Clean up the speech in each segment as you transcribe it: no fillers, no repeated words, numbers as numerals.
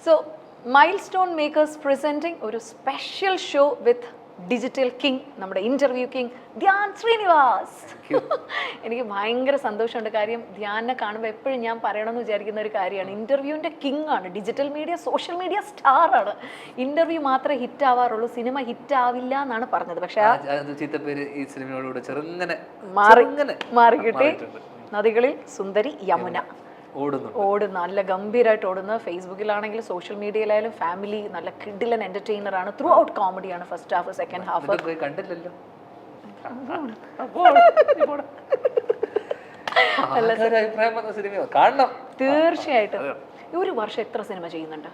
So, Milestone Makers presenting ഒരു special show with digital king, നമ്മുടെ interview king Dhyan Srinivas. എനിക്ക് ഭയങ്കര സന്തോഷമുണ്ട്. കാര്യം ധ്യാനെ കാണുമ്പോൾ എപ്പോഴും ഞാൻ പറയണമെന്ന് വിചാരിക്കുന്ന ഒരു കാര്യമാണ്, ഇന്റർവ്യൂവിൻ്റെ കിങ് ആണ്, digital media social media star ആണ്. ഇന്റർവ്യൂ മാത്രമേ ഹിറ്റ് ആവാറുള്ളൂ, സിനിമ ഹിറ്റ് ആവില്ല എന്നാണ് പറഞ്ഞത്. പക്ഷേ മാറിക്കിട്ടി. നദികളിൽ സുന്ദരി യമുന ഓടുന്ന നല്ല ഗംഭീരമായിട്ട് ഓടുന്ന. ഫേസ്ബുക്കിലാണെങ്കിൽ സോഷ്യൽ മീഡിയയിലായാലും ഫാമിലി നല്ല കിഡിലൻ എന്റർടൈനർ ആണ്. ത്രൂ ഔട്ട് കോമഡിയാണ്. ഫസ്റ്റ് ഹാഫ് സെക്കൻഡ് ഹാഫ് കണ്ടില്ലല്ലോ. തീർച്ചയായിട്ടും. ഒരു വർഷം എത്ര സിനിമ ചെയ്യുന്നുണ്ട്?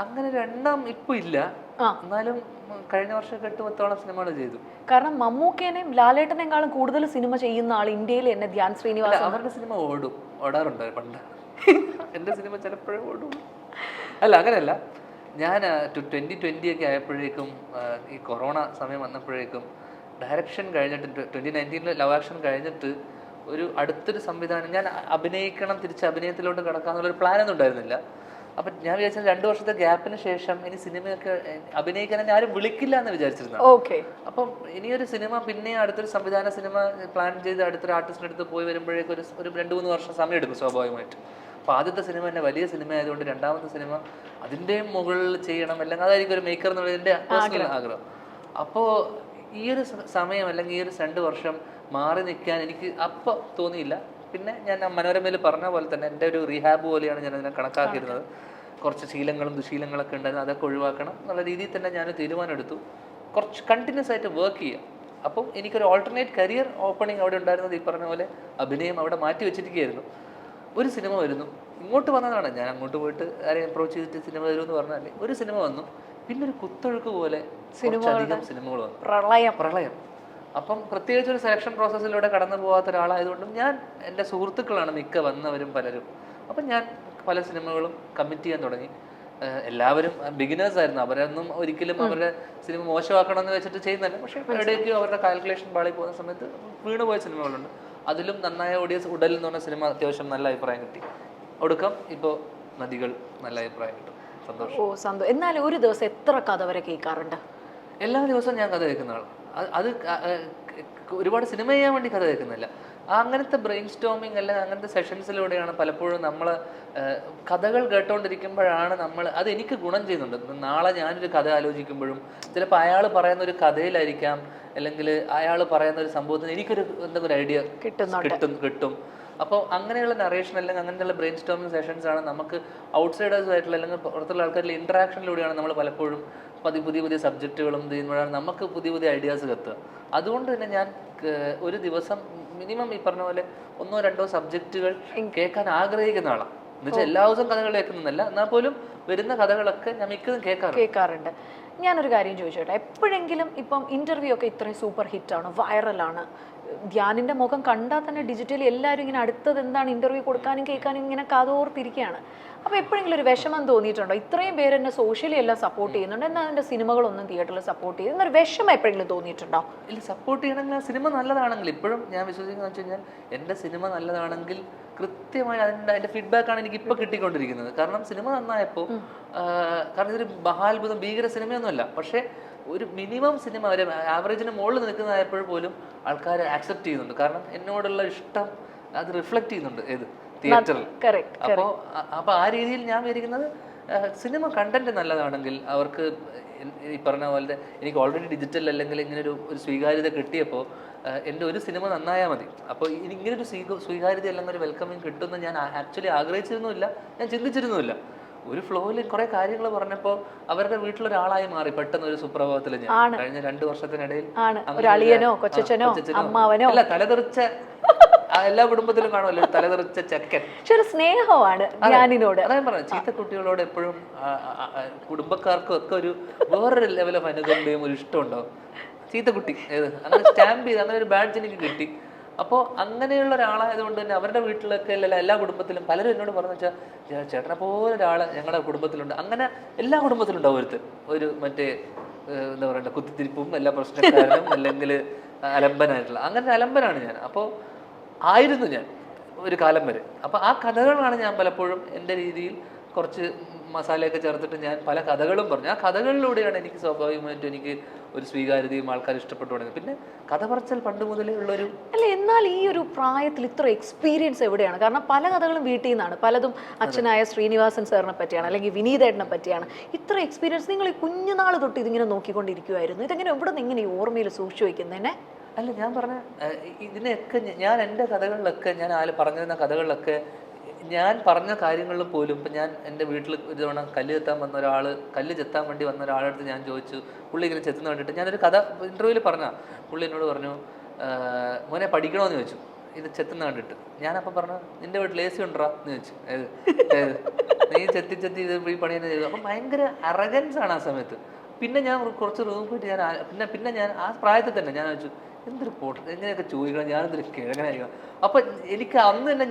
അങ്ങനെ ഒരു എണ്ണം ഇപ്പൊ ഇല്ല, എന്നാലും കഴിഞ്ഞ വർഷം 8-10 സിനിമകൾ ചെയ്തു. കാരണം മമ്മൂക്കേനെയും ലാലേട്ടനേക്കാളും കൂടുതൽ സിനിമ ചെയ്യുന്ന ആൾ ഇന്ത്യയിൽ എന്നെ ധ്യാൻ ശ്രീനിവാസ്. അവരുടെ സിനിമ ഓടാറുണ്ട് പണ്ട്. എന്റെ സിനിമ ചിലപ്പോഴേ ഓടും. അല്ല, അങ്ങനെയല്ല. ഞാൻ 2020 ഒക്കെ ആയപ്പോഴേക്കും, ഈ കൊറോണ സമയം വന്നപ്പോഴേക്കും, ഡയറക്ഷൻ കഴിഞ്ഞിട്ട് 2019 ലവ് ആക്ഷൻ കഴിഞ്ഞിട്ട് ഒരു അടുത്തൊരു സംവിധാനം, ഞാൻ തിരിച്ച് അഭിനയത്തിലോട്ട് കിടക്കാന്നുള്ളൊരു പ്ലാനൊന്നും ഉണ്ടായിരുന്നില്ല. അപ്പം ഞാൻ വിചാരിച്ചത് 2 വർഷത്തെ ഗ്യാപ്പിന് ശേഷം ഇനി സിനിമയൊക്കെ അഭിനയിക്കാൻ ആരും വിളിക്കില്ല എന്ന് വിചാരിച്ചിരുന്നു. അപ്പം ഇനിയൊരു സിനിമ, പിന്നെ അടുത്തൊരു സംവിധാന സിനിമ പ്ലാൻ ചെയ്ത് അടുത്തൊരു ആർട്ടിസ്റ്റിൻ്റെ അടുത്ത് പോയി വരുമ്പോഴേക്കും ഒരു 2-3 വർഷം സമയം എടുക്കും സ്വാഭാവികമായിട്ട്. അപ്പോൾ ആദ്യത്തെ സിനിമ തന്നെ വലിയ സിനിമ ആയതുകൊണ്ട് രണ്ടാമത്തെ സിനിമ അതിൻ്റെയും മുകളിൽ ചെയ്യണം, അല്ലെങ്കിൽ അതായിരിക്കും ഒരു മേക്കർ എന്നുള്ളതിൻ്റെ പേഴ്സണൽ ആഗ്രഹം. അപ്പോൾ ഈ ഒരു സമയം അല്ലെങ്കിൽ ഈ ഒരു 2 വർഷം മാറി നിൽക്കാൻ എനിക്ക് അപ്പോൾ തോന്നിയില്ല. പിന്നെ ഞാൻ മനോരമയിൽ പറഞ്ഞ പോലെ തന്നെ എൻ്റെ ഒരു റീഹാബ് പോലെയാണ് ഞാൻ അതിനെ കണക്കാക്കിയിരുന്നത്. കുറച്ച് ശീലങ്ങളും ദുശീലങ്ങളൊക്കെ ഉണ്ടായിരുന്നു, അതൊക്കെ ഒഴിവാക്കണം എന്നുള്ള രീതിയിൽ തന്നെ ഞാൻ തീരുമാനം എടുത്തു. കുറച്ച് കണ്ടിന്യൂസ് ആയിട്ട് വർക്ക് ചെയ്യുക. അപ്പം എനിക്കൊരു ഓൾട്ടർനേറ്റ് കരിയർ ഓപ്പണിംഗ് അവിടെ ഉണ്ടായിരുന്നത് ഈ പറഞ്ഞ പോലെ അഭിനയം അവിടെ മാറ്റി വെച്ചിരിക്കുകയായിരുന്നു. ഒരു സിനിമ വരുന്നു, ഇങ്ങോട്ട് വന്നതാണ്, ഞാൻ അങ്ങോട്ട് പോയിട്ട് ആരെയും അപ്രോച്ച് ചെയ്തിട്ട് സിനിമ വരുമെന്ന് പറഞ്ഞാൽ ഒരു സിനിമ വന്നു. പിന്നെ ഒരു കുത്തൊഴുക്ക് പോലെ അധികം സിനിമകൾ വന്നു. പ്രളയം. അപ്പം പ്രത്യേകിച്ച് ഒരു സെലക്ഷൻ പ്രോസസ്സിലൂടെ കടന്നു പോകാത്ത ഒരാളായതുകൊണ്ടും എൻ്റെ സുഹൃത്തുക്കളാണ് മിക്ക വന്നവരും പലരും. അപ്പം ഞാൻ പല സിനിമകളും കമ്മിറ്റ് ചെയ്യാൻ തുടങ്ങി. എല്ലാവരും ബിഗിനേഴ്സ് ആയിരുന്നു, അവരൊന്നും ഒരിക്കലും അവരുടെ സിനിമ മോശമാക്കണം എന്ന് വെച്ചിട്ട് ചെയ്യുന്നില്ല. പക്ഷേ എവിടേക്കും അവരുടെ കാൽക്കുലേഷൻ പാളി പോകുന്ന സമയത്ത് വീണുപോയ സിനിമകളുണ്ട്. അതിലും നന്നായ ഓഡിയൻസ് ഉടൽ എന്ന് പറഞ്ഞ സിനിമ അത്യാവശ്യം നല്ല അഭിപ്രായം കിട്ടി. ഒടുക്കം ഇപ്പോൾ നദികൾ നല്ല അഭിപ്രായം കിട്ടും. സന്തോഷം. എന്നാൽ ഒരു ദിവസം എത്ര കഥ വരെ കേൾക്കാറുണ്ട്? എല്ലാ ദിവസവും ഞാൻ കഥ കേൾക്കുന്ന ആളാണ്. അത് ഒരുപാട് സിനിമ ചെയ്യാൻ വേണ്ടി കഥ കേൾക്കുന്നില്ല. അങ്ങനത്തെ ബ്രെയിൻ സ്റ്റോമിങ് അല്ലെങ്കിൽ അങ്ങനത്തെ സെഷൻസിലൂടെയാണ് പലപ്പോഴും നമ്മൾ കഥകൾ കേട്ടോണ്ടിരിക്കുമ്പോഴാണ് അത് എനിക്ക് ഗുണം ചെയ്യുന്നുണ്ട്. നാളെ ഞാനൊരു കഥ ആലോചിക്കുമ്പോഴും ചിലപ്പോൾ അയാൾ പറയുന്ന ഒരു കഥയിലായിരിക്കാം, അല്ലെങ്കിൽ അയാൾ പറയുന്ന ഒരു സംഭവത്തിന് എനിക്കൊരു എന്തെങ്കിലും ഐഡിയ കിട്ടും. അപ്പോൾ അങ്ങനെയുള്ള നറേഷൻ അല്ലെങ്കിൽ അങ്ങനെയുള്ള ബ്രെയിൻ സ്റ്റോമിങ് സെഷൻസ് ആണ് നമുക്ക് ഔട്ട്സൈഡേഴ്സ് ആയിട്ടുള്ള അല്ലെങ്കിൽ പുറത്തുള്ള ആൾക്കാരുടെ ഇൻട്രാക്ഷനിലൂടെയാണ് നമ്മൾ പലപ്പോഴും പുതിയ സബ്ജക്റ്റുകളും ചെയ്യുമ്പോഴാണ് നമുക്ക് പുതിയ ഐഡിയാസ് കത്തുക. അതുകൊണ്ട് തന്നെ ഞാൻ ഒരു ദിവസം മിനിമം ഈ പറഞ്ഞ പോലെ 1-2 സബ്ജക്റ്റുകൾ കേൾക്കാൻ ആഗ്രഹിക്കുന്ന ആളാണ്. എന്നുവെച്ചാൽ എല്ലാ ദിവസവും കഥകൾ കേൾക്കുന്നതല്ല, എന്നാൽ പോലും വരുന്ന കഥകളൊക്കെ ഞാൻ മിക്കതും കേൾക്കാറുണ്ട്. ഞാനൊരു കാര്യം ചോദിച്ചോട്ടെ, എപ്പോഴെങ്കിലും ഇപ്പം ഇന്റർവ്യൂ ഒക്കെ ഇത്രയും സൂപ്പർ ഹിറ്റാണ്, വൈറലാണ്, ധ്യാനിൻ്റെ മുഖം കണ്ടാൽ തന്നെ ഡിജിറ്റലി എല്ലാവരും ഇങ്ങനെ അടുത്തത് എന്താണ് ഇന്റർവ്യൂ കൊടുക്കാനും കേൾക്കാനും ഇങ്ങനെ കാതോർത്തിരിക്കുകയാണ്. അപ്പോൾ എപ്പോഴെങ്കിലും ഒരു വിഷമം തോന്നിയിട്ടുണ്ടോ? ഇത്രയും പേര് എന്നെ സോഷ്യലി എല്ലാം സപ്പോർട്ട് ചെയ്യുന്നുണ്ട്, എന്നാൽ എൻ്റെ സിനിമകളൊന്നും തിയേറ്ററിൽ സപ്പോർട്ട് ചെയ്യും എന്നൊരു വിഷമം എപ്പോഴെങ്കിലും തോന്നിയിട്ടുണ്ടോ? ഇല്ല, സപ്പോർട്ട് ചെയ്യണമെങ്കിൽ ആ സിനിമ നല്ലതാണെങ്കിൽ, ഇപ്പോഴും ഞാൻ വിശ്വസിക്കുന്നത് വെച്ച് കഴിഞ്ഞാൽ എൻ്റെ സിനിമ നല്ലതാണെങ്കിൽ കൃത്യമായി അതിൻ്റെ ഫീഡ്ബാക്കാണ് എനിക്ക് ഇപ്പോൾ കിട്ടിക്കൊണ്ടിരിക്കുന്നത്. കാരണം സിനിമ നന്നായപ്പോൾ, കാരണം ഇതൊരു മഹാത്ഭുതം ഭീകര സിനിമയൊന്നുമല്ല, പക്ഷേ ഒരു മിനിമം സിനിമ ഒരു ആവറേജിന് മുകളിൽ നിൽക്കുന്നതായപ്പോൾ പോലും ആൾക്കാർ ആക്സെപ്റ്റ് ചെയ്യുന്നുണ്ട്. കാരണം എന്നോടുള്ള ഇഷ്ടം അത് റിഫ്ലക്റ്റ് ചെയ്യുന്നുണ്ട് തിയേറ്ററിൽ. അപ്പോൾ ആ രീതിയിൽ ഞാൻ വിചാരിക്കുന്നത് സിനിമ കണ്ടന്റ് നല്ലതാണെങ്കിൽ അവർക്ക് ഈ പറഞ്ഞ പോലെ എനിക്ക് ഓൾറെഡി ഡിജിറ്റൽ അല്ലെങ്കിൽ ഇങ്ങനെ ഒരു സ്വീകാര്യത കിട്ടിയപ്പോൾ എൻ്റെ ഒരു സിനിമ നന്നായാൽ മതി. അപ്പോൾ ഇങ്ങനൊരു സ്വീകാര്യത അല്ലെങ്കിൽ ഒരു വെൽക്കമിങ് കിട്ടുമെന്ന് ഞാൻ ആക്ച്വലി ആഗ്രഹിച്ചിരുന്നുമില്ല, ഞാൻ ചിന്തിച്ചിരുന്നുമില്ല. ഒരു ഫ്ലോയിൽ കുറെ കാര്യങ്ങൾ പറഞ്ഞപ്പോൾ അവരുടെ വീട്ടിലൊരാളായി മാറി പെട്ടെന്ന് ഒരു സുപ്രഭാതത്തിൽ. ഞാൻ കഴിഞ്ഞ 2 വർഷത്തിനിടയിൽ അല്ല, തലതെറിച്ച എല്ലാ കുടുംബത്തിലും കാണുമല്ലോ തലതെറിച്ച ചെക്കൻ. സ്നേഹമാണ് ഞാനിനോട്. അതായത് പറഞ്ഞു, ചീത്ത കുട്ടികളോട് എപ്പോഴും കുടുംബക്കാർക്കും ഒക്കെ ഒരു വേറൊരു ലെവൽ ഓഫ് അനുകമ്പയും ഒരു ഇഷ്ടം ഉണ്ടാവും. ചീത്ത കുട്ടി അങ്ങനെ സ്റ്റാമ്പ് ചെയ്ത് അങ്ങനെ ഒരു ബാഡ്ജ് എനിക്ക് കിട്ടി. അപ്പോൾ അങ്ങനെയുള്ള ഒരാളായതുകൊണ്ട് തന്നെ അവരുടെ വീട്ടിലൊക്കെ എല്ലാ കുടുംബത്തിലും പലരും എന്നോട് പറഞ്ഞു വെച്ചാൽ ചേട്ടനെ പോലെ ഒരാൾ ഞങ്ങളുടെ കുടുംബത്തിലുണ്ട്. അങ്ങനെ എല്ലാ കുടുംബത്തിലും ഉണ്ടാവും ഒരു മറ്റേ എന്താ പറയണ്ട കുത്തിത്തിരിപ്പും എല്ലാ പ്രശ്നക്കാരനും അല്ലെങ്കിൽ അലമ്പനായിട്ടുള്ള അങ്ങനെ അലമ്പനാണ് ഞാൻ. അപ്പോൾ ആയിരുന്നു ഞാൻ ഒരു കാലം വരെ. അപ്പോൾ ആ കഥകളാണ് ഞാൻ പലപ്പോഴും എൻ്റെ രീതിയിൽ കുറച്ച് മസാലയൊക്കെ ചേർത്തിട്ട് ഞാൻ പല കഥകളും പറഞ്ഞു. ആ കഥകളിലൂടെയാണ് എനിക്ക് സ്വാഭാവികമായിട്ടും എനിക്ക് ഒരു സ്വീകാര്യതയും ആൾക്കാർ ഇഷ്ടപ്പെട്ടു തുടങ്ങി. പിന്നെ കഥ പറച്ചൽ പണ്ട് മുതലേ ഉള്ളൊരു അല്ല, എന്നാൽ ഈ ഒരു പ്രായത്തിൽ ഇത്ര എക്സ്പീരിയൻസ് എവിടെയാണ്? കാരണം പല കഥകളും വീട്ടിൽ നിന്നാണ്, പലതും അച്ഛനായ ശ്രീനിവാസൻ സാറിനെ പറ്റിയാണ്, അല്ലെങ്കിൽ വിനീതേട്ടനെ പറ്റിയാണ്. ഇത്ര എക്സ്പീരിയൻസ് നിങ്ങൾ ഈ കുഞ്ഞുനാൾ തൊട്ട് ഇതിങ്ങനെ നോക്കിക്കൊണ്ടിരിക്കുമായിരുന്നു. ഇതെങ്ങനെ എവിടെ നിന്ന് ഇങ്ങനെ ഈ ഓർമ്മയിൽ സൂക്ഷിച്ചു വയ്ക്കുന്നതിനെ? അല്ല, ഞാൻ പറഞ്ഞ ഇതിനെയൊക്കെ ഞാൻ എൻ്റെ കഥകളിലൊക്കെ ഞാൻ പറഞ്ഞിരുന്ന കഥകളിലൊക്കെ ഞാൻ പറഞ്ഞ കാര്യങ്ങളിൽ പോലും ഇപ്പം ഞാൻ എൻ്റെ വീട്ടിൽ ഒരു തവണ കല്ല് ചെത്താൻ വേണ്ടി വന്ന ഒരാളടുത്ത് ഞാൻ ചോദിച്ചു, പുള്ളി ഇങ്ങനെ ചെത്തുന്ന കണ്ടിട്ട് ഞാനൊരു കഥ ഇൻ്റർവ്യൂവിൽ പറഞ്ഞാൽ പുള്ളി എന്നോട് പറഞ്ഞു, മോനെ പഠിക്കണമെന്ന് ചോദിച്ചു ഇത് ചെത്തുന്ന കണ്ടിട്ട്. ഞാനപ്പം പറഞ്ഞു, നിൻ്റെ വീട്ടിൽ AC ഉണ്ടോ എന്ന് ചോദിച്ചു. നീ ചെത്തി ഇത് ഈ പണി തന്നെ ചെയ്തു. അപ്പം ഭയങ്കര അറഗൻസ് ആണ് ആ സമയത്ത്. പിന്നെ ഞാൻ കുറച്ച് റൂം പോയിട്ട് പിന്നെ ഞാൻ ആ പ്രായത്തിൽ തന്നെ ഞാൻ ചോദിച്ചു, എന്തൊരു പോട്ട് എങ്ങനെയൊക്കെ ചോദിക്കണം, ഞാനെന്തൊരു കിഴങ്ങനായിരിക്കണം. അപ്പം എനിക്ക് അന്ന് തന്നെ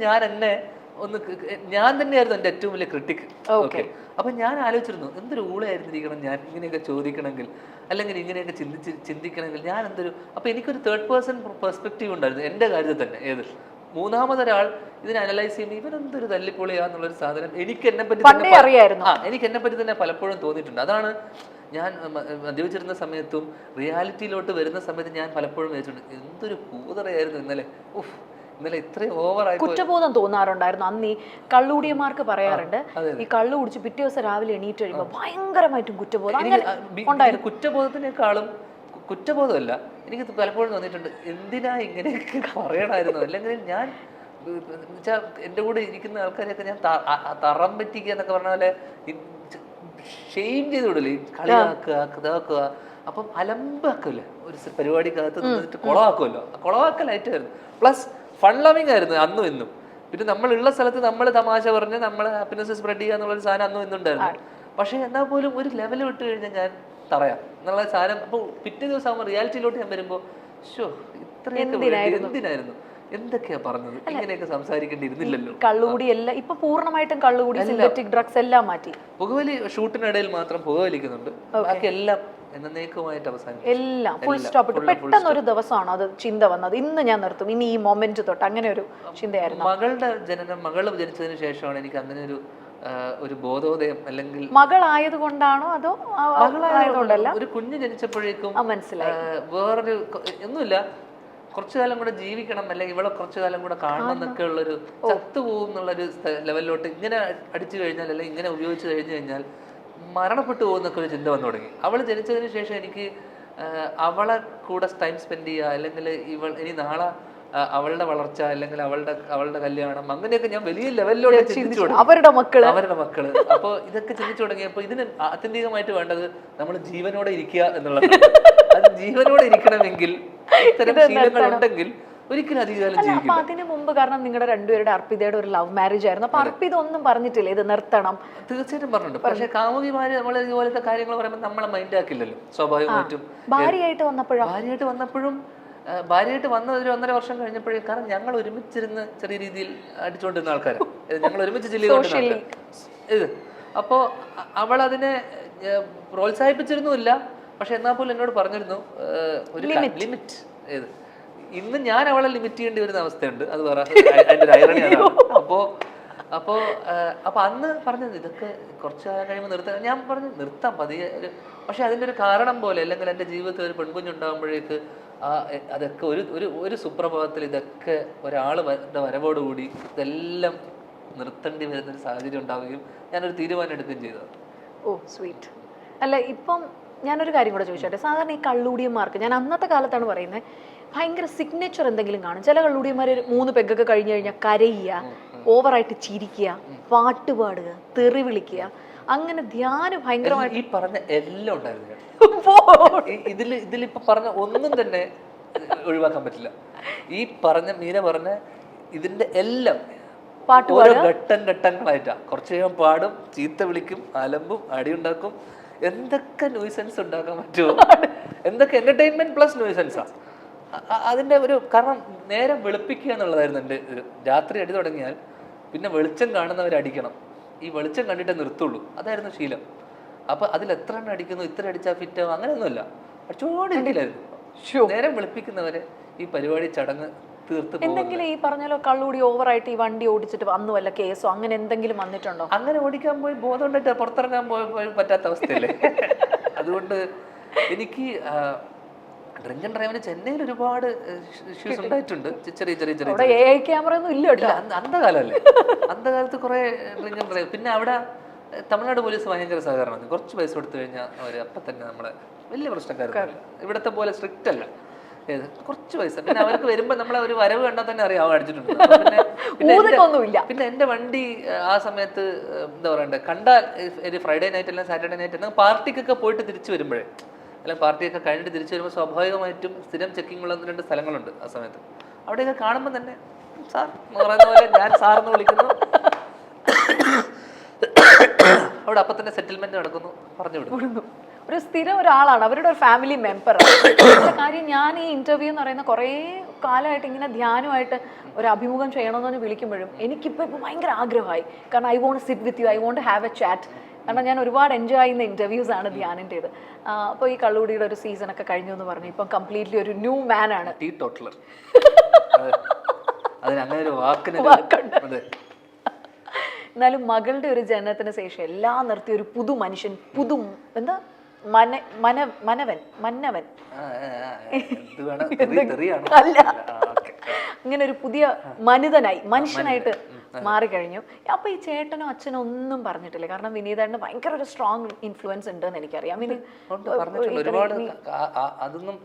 ഞാൻ തന്നെയായിരുന്നു എൻ്റെ ഏറ്റവും വലിയ ക്രിട്ടിക്. ഓക്കെ, അപ്പം ഞാൻ ആലോചിച്ചിരുന്നു എന്തൊരു ഊളയായിരുന്നിരിക്കണം ഞാൻ ഇങ്ങനെയൊക്കെ ചോദിക്കണമെങ്കിൽ, അല്ലെങ്കിൽ ഇങ്ങനെയൊക്കെ ചിന്തിക്കണമെങ്കിൽ ഞാൻ എന്തൊരു. അപ്പം എനിക്കൊരു തേർഡ് പേഴ്സൺ പെർസ്പെക്റ്റീവ് ഉണ്ടായിരുന്നു എൻ്റെ കാര്യത്തിൽ തന്നെ. മൂന്നാമതൊരാൾ ഇതിനെ അനലൈസ് ചെയ്യുമ്പോൾ ഇവരെന്തൊരു തല്ലിപ്പൊളിയാന്നുള്ളൊരു സാധനം എനിക്ക് എന്നെ പറ്റി തന്നെ പലപ്പോഴും തോന്നിയിട്ടുണ്ട്. അതാണ് ഞാൻ മദ്യപിച്ചിരുന്ന സമയത്തും റിയാലിറ്റിയിലോട്ട് വരുന്ന സമയത്ത് ഞാൻ പലപ്പോഴും വിചാരിച്ചിട്ടുണ്ട്, എന്തൊരു കൂതറയായിരുന്നു ഇന്നലെ ഇത്രയും ഓവറായി. കുറ്റബോധം തോന്നാറുണ്ടായിരുന്നു അന്ന്. ഈ കള്ളുകൂടിയന്മാർക്ക് പറയാറുണ്ട്, ഈ കള്ളു കുടിച്ച് പിറ്റേ ദിവസം രാവിലെ എണീറ്റ് കഴിയുമ്പോൾ ഭയങ്കരമായിട്ടും കുറ്റബോധം. കുറ്റബോധമല്ല, എനിക്ക് പലപ്പോഴും തോന്നിയിട്ടുണ്ട് എന്തിനാ ഇങ്ങനെയൊക്കെ പറയണമായിരുന്നു. അല്ലെങ്കിൽ ഞാൻ വെച്ചാൽ എൻ്റെ കൂടെ ഇരിക്കുന്ന ആൾക്കാരെയൊക്കെ ഞാൻ തറം പറ്റിക്കുക എന്നൊക്കെ പറഞ്ഞ പോലെ ഷെയിം ചെയ്ത് വിടില്ലേ, കളിയാക്കുക, ഇതാക്കുക. അപ്പം അലമ്പാക്കില്ലേ ഒരു പരിപാടിക്കകത്ത് നിന്നിട്ട് കുളവാക്കുമല്ലോ. കുളവാക്കലായിട്ടായിരുന്നു. പ്ലസ് ഫൺ ലവിങ് ആയിരുന്നു അന്നും ഇന്നും. പിന്നെ നമ്മളുള്ള സ്ഥലത്ത് നമ്മൾ തമാശ പറഞ്ഞ് നമ്മൾ ഹാപ്പിനെസ് സ്പ്രെഡ് ചെയ്യുക എന്നുള്ളൊരു സാധനം അന്നും ഇന്നുണ്ടായിരുന്നു. പക്ഷേ എന്നാൽ പോലും ഒരു ലെവൽ വിട്ട് കഴിഞ്ഞാൽ ഞാൻ പറയാം എന്നുള്ള സാധനം. അപ്പോൾ പിറ്റേ ദിവസം ആകുമ്പോൾ റിയാലിറ്റിയിലോട്ട് ഞാൻ വരുമ്പോൾ ഇത്രയൊക്കെ എന്തിനായിരുന്നു, എന്തൊക്കെയാ പറഞ്ഞത്, ഇങ്ങനെയൊക്കെ സംസാരിക്കേണ്ടിയിരുന്നില്ലല്ലോ. കള്ളുകൂടിയല്ല ഇപ്പൊ പൂർണ്ണമായിട്ടും കള്ളുകൂടി, സിന്തറ്റിക് ഡ്രഗ്സ് എല്ലാം മാറ്റി. പുകവലി ഷൂട്ടിനിടയിൽ മാത്രം പുകവലിക്കുന്നുണ്ട്, ബാക്കി എല്ലാം എന്നേക്കുമായിട്ട് അവസാനിക്കും. എല്ലാം ഫുൾ സ്റ്റോപ്പ് ഇട്ടു. പെട്ടെന്ന് ഒരു ദിവസമാണ് അത് ചിന്ത വന്നത്, ഇന്ന് ഞാൻ നിർത്തും, ഇനി ഈ മൊമെന്റ് തൊട്ട്, അങ്ങനെ ഒരു ചിന്തയായിരുന്നു. മകൾ ജനിച്ചതിന് ശേഷമാണ് എനിക്ക് അങ്ങനെ ഒരു ബോധോദയം. അല്ലെങ്കിൽ മകളായതുകൊണ്ടാണോ അതോ മകളായതുകൊണ്ടല്ല, ഒരു കുഞ്ഞ് ജനിച്ചപ്പോഴേക്കും മനസ്സിലായി വേറൊരു ഒന്നുമില്ല, കുറച്ചു കാലം കൂടെ ജീവിക്കണം, അല്ലെങ്കിൽ ഇവിടെ കുറച്ചു കാലം കൂടെ കാണണം എന്നൊക്കെ ഉള്ളൊരു ചത്തുപോകും എന്നുള്ളൊരു ലെവലിലോട്ട് ഇങ്ങനെ അടിച്ചു കഴിഞ്ഞാൽ, അല്ലെങ്കിൽ ഇങ്ങനെ ഉപയോഗിച്ച് കഴിഞ്ഞാൽ മരണപ്പെട്ടു പോകുന്നൊക്കെ ഒരു ചിന്ത വന്നു തുടങ്ങി. അവൾ ജനിച്ചതിന് ശേഷം എനിക്ക് അവളെ കൂടെ ടൈം സ്പെൻഡ് ചെയ്യുക, അല്ലെങ്കിൽ ഇനി നാളെ അവളുടെ വളർച്ച, അല്ലെങ്കിൽ അവളുടെ കല്യാണം, അങ്ങനെയൊക്കെ ഞാൻ വലിയ ലെവലിലൂടെ ചിന്തിച്ചു തുടങ്ങി. അവരുടെ മക്കള്. അപ്പോൾ ഇതൊക്കെ ചിന്തിച്ചു തുടങ്ങിയപ്പോൾ ഇതിന് ആത്യന്തികമായിട്ട് വേണ്ടത് നമ്മൾ ജീവനോടെ ഇരിക്കുക എന്നുള്ളതാണ്. അത് ജീവനോടെ ഇരിക്കണമെങ്കിൽ ഇത്തരം ശീലങ്ങൾ ഉണ്ടെങ്കിൽ ഒരിക്കലും അധികകാലം ജീവിക്കില്ല. അതിന് മുമ്പ് കാരണം നിങ്ങളുടെ രണ്ടുപേരുടെ അർപ്പിതയുടെ ഒരു ലവ് മാരേജ് ആയിരുന്നു. അപ്പൊ അർപ്പിത ഒന്നും പറഞ്ഞിട്ടില്ല ഇത് നിർത്തണം? തീർച്ചയായിട്ടും പറഞ്ഞിട്ടുണ്ട്. പക്ഷെ കാമുകിമാര് നമ്മൾ ഇതുപോലത്തെ കാര്യങ്ങൾ പറയുമ്പോൾ നമ്മളെ മൈൻഡ് ആക്കില്ലല്ലോ സ്വാഭാവികമായിട്ടും. ഭാര്യയായിട്ട് വന്നപ്പോഴും ഭാര്യയായിട്ട് വന്ന ഒരു 1.5 വർഷം കഴിഞ്ഞപ്പോഴേ, കാരണം ഞങ്ങൾ ഒരുമിച്ചിരുന്ന് ചെറിയ രീതിയിൽ അടിച്ചുകൊണ്ടിരുന്ന ആൾക്കാരാണ്, ഞങ്ങൾ ഒരുമിച്ച് ചെല്ലിക്കൊണ്ടിരുന്ന ഇത്. അപ്പോൾ അവൾ അതിനെ പ്രോത്സാഹിപ്പിച്ചിരുന്നുമില്ല. പക്ഷെ എന്നാൽ പോലും എന്നോട് പറഞ്ഞിരുന്നു ഒരു ലിമിറ്റ്. ഇന്ന് ഞാൻ അവളെ ലിമിറ്റ് ചെയ്യേണ്ടി വരുന്ന അവസ്ഥയുണ്ട്. അത് വേറെ അതിൻ്റെ ഒരു ഐറണിയാണ്. അപ്പോൾ അന്ന് പറഞ്ഞത് ഇതൊക്കെ കുറച്ച് കാലം കഴിയുമ്പോൾ നിർത്താം. ഞാൻ പറഞ്ഞു നിർത്താം പതിയെ. പക്ഷെ അതിൻ്റെ ഒരു കാരണം പോലെ, അല്ലെങ്കിൽ എൻ്റെ ജീവിതത്തിൽ ഒരു പെൺകുഞ്ഞുണ്ടാകുമ്പോഴേക്ക് അതൊക്കെ ഒരു സുപ്രഭാതത്തിൽ ഇതൊക്കെ ഒരാളുടെ വരവോടുകൂടി ഇതെല്ലാം നിർത്തേണ്ടി വരുന്നൊരു സാഹചര്യം ഉണ്ടാവുകയും ഞാനൊരു തീരുമാനം എടുക്കുകയും ചെയ്തത്. ഓ സ്വീറ്റ്. അല്ല, ഇപ്പം ഞാനൊരു കാര്യം കൂടെ ചോദിച്ചോട്ടെ. സാധാരണ ഈ കള്ളൂടിയന്മാർക്ക്, ഞാൻ അന്നത്തെ കാലത്താണ് പറയുന്നത്, ഭയങ്കര സിഗ്നേച്ചർ എന്തെങ്കിലും കാണും. ചില കള്ളൂടിയന്മാർ 3 പെഗ്ഗൊക്കെ കഴിഞ്ഞു കഴിഞ്ഞാൽ കരയുക, ഓവറായിട്ട് ചിരിക്കുക, പാട്ട് പാടുക, തെറി വിളിക്കുക, അങ്ങനെ ധ്യാനം ഭയങ്കരമായിട്ട്. ഈ പറഞ്ഞ എല്ലാം ഉണ്ടായിരുന്നു. ഇതിലിപ്പോ പറഞ്ഞ ഒന്നും തന്നെ ഒഴിവാക്കാൻ പറ്റില്ല. ഈ പറഞ്ഞ മീന പറഞ്ഞ ഇതിന്റെ എല്ലാം ഓരോ ഘട്ടങ്ങളായിട്ടാ. കുറച്ച് കഴിയാൻ പാടും, ചീത്ത വിളിക്കും, അലമ്പും, അടിയുണ്ടാക്കും, എന്തൊക്കെ ന്യൂസൻസ് ഉണ്ടാക്കാൻ പറ്റുമോ, എന്തൊക്കെ എന്റർടൈൻമെന്റ് പ്ലസ് ന്യൂസൻസാ അതിന്റെ ഒരു. കാരണം നേരം വെളുപ്പിക്കുക എന്നുള്ളതായിരുന്നു എൻ്റെ ഒരു. രാത്രി അടി തുടങ്ങിയാൽ പിന്നെ വെളിച്ചം കാണുന്നവരടിക്കണം, ഈ വെളിച്ചം കണ്ടിട്ടേ നിർത്തുള്ളൂ, അതായിരുന്നു ശീലം. അപ്പൊ അതിൽ എത്ര എണ്ണം അടിക്കുന്നു, ഇത്ര അടിച്ചാൽ ഫിറ്റാവും, അങ്ങനെയൊന്നുമില്ല. അടിച്ചോടില്ലായിരുന്നു. നേരം വെളുപ്പിക്കുന്നവരെ ഈ പരിപാടി ചടങ്ങ് തീർത്ത് എന്തെങ്കിലും ഈ പറഞ്ഞാലോ കള്ളുകൂടി ഓവറായിട്ട് ഈ വണ്ടി ഓടിച്ചിട്ട് വന്നു വല്ല കേസോ അങ്ങനെ എന്തെങ്കിലും വന്നിട്ടുണ്ടോ? അങ്ങനെ ഓടിക്കാൻ പോയി ബോധം ഉണ്ടായിട്ട് പുറത്തിറങ്ങാൻ പോയി പറ്റാത്ത അവസ്ഥയല്ലേ. അതുകൊണ്ട് എനിക്ക് ഡ്രിങ്ക് ആൻഡ് ഡ്രൈവിന് ചെന്നൈയിൽ ഒരുപാട് ഇഷ്യൂസ് ഉണ്ടായിട്ടുണ്ട്. ചെറിയ ചെറിയ ചെറിയ ക്യാമറ ഒന്നും ഇല്ല കേട്ടോ. അന്ധകാലല്ലേ, അന്ധകാലത്ത് കുറെ ഡ്രിങ്ക് ആൻഡ് ഡ്രൈവ്. പിന്നെ അവിടെ തമിഴ്നാട് പോലീസ് ഭയങ്കര സഹകരണം. കുറച്ച് പൈസ കൊടുത്തു കഴിഞ്ഞാൽ അവർ അപ്പം തന്നെ നമ്മളെ വലിയ പ്രശ്നക്കാരല്ല. ഇവിടത്തെ പോലെ സ്ട്രിക്റ്റ് അല്ല, കുറച്ച് പൈസ. പിന്നെ അവർക്ക് വരുമ്പോൾ നമ്മളെ ഒരു വരവ് കണ്ടാൽ തന്നെ അറിയാം അടിച്ചിട്ടുണ്ട്. പിന്നെ എൻ്റെ വണ്ടി ആ സമയത്ത് എന്താ പറയണ്ടേ, കണ്ടാൽ ഒരു ഫ്രൈഡേ നൈറ്റ് അല്ലെങ്കിൽ സാറ്റർഡേ നൈറ്റ് അല്ലെങ്കിൽ പാർട്ടിക്കൊക്കെ പോയിട്ട് തിരിച്ചു വരുമ്പോഴേ, അല്ലെങ്കിൽ പാർട്ടിയൊക്കെ കഴിഞ്ഞിട്ട് തിരിച്ചു വരുമ്പോൾ സ്വാഭാവികമായിട്ടും സ്ഥിരം ചെക്കിംഗ് ഉള്ള 1-2 സ്ഥലങ്ങളുണ്ട് ആ സമയത്ത്. അവിടെയൊക്കെ കാണുമ്പോൾ തന്നെ സാർ എന്ന് പറയുന്ന പോലെ ഞാൻ സാറെന്ന് വിളിക്കുന്നു. അവിടെ അപ്പം തന്നെ സെറ്റിൽമെന്റ് നടക്കുന്നു, പറഞ്ഞു വിടുന്നു. ഒരു സ്ഥിരം ഒരാളാണ്, അവരുടെ ഒരു ഫാമിലി മെമ്പർ. കാര്യം ഞാൻ ഈ ഇന്റർവ്യൂ എന്ന് പറയുന്ന കുറേ കാലമായിട്ട് ഇങ്ങനെ ധ്യാനമായിട്ട് ഒരു അഭിമുഖം ചെയ്യണമെന്ന് വിളിക്കുമ്പോഴും എനിക്കിപ്പോൾ ഭയങ്കര ആഗ്രഹമായി. കാരണം I want sit with you, I want have a chat. കാരണം ഞാൻ ഒരുപാട് എൻജോയ് ചെയ്യുന്ന ഇന്റർവ്യൂസ് ആണ് ധ്യാനിൻ്റെത്. അപ്പോൾ ഈ കള്ളുകൂടിയുടെ ഒരു സീസണൊക്കെ കഴിഞ്ഞു എന്ന് പറഞ്ഞു. ഇപ്പം കംപ്ലീറ്റ്ലി ഒരു ന്യൂ മാൻ ആണ്. എന്നാലും മകളുടെ ഒരു ജനനത്തിന് ശേഷം എല്ലാം നിർത്തി ഒരു പുതു മനുഷ്യൻ, എന്താ മന്നവൻ അല്ല, ഇങ്ങനെ ഒരു പുതിയ മനുഷ്യനായിട്ട് മാറിക്കഴിഞ്ഞു. അപ്പൊ ഈ ചേട്ടനോ അച്ഛനോ ഒന്നും പറഞ്ഞിട്ടില്ല? കാരണം വിനീതേട്ടന് ഭയങ്കര ഒരു സ്ട്രോങ് ഇൻഫ്ലുവൻസ് ഉണ്ടെന്ന് എനിക്കറിയാം. ഒരുപാട് അതൊന്നും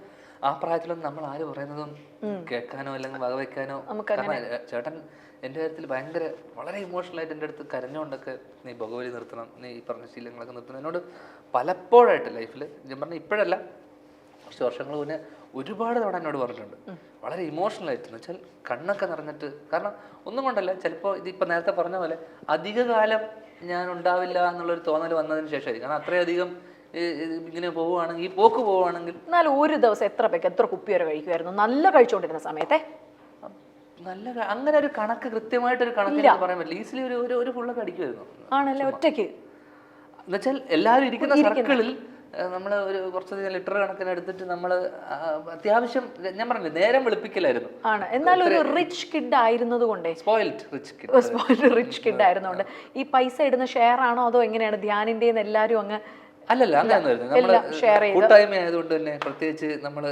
ആ പ്രായത്തിലൊന്നും നമ്മൾ ആര് പറയുന്നതും കേൾക്കാനോ അല്ലെങ്കിൽ വകവെക്കാനോ. ചേട്ടൻ എൻ്റെ കാര്യത്തിൽ ഭയങ്കര വളരെ ഇമോഷണലായിട്ട് എൻ്റെ അടുത്ത് കരഞ്ഞുകൊണ്ടൊക്കെ നീ ഭഗവതി നിർത്തണം, നീ ഈ പറഞ്ഞ ശീലങ്ങളൊക്കെ നിർത്തണം എന്നോട് പലപ്പോഴായിട്ട് ലൈഫിൽ, ഞാൻ പറഞ്ഞ ഇപ്പോഴല്ല, കുറച്ച് വർഷങ്ങൾ മുന്നേ ഒരുപാട് തവണ എന്നോട് പറഞ്ഞിട്ടുണ്ട്. വളരെ ഇമോഷണലായിട്ട് എന്ന് വെച്ചാൽ കണ്ണൊക്കെ നിറഞ്ഞിട്ട്. കാരണം ഒന്നും കൊണ്ടല്ല, ചിലപ്പോൾ ഇതിപ്പോൾ നേരത്തെ പറഞ്ഞ പോലെ അധികകാലം ഞാൻ ഉണ്ടാവില്ല എന്നുള്ളൊരു തോന്നൽ വന്നതിന് ശേഷമായിരിക്കും. കാരണം അത്രയധികം ഇങ്ങനെ പോവുകയാണെങ്കിൽ, ഈ പോക്ക് പോവുകയാണെങ്കിൽ. എന്നാലും ഒരു ദിവസം എത്ര കുപ്പി വരെ കഴിക്കുമായിരുന്നു നല്ല കഴിച്ചുകൊണ്ടിരുന്ന സമയത്തെ? നല്ല അങ്ങനെ ഒരു കണക്ക്, കൃത്യമായിട്ടൊരു കണക്ക് പറയാൻ പറ്റില്ല. ഈസിലി ഒരു ഫുള്ളൊക്കെ അടിക്കുമായിരുന്നു. ആണല്ലേ? ഒറ്റയ്ക്ക് എന്നുവെച്ചാൽ എല്ലാവരും ഇരിക്കുന്ന സർക്കിളിൽ നമ്മൾ ഒരു കുറച്ച് ലിറ്റർ കണക്കിന് എടുത്തിട്ട് നമ്മൾ അത്യാവശ്യം, ഞാൻ പറഞ്ഞില്ലേ, നേരം വെളുപ്പിക്കലായിരുന്നു. ആണ്. എന്നാലും ഒരു റിച്ച് കിഡ് ആയിരുന്നത് കൊണ്ടേ, സ്പോയിൽഡ് റിച്ച് കിഡ് ആയിരുന്നോണ്ട് ഈ പൈസ ഇടുന്ന ഷെയർ ആണോ അതോ എങ്ങനെയാണ് ധ്യാനിന്റെ എല്ലാരും അങ്ങ്? അല്ലല്ല, അങ്ങനെയൊന്നും നമ്മള് കൂട്ടായ്മ ആയതുകൊണ്ട് തന്നെ പ്രത്യേകിച്ച് നമ്മള്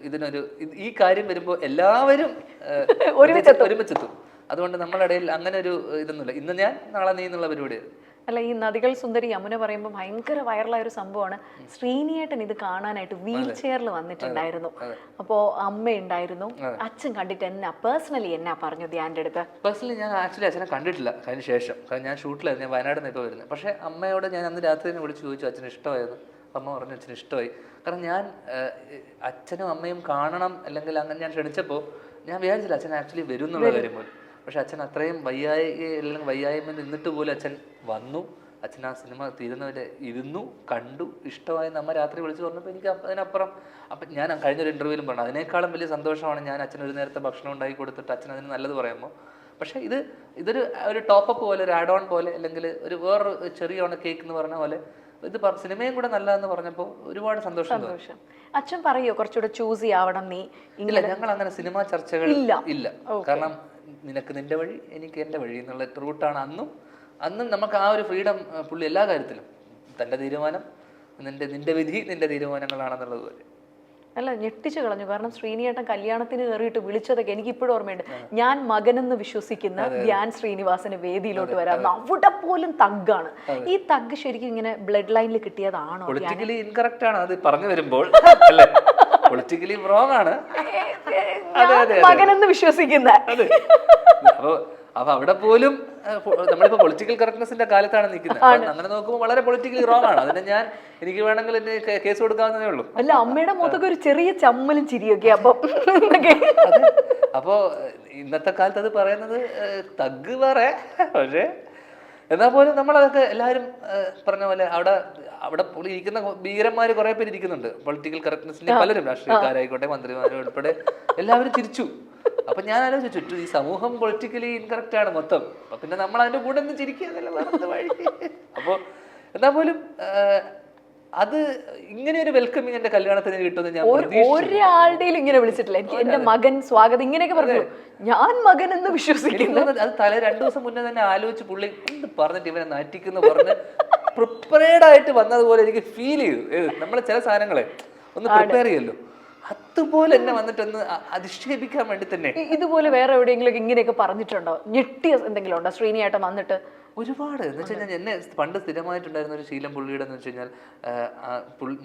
ഇതിനൊരു ഈ കാര്യം വരുമ്പോ എല്ലാവരും ഒരുമിച്ചെത്തും. അതുകൊണ്ട് നമ്മളിടയിൽ അങ്ങനെ ഒരു ഇതൊന്നുമില്ല, ഇന്ന് ഞാൻ നാളെ നീ എന്നുള്ള പരിപാടിയാണ്. അല്ല, ഈ നദികൾ സുന്ദരി യമുന പറയുമ്പോൾ ഭയങ്കര വൈറലായ ഒരു സംഭവമാണ്. ശ്രീനിയേട്ടൻ ഇത് കാണാനായിട്ട് വീൽ ചെയറിൽ വന്നിട്ടുണ്ടായിരുന്നു. അപ്പോൾ അമ്മ ഉണ്ടായിരുന്നു. അച്ഛൻ കണ്ടിട്ട് പേഴ്സണലി എന്നാ പറഞ്ഞു ധ്യാൻ്റെ അടുത്ത്? പേഴ്സണലി ഞാൻ ആക്ച്വലി അച്ഛനെ കണ്ടിട്ടില്ല അതിന് ശേഷം. കാരണം ഞാൻ ഷൂട്ടിലായിരുന്നു, ഞാൻ വയനാട് നിന്ന് ഇപ്പോൾ വരുന്നത്. പക്ഷേ അമ്മയോട് ഞാൻ അന്ന് രാത്രി തന്നെ വിളിച്ച് ചോദിച്ചു അച്ഛന് ഇഷ്ടമായത്. അമ്മ പറഞ്ഞു അച്ഛന് ഇഷ്ടമായി. കാരണം ഞാൻ അച്ഛനും അമ്മയും കാണണം അല്ലെങ്കിൽ അങ്ങനെ ഞാൻ ക്ഷണിച്ചപ്പോൾ ഞാൻ വിചാരിച്ചില്ല അച്ഛൻ ആക്ച്വലി വരും എന്നുള്ള കാര്യം പോലും. പക്ഷെ അച്ഛൻ അത്രയും വയ്യായ്മ നിന്നിട്ട് പോലും അച്ഛൻ വന്നു. അച്ഛൻ ആ സിനിമ തീരുന്നവരെ ഇരുന്നു, കണ്ടു, ഇഷ്ടമായി. നമ്മ രാത്രി വിളിച്ച് പറഞ്ഞപ്പോൾ എനിക്ക് അതിനപ്പുറം, അപ്പം ഞാൻ കഴിഞ്ഞൊരു ഇൻ്റർവ്യൂവിലും പറഞ്ഞു അതിനേക്കാളും വലിയ സന്തോഷമാണ് ഞാൻ അച്ഛനൊരു നേരത്തെ ഭക്ഷണം ഉണ്ടാക്കി കൊടുത്തിട്ട് അച്ഛൻ അതിന് നല്ലത് പറയുമ്പോൾ. പക്ഷേ ഇതൊരു ടോപ്പപ്പ് പോലെ, ഒരു ആഡ് ഓൺ പോലെ, അല്ലെങ്കിൽ വേറൊരു ചെറിയ കേക്ക് എന്ന് പറഞ്ഞ പോലെ ഇത് സിനിമയും കൂടെ നല്ലതെന്ന് പറഞ്ഞപ്പോൾ ഒരുപാട് സന്തോഷം. അച്ഛൻ പറയോ കുറച്ചുകൂടെ ചൂസ് ചെയ്യാവണം നീ? ഇല്ല, ഞങ്ങൾ അങ്ങനെ സിനിമാ ചർച്ചകൾ ഇല്ല. കാരണം നിനക്ക് നിന്റെ വഴി, എനിക്ക് എൻ്റെ വഴി എന്നുള്ള റൂട്ടാണ് അന്നും നമുക്ക് ആ ഒരു ഫ്രീഡം. പുള്ളി എല്ലാ കാര്യത്തിലും തൻ്റെ തീരുമാനം, നിന്റെ വിധി നിന്റെ തീരുമാനങ്ങളാണെന്നുള്ളത് പോലെ. അല്ല, ഞെട്ടിച്ചു കളഞ്ഞു. കാരണം ശ്രീനിയേട്ടൻ കല്യാണത്തിന് കയറിയിട്ട് വിളിച്ചതൊക്കെ എനിക്ക് ഇപ്പോഴും ഓർമ്മയുണ്ട്. ഞാൻ മകനെന്ന് വിശ്വസിക്കുന്ന ധ്യാൻ ശ്രീനിവാസന് വേദിയിലോട്ട് വരാം. അവിടെ പോലും തഗ്ഗാണ്. ഈ തഗ് ശരിക്കും ഇങ്ങനെ ബ്ലഡ് ലൈനിൽ കിട്ടിയതാണോ? പൊളിറ്റിക്കലി ഇൻകറക്റ്റ് ആണ് അത് പറഞ്ഞു വരുമ്പോൾ, പൊളിറ്റിക്കലി റോങ് ആണ് മകനെന്ന് വിശ്വസിക്കുന്ന. അപ്പൊ അവിടെ പോലും നമ്മളിപ്പോ പൊളിറ്റിക്കൽ കറക്റ്റ്നെസിന്റെ കാലത്താണ് നിൽക്കുന്നത്. അങ്ങനെ നോക്കുമ്പോൾ വളരെ പൊളിറ്റിക്കലി റോങ് ആണ്. അതിന് എനിക്ക് വേണമെങ്കിൽ എന്നെ കേസ് കൊടുക്കാവുന്നതേ ഉള്ളൂ. അല്ല, അമ്മയുടെ മുഖത്തൊക്കെ ഒരു ചെറിയ ചമ്മലും ചിരിയൊക്കെ. അപ്പോ ഇന്നത്തെ കാലത്ത് അത് പറയുന്നത് തഗ് വേറെ. പക്ഷേ എന്നാൽ പോലും നമ്മളതൊക്കെ എല്ലാവരും പറഞ്ഞ പോലെ അവിടെ ഇരിക്കുന്ന ഭീകരന്മാർ കുറെ പേര് ഇരിക്കുന്നുണ്ട്. പൊളിറ്റിക്കൽ കറക്റ്റ്നെസിന്റെ പലരും, രാഷ്ട്രീയക്കാരായിക്കോട്ടെ മന്ത്രിമാരും ഉൾപ്പെടെ എല്ലാവരും ചിരിച്ചു. അപ്പൊ ഞാൻ ആലോചിച്ചു, ചുറ്റും ഈ സമൂഹം പൊളിറ്റിക്കലി ഇൻകറക്റ്റ് ആണ് മൊത്തം. അപ്പൊ പിന്നെ നമ്മൾ അതിന്റെ കൂടെ ഒന്ന് ചിരിക്കുക. അപ്പൊ എന്നാൽ പോലും അത് ഇങ്ങനെ ഒരു വെൽക്കമിങ് എന്റെ കല്യാണത്തിന് കിട്ടുമെന്ന് ഞാൻ ഒരാളുടെയും ഇങ്ങനെ വിളിച്ചിട്ടില്ല. എനിക്ക് എന്റെ മകൻ സ്വാഗതം ഇങ്ങനെയൊക്കെ പറഞ്ഞു, ഞാൻ മകൻ എന്ന് വിശ്വസിക്കുന്നു. അത് തല 2 ദിവസം മുന്നേ തന്നെ ആലോചിച്ച് പുള്ളി എന്ത് പറഞ്ഞിട്ട് ഇവനെ നാറ്റിക്കുന്നു പറഞ്ഞ് പ്രിപ്പയർഡ് ആയിട്ട് വന്നതുപോലെ എനിക്ക് ഫീൽ ചെയ്തു. നമ്മളെ ചില സാധനങ്ങളെ ഒന്ന് പ്രിപ്പയർ ചെയ്യല്ലോ, അതുപോലെ എന്നെ വന്നിട്ടൊന്ന് അധിക്ഷേപിക്കാൻ വേണ്ടി തന്നെ. ഇതുപോലെ വേറെ എവിടെയെങ്കിലും ഇങ്ങനെയൊക്കെ പറഞ്ഞിട്ടുണ്ടോ? ഞെട്ടിയ എന്തെങ്കിലും ഉണ്ടോ ശ്രീനിയേട്ടൻ വന്നിട്ട്? ഒരുപാട് എന്ന് വെച്ച് കഴിഞ്ഞാൽ എന്നെ പണ്ട് സ്ഥിരമായിട്ടുണ്ടായിരുന്ന ഒരു ശീലം പുള്ളിയുടെ എന്ന് വെച്ച് കഴിഞ്ഞാൽ,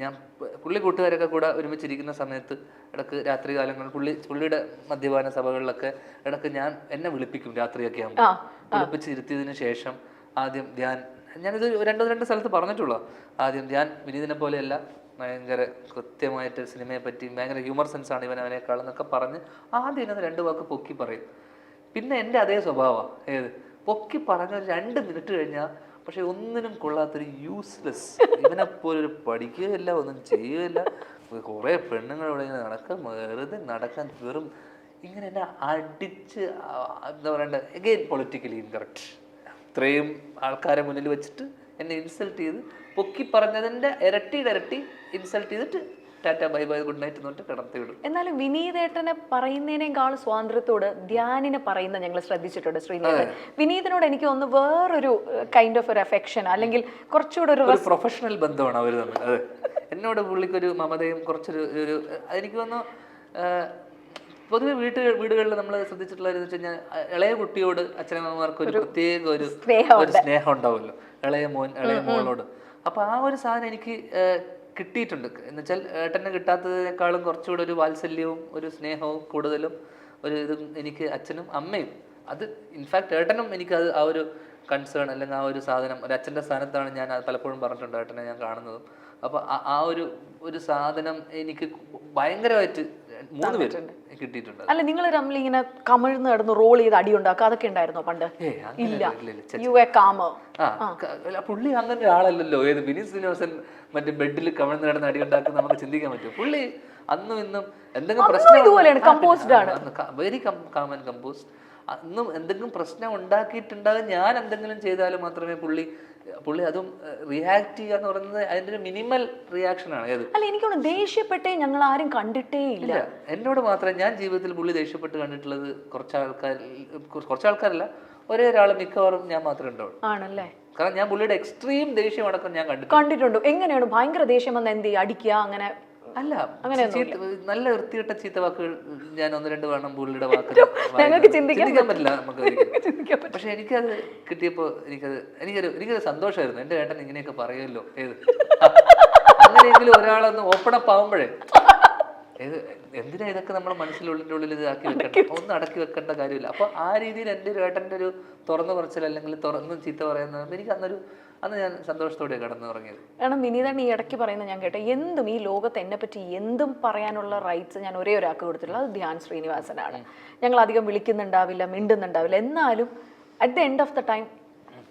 ഞാൻ പുള്ളി കൂട്ടുകാരൊക്കെ കൂടെ ഒരുമിച്ചിരിക്കുന്ന സമയത്ത് ഇടക്ക് രാത്രി കാലങ്ങളിൽ പുള്ളിയുടെ മദ്യപാന സഭകളിലൊക്കെ ഇടക്ക് എന്നെ വിളിപ്പിക്കും. രാത്രിയൊക്കെ ആകുമ്പോൾ വിളിപ്പിച്ചിരുത്തിയതിന് ശേഷം ആദ്യം ഞാനിത് രണ്ട് സ്ഥലത്ത് പറഞ്ഞിട്ടുള്ളൂ. ആദ്യം വിനീതിനെ പോലെയല്ല, ഭയങ്കര കൃത്യമായിട്ട് സിനിമയെ പറ്റി ഭയങ്കര ഹ്യൂമർ സെൻസ് ആണ് അവനേക്കാൾ എന്നൊക്കെ പറഞ്ഞ് ആദ്യം ഇതിനകത്ത് 2 വാക്ക് പൊക്കി പറയും. പിന്നെ എൻ്റെ അതേ സ്വഭാവമാണ്. പൊക്കി പറഞ്ഞ 2 മിനിറ്റ് കഴിഞ്ഞാൽ പക്ഷെ ഒന്നിനും കൊള്ളാത്തൊരു യൂസ്ലെസ്, ഇവനെപ്പോലൊരു പഠിക്കുകയില്ല, ഒന്നും ചെയ്യുകയില്ല, കുറേ പെണ്ണുങ്ങളോട് ഇങ്ങനെ വെറുതെ നടക്കാൻ വെറും ഇങ്ങനെ എന്നെ അടിച്ച് എന്താ പറയണ്ട, എഗെയിൻ പൊളിറ്റിക്കലി ഇൻകറക്റ്റ്, ഇത്രയും ആൾക്കാരെ മുന്നിൽ വെച്ചിട്ട് എന്നെ ഇൻസൾട്ട് ചെയ്ത് പൊക്കി പറഞ്ഞതിൻ്റെ ഇരട്ടി ഇൻസൾട്ട് ചെയ്തിട്ട് Tata bye bye good night എന്നിട്ട് കിടത്തി വിടും. എന്നാലും വിനീതേട്ടനെ പറയുന്നതിനേക്കാൾ സ്വാതന്ത്ര്യത്തോട് ധ്യാനിനെ പറയുന്ന ഞങ്ങൾ ശ്രദ്ധിച്ചിട്ടുണ്ട്. ശ്രീനിയേട്ടൻ വിനീതിനോട് എനിക്ക് ഒന്ന് വേറൊരു കൈൻഡ് ഓഫ് ഒരു അഫെക്ഷൻ, അല്ലെങ്കിൽ കുറച്ചുകൂടെ ഒരു പ്രൊഫഷണൽ ബന്ധമാണ് അവർ തമ്മിൽ. അതെ, എന്നോട് പുള്ളിക്കൊരു മമതയും കുറച്ചൊരു എനിക്ക് തോന്നുന്നു. പൊതുവെ വീടുകളിൽ നമ്മൾ ശ്രദ്ധിച്ചിട്ടുള്ള വെച്ച് കഴിഞ്ഞാൽ ഇളയ കുട്ടിയോട് അച്ഛനമ്മമാർക്ക് ഒരു പ്രത്യേക ഒരു സ്നേഹം ഉണ്ടാവുമല്ലോ, ഇളയ മോളോട്. അപ്പൊ ആ ഒരു സാധനം എനിക്ക് കിട്ടിയിട്ടുണ്ട്. എന്ന് വെച്ചാൽ ഏട്ടന് കിട്ടാത്തതിനേക്കാളും കുറച്ചുകൂടെ ഒരു വാത്സല്യവും ഒരു സ്നേഹവും കൂടുതലും ഒരു ഇതും എനിക്ക് അച്ഛനും അമ്മയും. അത് ഇൻഫാക്ട് ഏട്ടനും എനിക്കത് ആ ഒരു കൺസേൺ അല്ലെങ്കിൽ ആ ഒരു സാധനം, ഒരു അച്ഛൻ്റെ സ്ഥാനത്താണ് ഞാൻ പലപ്പോഴും പറഞ്ഞിട്ടുണ്ട് ഏട്ടനെ ഞാൻ കാണുന്നതും. അപ്പൊ ആ ഒരു സാധനം എനിക്ക് ഭയങ്കരമായിട്ട് 3 പേര് കിട്ടിയിട്ടുണ്ട്. അല്ല, നിങ്ങൾ തമ്മിൽ ഇങ്ങനെ കമിഴ്ന്ന് കിടന്ന് റോൾ ചെയ്ത് അടി ഉണ്ടാക്കുക അതൊക്കെ ഉണ്ടായിരുന്നോ പണ്ട്? ഇല്ല, പുള്ളി അങ്ങനെ ഒരാളല്ലല്ലോ. വിനീത് ശ്രീനിവാസൻ മറ്റേ ബെഡിൽ കമിഴ്ന്ന് കിടന്ന് അടി ഉണ്ടാക്കുന്ന നമുക്ക് ചിന്തിക്കാൻ പറ്റും. പുള്ളി അന്നും ഇന്നും എന്തെങ്കിലും പ്രശ്നം വെരി കാം ആൻഡ് കമ്പോസ്ഡ്. അന്നും എന്തെങ്കിലും പ്രശ്നം ഉണ്ടാക്കിയിട്ടുണ്ടാകും, ഞാൻ എന്തെങ്കിലും ചെയ്താലും മാത്രമേ പുള്ളി അതും റിയാക്ട് ചെയ്യുക എന്ന് പറയുന്നത് അതിന്റെ ഒരു മിനിമൽ റിയാക്ഷൻ ആണ്. അല്ല, എനിക്കൊന്ന് ദേഷ്യപ്പെട്ടേ ഞങ്ങൾ ആരും കണ്ടിട്ടേ ഇല്ല. എന്നോട് മാത്രമേ ഞാൻ ജീവിതത്തിൽ പുള്ളി ദേഷ്യപ്പെട്ട് കണ്ടിട്ടുള്ളത് കുറച്ചാൾക്കാരല്ല, ഒരേ ഒരാൾ മിക്കവാറും ഞാൻ മാത്രമേ ഉണ്ടാവുള്ളൂ. ആണല്ലേ? കാരണം ഞാൻ പുള്ളിയുടെ എക്സ്ട്രീം ദേഷ്യം അടക്കം ഞാൻ കണ്ടിട്ടുണ്ട്. എങ്ങനെയാണ് ഭയങ്കര ദേഷ്യം വന്ന് എന്ത് അടിക്കുക? അങ്ങനെ അല്ല, നല്ല വൃത്തികെട്ട ചീത്ത വാക്കുകൾ ഞാൻ 1-2 വേണം പുള്ളിയുടെ വാക്ക് ചിന്തിക്കാൻ പറ്റില്ല നമുക്ക്. പക്ഷെ എനിക്കത് കിട്ടിയപ്പോ എനിക്കൊരു സന്തോഷമായിരുന്നു. എന്റെ ഏട്ടൻ ഇങ്ങനെയൊക്കെ പറയുമല്ലോ, അങ്ങനെയെങ്കിലും ഒരാളൊന്ന് ഓപ്പൺ അപ്പ് ആവുമ്പോഴേ എന്തിനാ ഇതൊക്കെ നമ്മുടെ മനസ്സിലുള്ളിൻ്റെ ഉള്ളിൽ ഇതാക്കി വെക്കണം, ഒന്നും അടക്കി വെക്കേണ്ട കാര്യമില്ല. അപ്പൊ ആ രീതിയിൽ എൻ്റെ ഒരു ഏട്ടൻ്റെ ഒരു തുറന്നു പറച്ചിൽ അല്ലെങ്കിൽ തുറന്ന് ചീത്ത പറയുന്നത് എനിക്ക് അന്ന് ഞാൻ സന്തോഷത്തോടെ കടന്നു തുടങ്ങിയത്. കാരണം വിനീതൻ ഈ ഇടയ്ക്ക് പറയുന്നത് ഞാൻ കേട്ടോ, എന്തും ഈ ലോകത്ത് എന്നെ പറ്റി എന്തും പറയാനുള്ള റൈറ്റ്സ് ഞാൻ ഒരേ ഒരാൾക്ക് കൊടുത്തിട്ടുള്ളത് അത് ധ്യാൻ ശ്രീനിവാസനാണ്. ഞങ്ങൾ അധികം വിളിക്കുന്നുണ്ടാവില്ല, മിണ്ടുന്നുണ്ടാവില്ല, എന്നാലും at the end of the time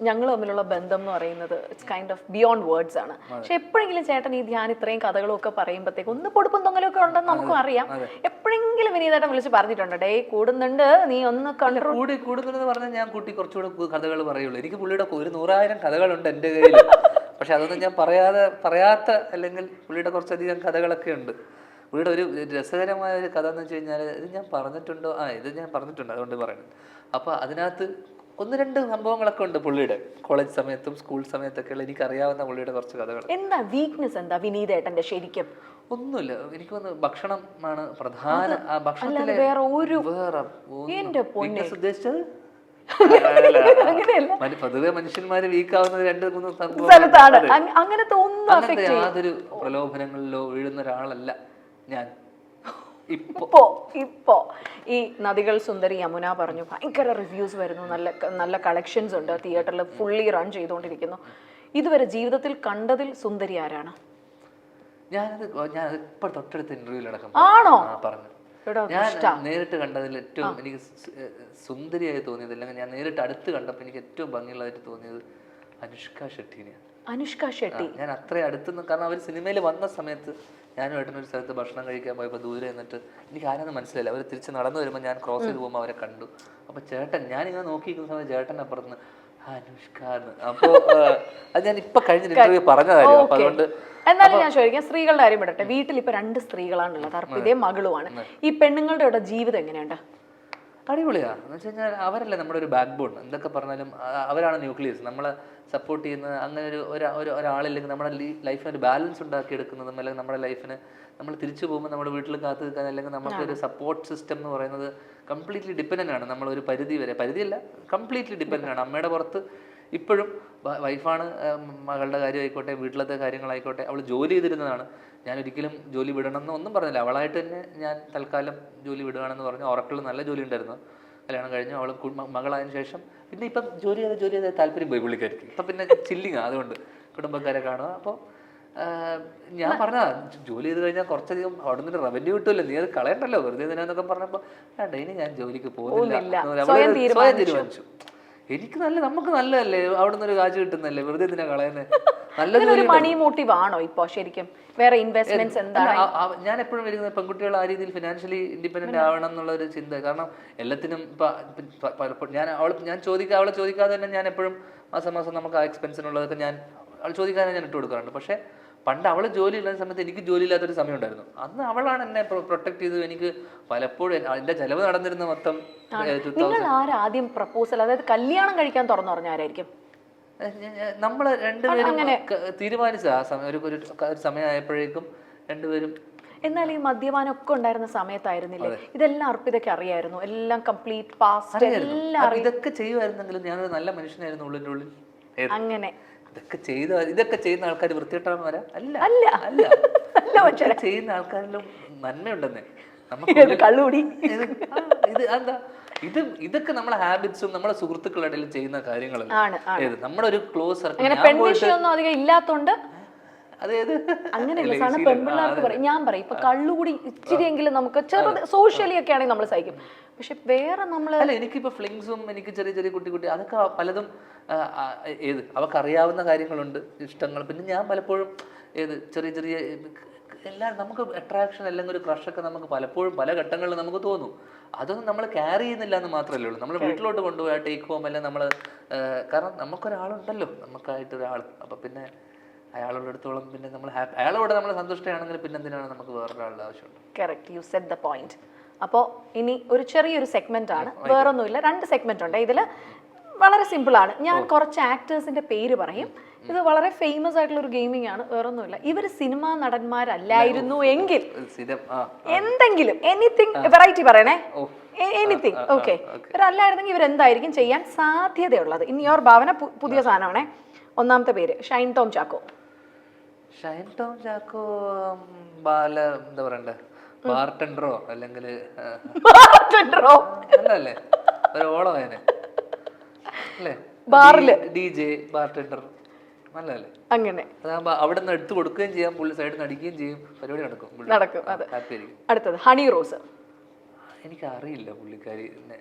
ഞങ്ങൾ തമ്മിലുള്ള ബന്ധം എന്ന് പറയുന്നത് it's kind of beyond words ആണ്. പക്ഷെ എപ്പോഴെങ്കിലും ചേട്ടൻ ഈ ധ്യാൻ ഇത്രയും കഥകളും ഒക്കെ പറയുമ്പോഴത്തേക്ക് ഒന്ന് പൊടുപ്പും തൊങ്ങലൊക്കെ ഉണ്ടെന്ന് നമുക്കും അറിയാം. എപ്പോഴെങ്കിലും വിനീതേട്ടൻ വിളിച്ച് പറഞ്ഞിട്ടുണ്ട്, ഡേ കൂടുന്നുണ്ട്, നീ ഒന്ന് കൂടുന്നുണ്ടെന്ന് പറഞ്ഞാൽ ഞാൻ കൂട്ടി കുറച്ചുകൂടെ കഥകൾ പറയുള്ളൂ. എനിക്ക് പുള്ളിയുടെ 100,000 കഥകളുണ്ട് എൻ്റെ കയ്യിൽ. പക്ഷെ അതൊന്നും ഞാൻ പറയാത്ത അല്ലെങ്കിൽ പുള്ളിയുടെ കുറച്ചധികം കഥകളൊക്കെ ഉണ്ട്. പുള്ളിയുടെ ഒരു രസകരമായ ഒരു കഥ എന്ന് വെച്ച് കഴിഞ്ഞാൽ ഇത് ഞാൻ പറഞ്ഞിട്ടുണ്ടോ, ഇത് ഞാൻ പറഞ്ഞിട്ടുണ്ട്, അതുകൊണ്ട് പറയുന്നത്. അപ്പോൾ അതിനകത്ത് 1-2 സംഭവങ്ങളൊക്കെ ഉണ്ട് പുള്ളിയുടെ കോളേജ് സമയത്തും സ്കൂൾ സമയത്തൊക്കെയുള്ള എനിക്കറിയാവുന്ന പുള്ളിയുടെ കുറച്ച് കഥകൾ. എന്താ വീക്ക്നെസ്? എന്താ വിനീതേട്ടന്റെ ശരിക്കും? ഒന്നുമില്ല, എനിക്ക് തോന്നുന്നു ഭക്ഷണം ആണ് പ്രധാന. ആ ഭക്ഷണത്തിലെ ഉദ്ദേശിച്ചത് പൊതുവെ മനുഷ്യന്മാര് വീക്കാവുന്നത് 2-3 സംഭവം. അങ്ങനത്തെ യാതൊരു പ്രലോഭനങ്ങളിലോ വീഴുന്ന ഒരാളല്ല ഞാൻ. ഇപ്പോ ഈ നദികൾ സുന്ദരി യമുന പറഞ്ഞു ഭയങ്കര റിവ്യൂസ് വരുന്നു, നല്ല കളക്ഷൻസ് ഉണ്ട്, തിയേറ്ററിൽ ഫുള്ളി റൺ ചെയ്തുകൊണ്ടിരിക്കുന്നു. ഇതുവരെ ജീവിതത്തിൽ കണ്ടതിൽ സുന്ദരി ആരാണ്? ഞാൻ ഇപ്പൊ തൊട്ടടുത്ത ഇന്റർവ്യൂലടക്കം പറഞ്ഞു, ഞാൻ നേരിട്ട് കണ്ടതിൽ ഏറ്റവും എനിക്ക് സുന്ദരിയായി തോന്നിയത്, അല്ലെങ്കിൽ ഞാൻ നേരിട്ട് അടുത്ത് കണ്ടപ്പോൾ എനിക്ക് ഏറ്റവും ഭംഗിയുള്ളതായിട്ട് തോന്നിയത് അനുഷ്ക ഷെട്ടിനെയാണ്. അനുഷ്ക ഷെട്ടി ഞാൻ അത്രയും അടുത്തുനിന്ന്, കാരണം അവർ സിനിമയിൽ വന്ന സമയത്ത് ഞാനും ഏട്ടനൊരു സ്ഥലത്ത് ഭക്ഷണം കഴിക്കാൻ പോയപ്പോൾ ദൂരെ നിന്നിട്ട് എനിക്ക് ആരെന്ന് മനസ്സിലായില്ല. അവർ തിരിച്ച് നടന്നു വരുമ്പോൾ ഞാൻ ക്രോസ് ചെയ്ത് പോകുമ്പോൾ അവരെ കണ്ടു. അപ്പൊ ചേട്ടൻ, ഞാനിങ്ങനെ നോക്കിയിരിക്കുന്ന സമയത്ത് ചേട്ടൻ അപ്പുറത്ത് അനുഷ്ക എന്ന്. അപ്പോൾ അത് ഞാൻ ഇപ്പൊ കഴിഞ്ഞ ഇന്റർവ്യൂ പറഞ്ഞ കാര്യം. അപ്പൊ അതുകൊണ്ട് എന്നാലും ഞാൻ ചോദിക്കാം, സ്ത്രീകളുടെ കാര്യം വിടട്ടെ, വീട്ടിൽ ഇപ്പൊ 2 സ്ത്രീകളാണുള്ളത്, അർപ്പിതയും മകളുമാണ്. ഈ പെണ്ണുങ്ങളുടെ ഇവിടെ ജീവിതം എങ്ങനെയുണ്ട്? അടിപൊളിയാ. എന്ന് വെച്ച് കഴിഞ്ഞാൽ അവരല്ലേ നമ്മുടെ ഒരു ബാക്ക് ബോൺ. എന്തൊക്കെ പറഞ്ഞാലും അവരാണ് ന്യൂക്ലിയസ്. നമ്മളെ സപ്പോർട്ട് ചെയ്യുന്നത്. അങ്ങനെ ഒരാളില്ലെങ്കിൽ നമ്മുടെ ലൈഫിന് ഒരു ബാലൻസ് ഉണ്ടാക്കി എടുക്കുന്നതും, അല്ലെങ്കിൽ നമ്മുടെ ലൈഫിന് നമ്മൾ തിരിച്ചു പോകുമ്പോൾ നമ്മുടെ വീട്ടിൽ കാത്തു നിൽക്കാൻ, അല്ലെങ്കിൽ നമുക്കൊരു സപ്പോർട്ട് സിസ്റ്റം എന്ന് പറയുന്നത് കംപ്ലീറ്റ്ലി ഡിപ്പെൻഡൻ്റ് ആണ്. നമ്മളൊരു പരിധി വരെ, പരിധിയല്ല, കംപ്ലീറ്റ്ലി ഡിപ്പെൻഡൻ്റ് ആണ്. അമ്മയുടെ പുറത്ത് ഇപ്പോഴും വൈഫാണ്. മകളുടെ കാര്യമായിക്കോട്ടെ, വീട്ടിലത്തെ കാര്യങ്ങളായിക്കോട്ടെ, അവൾ ജോലി ചെയ്തിരുന്നതാണ്. ഞാൻ ഒരിക്കലും ജോലി വിടണമെന്ന് ഒന്നും പറഞ്ഞില്ല. അവളായിട്ട് തന്നെ ഞാൻ തൽക്കാലം ജോലി വിടുകയാണെന്ന് പറഞ്ഞു. ഉറക്കുള്ള നല്ല ജോലി ഉണ്ടായിരുന്നു. കല്യാണം കഴിഞ്ഞു. അവൾ മകളായതിനു ശേഷം പിന്നെ ഇപ്പം ജോലി ചെയ്ത് താല്പര്യം പോയി പുള്ളിക്കാർക്ക്. ഇപ്പം പിന്നെ ചില്ലിങ്ങാണ്. അതുകൊണ്ട് കുടുംബക്കാരെ കാണുക. അപ്പോൾ ഞാൻ പറഞ്ഞാ ജോലി ചെയ്ത് കഴിഞ്ഞാൽ കുറച്ചധികം അവിടെ നിന്ന് റവന്യൂ കിട്ടുമല്ലോ, നീ അത് കളയണ്ടല്ലോ വെറുതെ ഇതിനൊക്കെ പറഞ്ഞപ്പോൾ വേണ്ട, ഇനി ഞാൻ ജോലിക്ക് പോകുന്നില്ല. സ്വയം തീരുമാനിച്ചു. എനിക്ക് നമുക്ക് നല്ലതല്ലേ, അവിടെ നിന്ന് ഒരു കാശ് കിട്ടുന്നല്ലേ, വെറുതെ എന്തിനാ കളയുന്നത്? നല്ലൊരു മണി മോട്ടീവ് ആണോ ഇപ്പൊ ശരിക്കും? വേറെ ഇൻവെസ്റ്റ്മെന്റ്സ് എന്താണ്? ഞാൻ എപ്പോഴും വരുന്നത് പെൺകുട്ടികൾ ആ രീതിയിൽ ഫിനാൻഷ്യലി ഇൻഡിപെൻഡന്റ് ആവണം എന്നുള്ള ഒരു ചിന്ത. കാരണം എല്ലാത്തിനും ഞാൻ അവളെ ചോദിക്കാതെ തന്നെ ഞാൻ എപ്പോഴും മാസം നമുക്ക് ആ എക്സ്പെൻസിനുള്ളതൊക്കെ അവൾ ചോദിക്കാതെ ഞാൻ ഇട്ട് കൊടുക്കാറുണ്ട്. പക്ഷെ പണ്ട് അവള് ജോലി ഉള്ള സമയത്ത് എനിക്ക് ജോലി ഇല്ലാത്തൊരു സമയം ഉണ്ടായിരുന്നു. അന്ന് അവളാണ് എന്നെ പ്രൊട്ടക്ട് ചെയ്തത്. എനിക്ക് പലപ്പോഴും എന്റെ ചെലവ് നടന്നിരുന്ന മൊത്തം. നിങ്ങൾ ആദ്യം പ്രപ്പോസൽ, അതായത് കല്യാണം കഴിക്കാൻ തുറന്നു പറഞ്ഞ ആരായിരിക്കും? നമ്മള് രണ്ടുപേരും തീരുമാനിച്ച ആ സമയം, ഒരു സമയമായപ്പോഴേക്കും രണ്ടുപേരും. എന്നാൽ ഈ മദ്യപാനം ഒക്കെ ഉണ്ടായിരുന്ന സമയത്തായിരുന്നില്ലേ ഇതെല്ലാം? അർപ്പിതൊക്കെ അറിയായിരുന്നു, എല്ലാം കംപ്ലീറ്റ് പാസ്റ്റ് എല്ലാം ഇതൊക്കെ ചെയ്യുമായിരുന്നെങ്കിലും ഞാനൊരു നല്ല മനുഷ്യനായിരുന്നു ഉള്ളിൻ്റെ ഉള്ളിൽ. അങ്ങനെ ഇതൊക്കെ ചെയ്യുന്ന ആൾക്കാർ വൃത്തികെട്ടവന്മാരാ? അല്ല അല്ല അല്ല അല്ല ചെയ്യുന്ന ആൾക്കാരിലും നന്മയുണ്ടെന്നേ. നമുക്ക് കള്ളുകൂടി ഇതൊക്കെ നമ്മളെ ഹാബിറ്റ്സും നമ്മുടെ സുഹൃത്തുക്കളുടെ ഇടയിൽ ചെയ്യുന്ന കാര്യങ്ങളല്ല. നമ്മുടെ ഒരു ക്ലോസ് സർക്കിൾ അധികം ഇല്ലാത്തോണ്ട് അങ്ങനെയല്ല പെൺപിള്ളേർക്ക് പറയും. ഞാൻ പറയും ഇപ്പൊ കള്ളുകൂടി ഇച്ചിരിയെങ്കിലും നമുക്ക് ചെറുത് സോഷ്യലി ഒക്കെ ആണെങ്കിൽ നമ്മൾ സഹിക്കും. പക്ഷെ വേറെ നമ്മള് എനിക്കിപ്പോ ഫ്ലിങ്സും എനിക്ക് ചെറിയ ചെറിയ കുട്ടി അതൊക്കെ പലതും അവർക്ക് അറിയാവുന്ന കാര്യങ്ങളുണ്ട്, ഇഷ്ടങ്ങൾ. പിന്നെ ഞാൻ പലപ്പോഴും ചെറിയ എല്ലാം നമുക്ക് അട്രാക്ഷൻ അല്ലെങ്കിൽ ഒരു ക്രഷൊക്കെ നമുക്ക് പലപ്പോഴും പല ഘട്ടങ്ങളിൽ നമുക്ക് തോന്നും. അതൊന്നും നമ്മൾ ക്യാരി ചെയ്യുന്നില്ല എന്ന് മാത്രമല്ലേ ഉള്ളൂ. നമ്മൾ വീട്ടിലോട്ട് കൊണ്ടുപോയി ടേക്ക് ഹോം അല്ല നമ്മൾ. കാരണം നമുക്കൊരാളുണ്ടല്ലോ, നമുക്കായിട്ടൊരാൾ. അപ്പം പിന്നെ അയാളുടെ അടുത്തോളം പിന്നെ നമ്മൾ അയാളോട് നമ്മൾ സന്തുഷ്ടയാണെങ്കിൽ പിന്നെ എന്തിനാണ് നമുക്ക് വേറൊരാളുടെ ആവശ്യമുണ്ട്? Correct, you said the point. അപ്പോൾ ഇനി ഒരു ചെറിയൊരു സെഗ്മെന്റ് ആണ്, വേറൊന്നുമില്ല. 2 സെഗ്മെന്റ് ഉണ്ട്. ഇതിൽ വളരെ സിമ്പിൾ ആണ്. ഞാൻ കുറച്ച് ആക്ടേഴ്സിന്റെ പേര് പറയും. ഇത് വളരെ ഫേമസ് ആയിട്ടുള്ള ഒരു ഗെയിമിംഗ് ആണ്, വേറൊന്നുമില്ല. ഇവർ സിനിമാ നടന്മാരല്ലായിരുന്നു എങ്കിൽ എന്തെങ്കിലും എനിത്തിങ് വെറൈറ്റി പറയണേ, എനിത്തിങ്. ഓക്കെ, ഇവരല്ലായിരുന്നെങ്കിൽ ഇവരെന്തായിരിക്കും ചെയ്യാൻ സാധ്യതയുള്ളത്? ഇൻ യുവർ ഭാവന. പുതിയ സാധനമാണേ. ഒന്നാമത്തെ പേര് ഷൈൻ ടോം ചാക്കോ. ഷൈൻ ടോം ചാക്കോ എന്താ പറയണ്ടേ, ബാർട്ടൻഡറോ അല്ലെങ്കിൽ അല്ലേ ഒരു ഓളമേനെ അല്ലേ, ബാറില് DJ ബാർട്ടൻഡർ നല്ലതല്ലേ? അങ്ങനെ അതാകുമ്പോ അവിടെ നിന്ന് എടുത്തു കൊടുക്കുകയും ചെയ്യാം, പുള്ളി സൈഡിൽ നിന്ന് അടിക്കുകയും ചെയ്യും, പരിപാടി നടക്കും. അടുത്തത് ഹണി റോസ്. എനിക്ക് അറിയില്ല പുള്ളിക്കാരി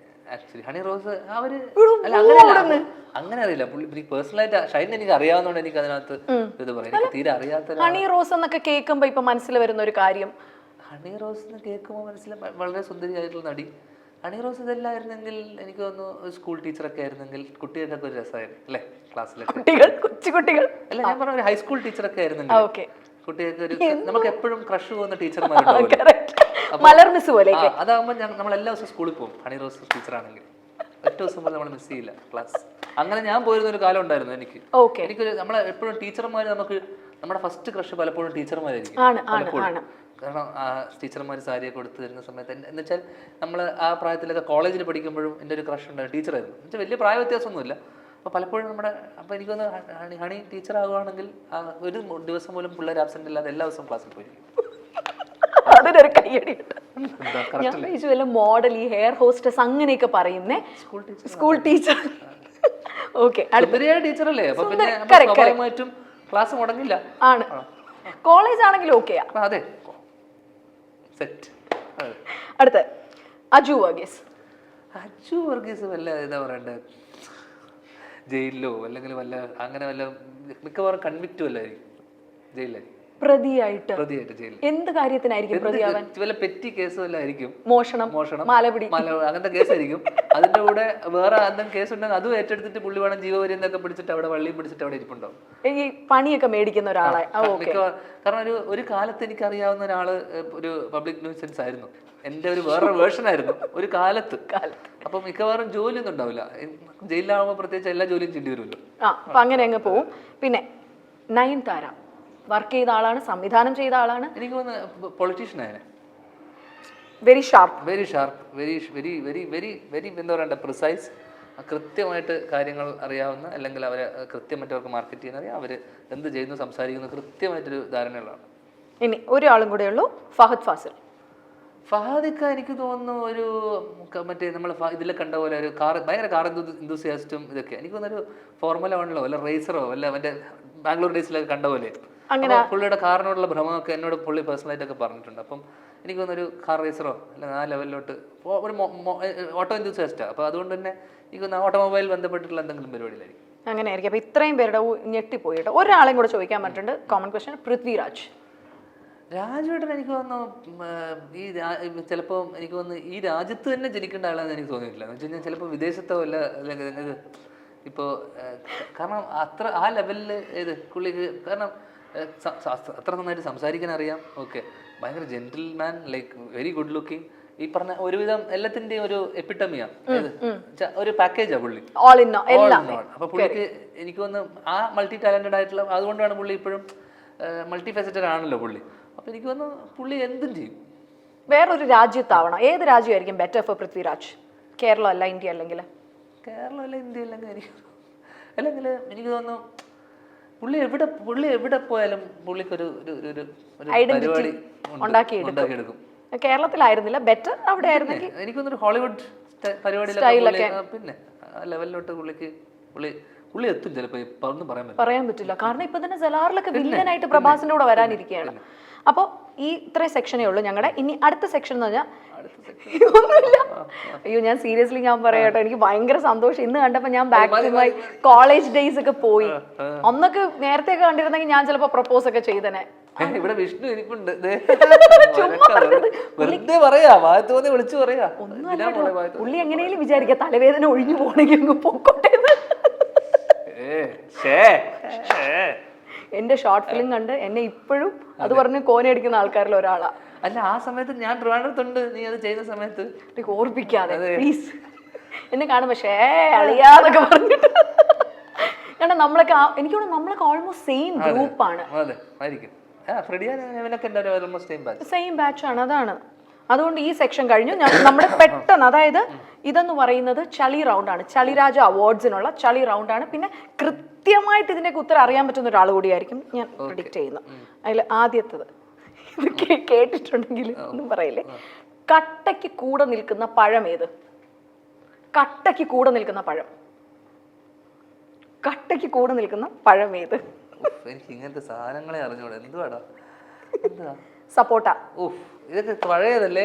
ആക്ച്വലി. ഹണി റോസ് അവര് അങ്ങനെ അറിയില്ല. പുള്ളി പേഴ്സണലായിട്ട് ഷൈൻ എനിക്ക് അറിയാവുന്നതുകൊണ്ട് എനിക്ക് അതിനകത്ത് ഇത് പറയാം. എനിക്ക് തീരെ അറിയാത്ത ഹണി റോസ് എന്നൊക്കെ കേൾക്കുമ്പോ ഇപ്പൊ മനസ്സിൽ വരുന്ന ഒരു കാര്യം, ഹണി റോസ് എന്ന് കേൾക്കുമ്പോൾ വളരെ സുന്ദരിയായിട്ടുള്ള നടി. ഹണി റോസ് ഇതെല്ലായിരുന്നെങ്കിൽ എനിക്ക് തോന്നുന്നു സ്കൂൾ ടീച്ചറൊക്കെ ആയിരുന്നെങ്കിൽ കുട്ടികൾക്കൊക്കെ ഒരു രസമായിരുന്നു അല്ലേ, ക്ലാസ്സിലൊക്കെ കൊച്ചുകുട്ടികൾ. അല്ല, ഞാൻ പറഞ്ഞ ഒരു ഹൈസ്കൂൾ ടീച്ചറൊക്കെ ആയിരുന്നെങ്കിൽ കുട്ടികൾക്ക് ഒരു നമുക്ക് എപ്പോഴും ക്രഷ് പോകുന്ന ടീച്ചർമാരുണ്ടാവും. അതാകുമ്പോൾ നമ്മൾ എല്ലാ ദിവസവും സ്കൂളിൽ പോകും. ഹണി റോസ് ടീച്ചറാണെങ്കിൽ ഒറ്റ ദിവസം പോലും നമ്മൾ മിസ് ചെയ്യില്ല ക്ലാസ്. അങ്ങനെ ഞാൻ പോയിരുന്ന ഒരു കാലം ഉണ്ടായിരുന്നു എനിക്ക്. എനിക്കൊരു നമ്മളെ എപ്പോഴും ടീച്ചർമാർ, നമുക്ക് നമ്മുടെ ഫസ്റ്റ് ക്രഷ് പലപ്പോഴും ടീച്ചർമാരായിരിക്കും. കാരണം ടീച്ചർമാർ സാരിയൊക്കെ കൊടുത്തു തരുന്ന സമയത്ത് എന്ന് വെച്ചാൽ നമ്മൾ ആ പ്രായത്തിലൊക്കെ കോളേജിൽ പഠിക്കുമ്പോഴും എൻ്റെ ഒരു ക്രഷ് ഉണ്ടായിരുന്നു, ടീച്ചറായിരുന്നു. എന്ന് വെച്ചാൽ വലിയ പ്രായ വ്യത്യാസമൊന്നുമില്ല. അപ്പോൾ പലപ്പോഴും അപ്പോൾ എനിക്കൊന്ന് ഹണി ടീച്ചർ ആകുകയാണെങ്കിൽ ഒരു ദിവസം പോലും പിള്ളേർ ആബ്സെന്റ് ഇല്ലാതെ എല്ലാ ദിവസവും ക്ലാസ്സിൽ പോയിരിക്കും. അതിനൊരു കയ്യടി. ഞാൻ മോഡൽ, ഈ ഹെയർ ഹോസ്റ്റസ് അങ്ങനെയൊക്കെ പറയുന്നേ, സ്കൂൾ ടീച്ചർ. ഓക്കെ, ടീച്ചറല്ലേ, അപ്പൊ പിന്നെ സ്വാഭാവികമായിട്ടും ക്ലാസ് മുടങ്ങില്ല. ആണ്. കോളേജ് ആണെങ്കിലും ഓക്കെയാ. അതെ. അടുത്ത അജു വർഗീസ്. അജു വർഗീസ് വല്ല എന്താ പറയണ്ടേ, ജയിലിലോ അല്ലെങ്കിൽ വല്ല അങ്ങനെ വല്ല മിക്കവാറും കൺവിക്റ്റും അല്ലായിരിക്കും, ജയിലിലായിരിക്കും. പ്രതിയായിട്ട് ജയിലിൽ. എന്ത് കാര്യത്തിനായിരിക്കും പ്രതിയാവാൻ? വല്ല പെറ്റി കേസ് വല്ല ആയിരിക്കും, മോഷണം, മാലപിടി, അങ്ങനത്തെ കേസായിരിക്കും. അതിന്റെ കൂടെ വേറെ എന്തെങ്കിലും കേസ് ഉണ്ടെങ്കിൽ അതും ഏറ്റെടുത്തിട്ട് പുള്ളി വേണം ജീവപര്യന്തമൊക്കെ പിടിച്ചിട്ട് അവിടെ വള്ളിയും പിടിച്ചിട്ട് അവിടെ ഇരിപ്പുണ്ടാവും. ഈ പണിയൊക്കെ മേടിക്കുന്ന ഒരാളെ. കാരണം ഒരു കാലത്ത് എനിക്കറിയാവുന്ന ഒരാള് ഒരു പബ്ലിക് ന്യൂസൻസ് ആയിരുന്നു. എന്റെ ഒരു വേറൊരു വേർഷൻ ആയിരുന്നു ഒരു കാലത്ത്. അപ്പൊ മിക്കവാറും ജോലിയൊന്നും ഉണ്ടാവില്ല. ജയിലിലാവുമ്പോൾ പ്രത്യേകിച്ച് എല്ലാ ജോലിയും ചെയ്യേണ്ടി വരുമല്ലോ. അപ്പൊ അങ്ങനെ അങ്ങ് പോവും. പിന്നെ നയൻതാര വർക്ക് ചെയ്ത ആളാണ്, സംവിധാനം ചെയ്ത ആളാണ്. എനിക്ക് തോന്നുന്നു പൊളിറ്റീഷ്യൻ ആയിരുന്നു. വെരി ഷാർപ്പ്, വെരി എന്താ പറയണ്ട, പ്രിസൈസ്. കൃത്യമായിട്ട് കാര്യങ്ങൾ അറിയാവുന്ന, അല്ലെങ്കിൽ അവരെ കൃത്യമായിട്ട് മാർക്കറ്റ് ചെയ്യാൻ അറിയാം, അവർ എന്ത് ചെയ്യുന്നു, സംസാരിക്കുന്നു, കൃത്യമായിട്ടൊരു ധാരണയുള്ളതാണ്. ഇനി ഒരാളും കൂടെ ഉള്ളൂ, ഫഹദ് ഫാസിൽ. ഫഹദിക്ക എനിക്ക് തോന്നുന്നു ഒരു മറ്റേ നമ്മൾ ഇതിൽ കണ്ട പോലെ ഒരു ഭയങ്കര കാർ എന്തൂസിയാസ്റ്റും ഇതൊക്കെ. എനിക്ക് തോന്നുന്നു ഒരു ഫോർമുല 1 വല്ല റേസറോ വല്ല മറ്റേ ബാംഗ്ലൂർ ഡേയ്സിലൊക്കെ കണ്ട പോലെ. അങ്ങനെ പുള്ളിയുടെ കാറിനോടുള്ള ഭ്രമമൊക്കെ എന്നോട് പുള്ളി പേഴ്സണലായിട്ടൊക്കെ പറഞ്ഞിട്ടുണ്ട്. അപ്പം എനിക്ക് തോന്നുന്നു ഒരു കാർ റേസറോ അല്ലെങ്കിൽ ആ ലെവലിലോട്ട് ഒരു ഓട്ടോ എന്തൂസിയാസ്റ്റാണ്. അപ്പോൾ അതുകൊണ്ട് തന്നെ എനിക്ക് തോന്നുന്നു ഓട്ടോമൊബൈൽ ബന്ധപ്പെട്ടിട്ടുള്ള എന്തെങ്കിലും പരിപാടിയിലായിരിക്കും. അങ്ങനെ ആയിരിക്കും. അപ്പോൾ ഇത്രയും പേരുടെ ഞെട്ടിപ്പോയിട്ട് ഒരാളെയും കൂടെ ചോദിക്കാൻ പറ്റുന്നുണ്ട്. Common question, Prithviraj. രാജുവേട്ടൻ എനിക്ക് തോന്നുന്നു ഈ ചിലപ്പോൾ എനിക്ക് തോന്നുന്നു ഈ രാജ്യത്ത് തന്നെ ജനിക്കേണ്ട ആളാണെന്ന് എനിക്ക് തോന്നിയിട്ടില്ല. എന്ന് വെച്ച് കഴിഞ്ഞാൽ ചിലപ്പോൾ വിദേശത്തോ അല്ല, അല്ലെങ്കിൽ ഇപ്പോൾ കാരണം അത്ര ആ ലെവലിൽ പുള്ളിക്ക് കാരണം അത്ര നന്നായിട്ട് സംസാരിക്കാൻ അറിയാം. ഓക്കെ, ഭയങ്കര gentleman, like very good looking. ഈ പറഞ്ഞ ഒരുവിധം എല്ലാത്തിന്റെയും ഒരു എപ്പിട്ടമിയാണ്, ഒരു പാക്കേജാ പുള്ളി. അപ്പൊ പുള്ളിക്ക് എനിക്ക് തോന്നുന്നു ആ മൾട്ടി ടാലന്റഡ് ആയിട്ടുള്ള, അതുകൊണ്ടാണ് പുള്ളി ഇപ്പോഴും മൾട്ടി ഫെസറ്റഡ് ആണല്ലോ പുള്ളി. അപ്പൊ എനിക്ക് തോന്നുന്നു പുള്ളി എന്തും ചെയ്യും. വേറൊരു രാജ്യത്താവണം. ഏത് രാജ്യമായിരിക്കും ബെറ്റർ ഫോർ പൃഥ്വിരാജ്? കേരളം അല്ല, ഇന്ത്യ അല്ലെങ്കിൽ? കേരളം അല്ല, ഇന്ത്യ അല്ലെങ്കിൽ എനിക്ക് തോന്നുന്നു പുള്ളി എവിടെ പോയാലും പുള്ളിക്കൊരു ഐഡന്റിറ്റി ഉണ്ടാക്കിയെടുക്കും. കേരളത്തിലായിരുന്നില്ല, ബെറ്റർ അവിടെ ആയിരുന്നെങ്കിൽ എനിക്ക് തോന്നുന്നു ഹോളിവുഡ് പരിപാടിയിലൊക്കെ പിന്നെ ആ ലെവലിലോട്ട് പുള്ളി എത്തും. ചിലപ്പോൾ ഒന്നും പറയാൻ പറ്റില്ല. കാരണം ഇപ്പൊ തന്നെ സെലാറിലൊക്കെ വില്ലനായിട്ട് പ്രഭാസിന്റെ കൂടെ വരാനിരിക്കുകയാണ്. അപ്പോൾ ഈ ഇത്രയും സെക്ഷനേ ഉള്ളൂ ഞങ്ങളുടെ. ഇനി അടുത്ത സെക്ഷൻ എന്ന് പറഞ്ഞാൽ ഒന്നുമില്ല. അയ്യോ, ഞാൻ സീരിയസ്ലി ഞാൻ പറയാട്ടോ, എനിക്ക് ഭയങ്കര സന്തോഷം. ഇന്ന് കണ്ടപ്പോ ഞാൻ back to my college days ഒക്കെ പോയി. അന്നൊക്കെ നേരത്തെ ഒക്കെ കണ്ടിരുന്നെങ്കിൽ ഞാൻ ചിലപ്പോ പ്രപ്പോസ് ഒക്കെ ചെയ്തനെ. ഇവിടെ വിഷ്ണു ഇരിപ്പുണ്ട്. പുള്ളി എങ്ങനെയും വിചാരിക്കാം തലവേദന ഒഴിഞ്ഞു പോണെങ്കിൽ അങ്ങ് പൊക്കോട്ടെ. എന്റെ ഷോർട്ട് ഫിലിം കണ്ട് എന്നെ ഇപ്പോഴും അത് പറഞ്ഞ് കോനടിക്കുന്ന ആൾക്കാരിൽ ഒരാളാ. അല്ല, ആ സമയത്ത് ഞാൻ ട്രിവാൻഡ്രത്തുണ്ട്. നീ അത് ചെയ്യുന്ന സമയത്ത് ഓർപ്പിക്കാതെ പ്ലീസ്. എന്നെ കാണുമ്പോ അളിയാതൊക്കെ പറഞ്ഞിട്ട്. കാരണം നമ്മളൊക്കെ നമ്മളൊക്കെ ഓൾമോസ്റ്റ് സെയിം ഗ്രൂപ്പാണ്. സെയിം ബാച്ച് ആണ്. അതാണ്. അതുകൊണ്ട് ഈ സെക്ഷൻ കഴിഞ്ഞു. നമ്മുടെ പെട്ടെന്ന്, അതായത് ഇതെന്ന് പറയുന്നത് ചളി റൗണ്ടാണ്, ചളിരാജ അവാർഡ്സിനുള്ള ചളി റൗണ്ടാണ്. പിന്നെ കൃത്യമായിട്ട് ഇതിന്റെ ഉത്തരം അറിയാൻ പറ്റുന്ന ഒരാൾ കൂടിയായിരിക്കും ഞാൻ പ്രിഡിക്റ്റ് ചെയ്യുന്നത്. അതിൽ ആദ്യത്തത് ഇത് കേട്ടിട്ടുണ്ടെങ്കിൽ ഒന്നും പറയില്ലേ. കട്ടയ്ക്ക് കൂടെ നിൽക്കുന്ന പഴം ഏത്? കട്ടയ്ക്ക് കൂടെ നിൽക്കുന്ന പഴം, കട്ടയ്ക്ക് കൂടെ നിൽക്കുന്ന പഴം ഏത്? എനിക്ക് ഇങ്ങനത്തെ സാധനങ്ങളെ അറിഞ്ഞൂടാ. എന്തുവാടാ? സപ്പോട്ട. ഇതൊക്കെ പഴയതല്ലേ?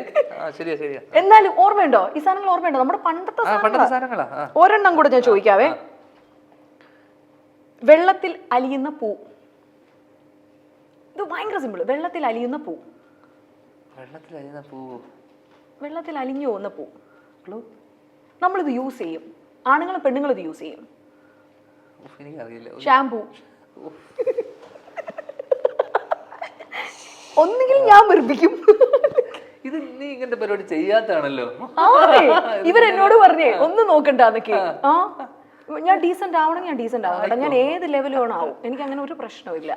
ശരിയാ. എന്നാലും ഓർമ്മയുണ്ടോ ഈ സാധനങ്ങൾ? ഓർമ്മയുണ്ടോ? നമ്മുടെ പണ്ടത്തെ സാധനങ്ങളാ. ഒരെണ്ണം കൂടെ ഞാൻ ചോദിക്കാവേ. വെള്ളത്തിൽ അലിയുന്ന പൂ. ഇത് ഭയങ്കര സിമ്പിൾ. വെള്ളത്തിൽ അലിയുന്ന പൂ. വെള്ളത്തിൽ അലിഞ്ഞു പോകുന്ന പൂ. നമ്മളിത് യൂസ് ചെയ്യും, ആണുങ്ങളും പെണ്ണുങ്ങളും ഇത് യൂസ് ചെയ്യും. ഷാംപൂ. ഒന്നുകിൽ ഞാൻ വെറുപ്പിക്കും. ഇത് നീ ഇങ്ങനത്തെ പരിപാടി ചെയ്യാത്താണല്ലോ. ഇവരെന്നോട് പറഞ്ഞേ ഒന്നും നോക്കണ്ടെന്നൊക്കെ. ഞാൻ ഡീസന്റ് ആവണം, ഞാൻ ഡീസന്റ് ആവും കേട്ടോ. ഞാൻ ഏത് ലെവലും ആവും, എനിക്ക് അങ്ങനെ ഒരു പ്രശ്നവും ഇല്ല.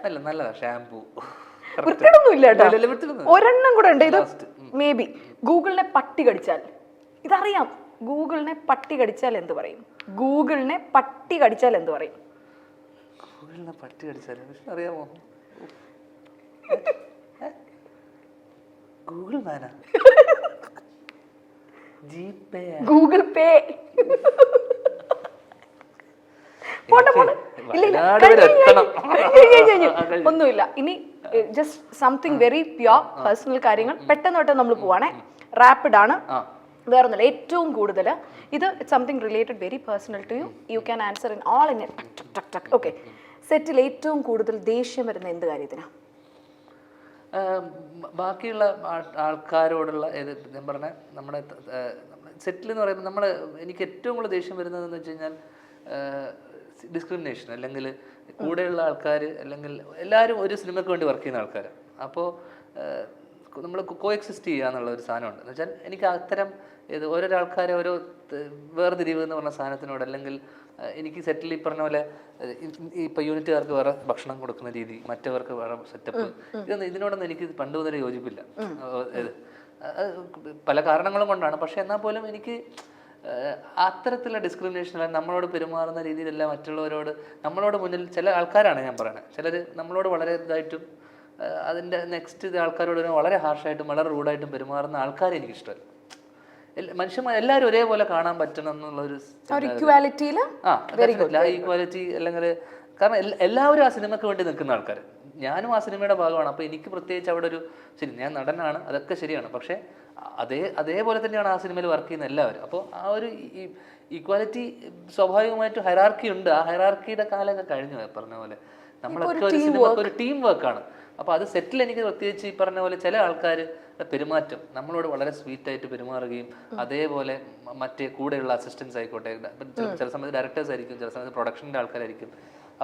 ഷാംപൂ വൃത്തിയൊന്നും ഇല്ല കേട്ടോ. ഒരെണ്ണം കൂടെ ഉണ്ട്. ഇത് മേ ബി ഗൂഗിളിനെ പട്ടി കടിച്ചാൽ, ഇതറിയാം. ഗൂഗിളിനെ പട്ടി കടിച്ചാൽ എന്ത് പറയും? ഗൂഗിളിനെ പട്ടി കടിച്ചാൽ എന്ത് പറയും? അറിയാമോ? ഗൂഗിൾ പേ. ഒന്നുമില്ല. ഇനി just something very pure personal കാര്യങ്ങൾ പെട്ടെന്ന് നമ്മൾ പോവാണേ. റാപ്പിഡ് ആണ്, വേറൊന്നുമില്ല. ഏറ്റവും കൂടുതൽ ഇത് something related very personal to you. You can answer in all in okay. സെറ്റിൽ ഏറ്റവും കൂടുതൽ ദേഷ്യം വരുന്ന എന്ത് കാര്യത്തിനാ? ബാക്കിയുള്ള ആൾക്കാരോടുള്ള ഞാൻ പറഞ്ഞ നമ്മുടെ സെറ്റിൽ എന്ന് പറയുമ്പോൾ എനിക്ക് ഏറ്റവും കൂടുതൽ ദേഷ്യം വരുന്നതെന്ന് വെച്ച് കഴിഞ്ഞാൽ ഡിസ്ക്രിമിനേഷൻ, അല്ലെങ്കിൽ കൂടെയുള്ള ആൾക്കാർ, അല്ലെങ്കിൽ എല്ലാവരും ഒരു സിനിമയ്ക്ക് വേണ്ടി വർക്ക് ചെയ്യുന്ന ആൾക്കാർ. അപ്പോൾ നമ്മൾ കോഎക്സിസ്റ്റ് ചെയ്യുക എന്നുള്ള ഒരു സാധനമുണ്ട്. എന്ന് വെച്ചാൽ എനിക്ക് അത്തരം ഓരോ ആൾക്കാരെ ഓരോ വേർതിരിവ് എന്ന് പറഞ്ഞ സാധനത്തിനോട്, അല്ലെങ്കിൽ എനിക്ക് സെറ്റിൽ ഈ പറഞ്ഞ പോലെ ഇപ്പോൾ യൂണിറ്റുകാർക്ക് വേറെ ഭക്ഷണം കൊടുക്കുന്ന രീതി, മറ്റവർക്ക് വേറെ സെറ്റപ്പ്, ഇതിനോടൊന്നും എനിക്ക് പണ്ട് മുതലേ യോജിപ്പില്ല. പല കാരണങ്ങളും കൊണ്ടാണ്. പക്ഷെ എന്നാൽ പോലും എനിക്ക് അത്തരത്തിലുള്ള ഡിസ്ക്രിമിനേഷൻ, നമ്മളോട് പെരുമാറുന്ന രീതിയിലല്ല മറ്റുള്ളവരോട്, നമ്മളോട് മുന്നിൽ ചില ആൾക്കാരാണ് ഞാൻ പറയുന്നത്, ചിലർ നമ്മളോട് വളരെ ഇതായിട്ടും അതിൻ്റെ നെക്സ്റ്റ് ആൾക്കാരോട് വളരെ ഹാർഷായിട്ടും വളരെ റൂഡായിട്ടും പെരുമാറുന്ന ആൾക്കാരെ എനിക്കിഷ്ടമല്ല. മനുഷ്യന്മാർ എല്ലാവരും ഒരേപോലെ കാണാൻ പറ്റണം എന്നുള്ളൊരു ഈക്വാലിറ്റി, അല്ലെങ്കിൽ കാരണം എല്ലാവരും ആ സിനിമയ്ക്ക് വേണ്ടി നിൽക്കുന്ന ആൾക്കാർ. ഞാനും ആ സിനിമയുടെ ഭാഗമാണ്. അപ്പോൾ എനിക്ക് പ്രത്യേകിച്ച് അവിടെ ഒരു ശരി, ഞാൻ നടനാണ്, അതൊക്കെ ശരിയാണ്. പക്ഷേ അതേപോലെ തന്നെയാണ് ആ സിനിമയിൽ വർക്ക് ചെയ്യുന്ന എല്ലാവരും. അപ്പോൾ ആ ഒരു ഈക്വാലിറ്റി സ്വാഭാവികമായിട്ടും ഹൈറാർക്കി ഉണ്ട്. ആ ഹൈറാർക്കിയുടെ കാലമൊക്കെ കഴിഞ്ഞു. പറഞ്ഞ പോലെ നമ്മളൊക്കെ ഒരു സിനിമക്ക് ഒരു ടീം വർക്കാണ്. അപ്പോൾ അത് സെറ്റിൽ എനിക്ക് പ്രത്യേകിച്ച് ഈ പറഞ്ഞ പോലെ ചില ആൾക്കാർ പെരുമാറ്റം നമ്മളോട് വളരെ സ്വീറ്റായിട്ട് പെരുമാറുകയും, അതേപോലെ മറ്റേ കൂടെയുള്ള അസിസ്റ്റൻസ് ആയിക്കോട്ടെ, ചില സമയത്ത് ഡയറക്ടേഴ്സ് ആയിരിക്കും, ചില സമയത്ത് പ്രൊഡക്ഷൻ്റെ ആൾക്കാരായിരിക്കും.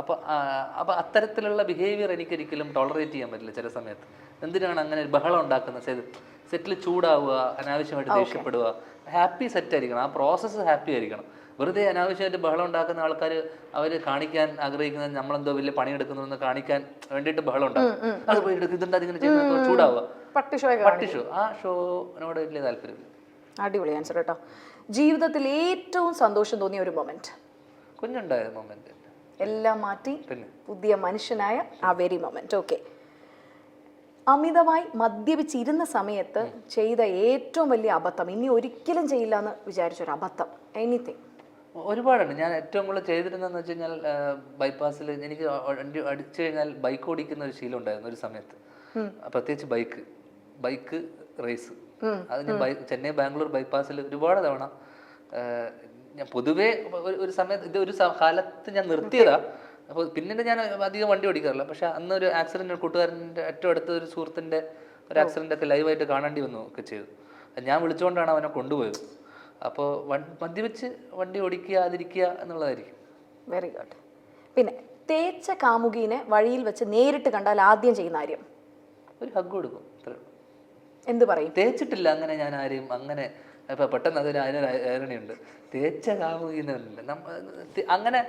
അപ്പോൾ അത്തരത്തിലുള്ള ബിഹേവിയർ എനിക്കൊരിക്കലും ടോളറേറ്റ് ചെയ്യാൻ പറ്റില്ല ചില സമയത്ത്. എന്തിനാണ് അങ്ങനെ ബഹളം ഉണ്ടാക്കുന്നത്? സെറ്റിൽ ചൂടാവുക, അനാവശ്യമായിട്ട് ദേഷ്യപ്പെടുക. ഹാപ്പി സെറ്റായിരിക്കണം, ആ പ്രോസസ്സ് ഹാപ്പി ആയിരിക്കണം. വെറുതെ അനാവശ്യമായിട്ട് ബഹളം ഉണ്ടാക്കുന്ന ആൾക്കാർ അവർ കാണിക്കാൻ ആഗ്രഹിക്കുന്നത് നമ്മളെന്തോ വലിയ പണിയെടുക്കുന്നു കാണിക്കാൻ വേണ്ടിയിട്ട് ബഹളം ഉണ്ടാകും. അത് പോയി എടുക്കുന്നുണ്ട്, അതിങ്ങനെ ചെയ്യുന്നത് ചൂടാവുക. പട്ടി ഷോ, ആ ഷോനോട് വലിയ താല്പര്യമില്ല. അടിപൊളി ആൻസർ കേട്ടോ. ജീവിതത്തിൽ ഏറ്റവും സന്തോഷം തോന്നിയ ഒരു മൊമെന്റ്? കുഞ്ഞുണ്ടായ മൊമെന്റ്. എല്ലാം മാറ്റി പുതിയ മനുഷ്യനായ ആ വെരി മൊമെന്റ്. ഓക്കെ. അമിതമായി മദ്യപിച്ചിരുന്ന സമയത്ത് ചെയ്ത ഏറ്റവും വലിയ അബദ്ധം, ഇനി ഒരിക്കലും ചെയ്യില്ല എന്ന് വിചാരിച്ചൊരു അബദ്ധം, എനിത്തിങ്? ഒരുപാടുണ്ട്. ഞാൻ ഏറ്റവും കൂടുതൽ ചെയ്തിരുന്നതെന്ന് വെച്ച് കഴിഞ്ഞാൽ ബൈപ്പാസിൽ എനിക്ക് വണ്ടി അടിച്ചു കഴിഞ്ഞാൽ ബൈക്ക് ഓടിക്കുന്ന ഒരു ശീലം ഉണ്ടായിരുന്നു ഒരു സമയത്ത്. പ്രത്യേകിച്ച് ബൈക്ക് റേസ്. അത് ഞാൻ ചെന്നൈ ബാംഗ്ലൂർ ബൈപ്പാസിൽ ഒരുപാട് തവണ ഞാൻ പൊതുവേ ഒരു സമയത്ത് ഒരു കാലത്ത് ഞാൻ നിർത്തിയതാ. അപ്പോൾ പിന്നീട് ഞാൻ അധികം വണ്ടി ഓടിക്കാറില്ല. പക്ഷെ അന്ന് ഒരു ആക്സിഡന്റ്, കൂട്ടുകാരൻ്റെ ഏറ്റവും അടുത്ത ഒരു സുഹൃത്തിൻ്റെ ഒരു ആക്സിഡന്റ് ഒക്കെ ലൈവായിട്ട് കാണേണ്ടി വന്നു ഒക്കെ ചെയ്തു. ഞാൻ വിളിച്ചുകൊണ്ടാണ് അവനെ കൊണ്ടുപോയത്. അപ്പോൾ മദ്യപിച്ച് വണ്ടി ഓടിക്കാതിരിക്കുക എന്നുള്ളതായിരിക്കും. Very good. പിന്നെ തേച്ച കാമുകീനെ വഴിയിൽ വെച്ച് നേരിട്ട് കണ്ടാൽ ആദ്യം ചെയ്യുന്ന കാര്യം? ഒരു ഹഗ് കൊടുക്കും. എന്ത് പറയും? തേച്ചിട്ടില്ല അങ്ങനെ ഞാൻ ആരെയും അങ്ങനെ. ഇപ്പം പെട്ടെന്ന് അതിനൊരു ഐറണിയുണ്ട്. തേച്ച കാമുകീന്നില്ല. അങ്ങനെ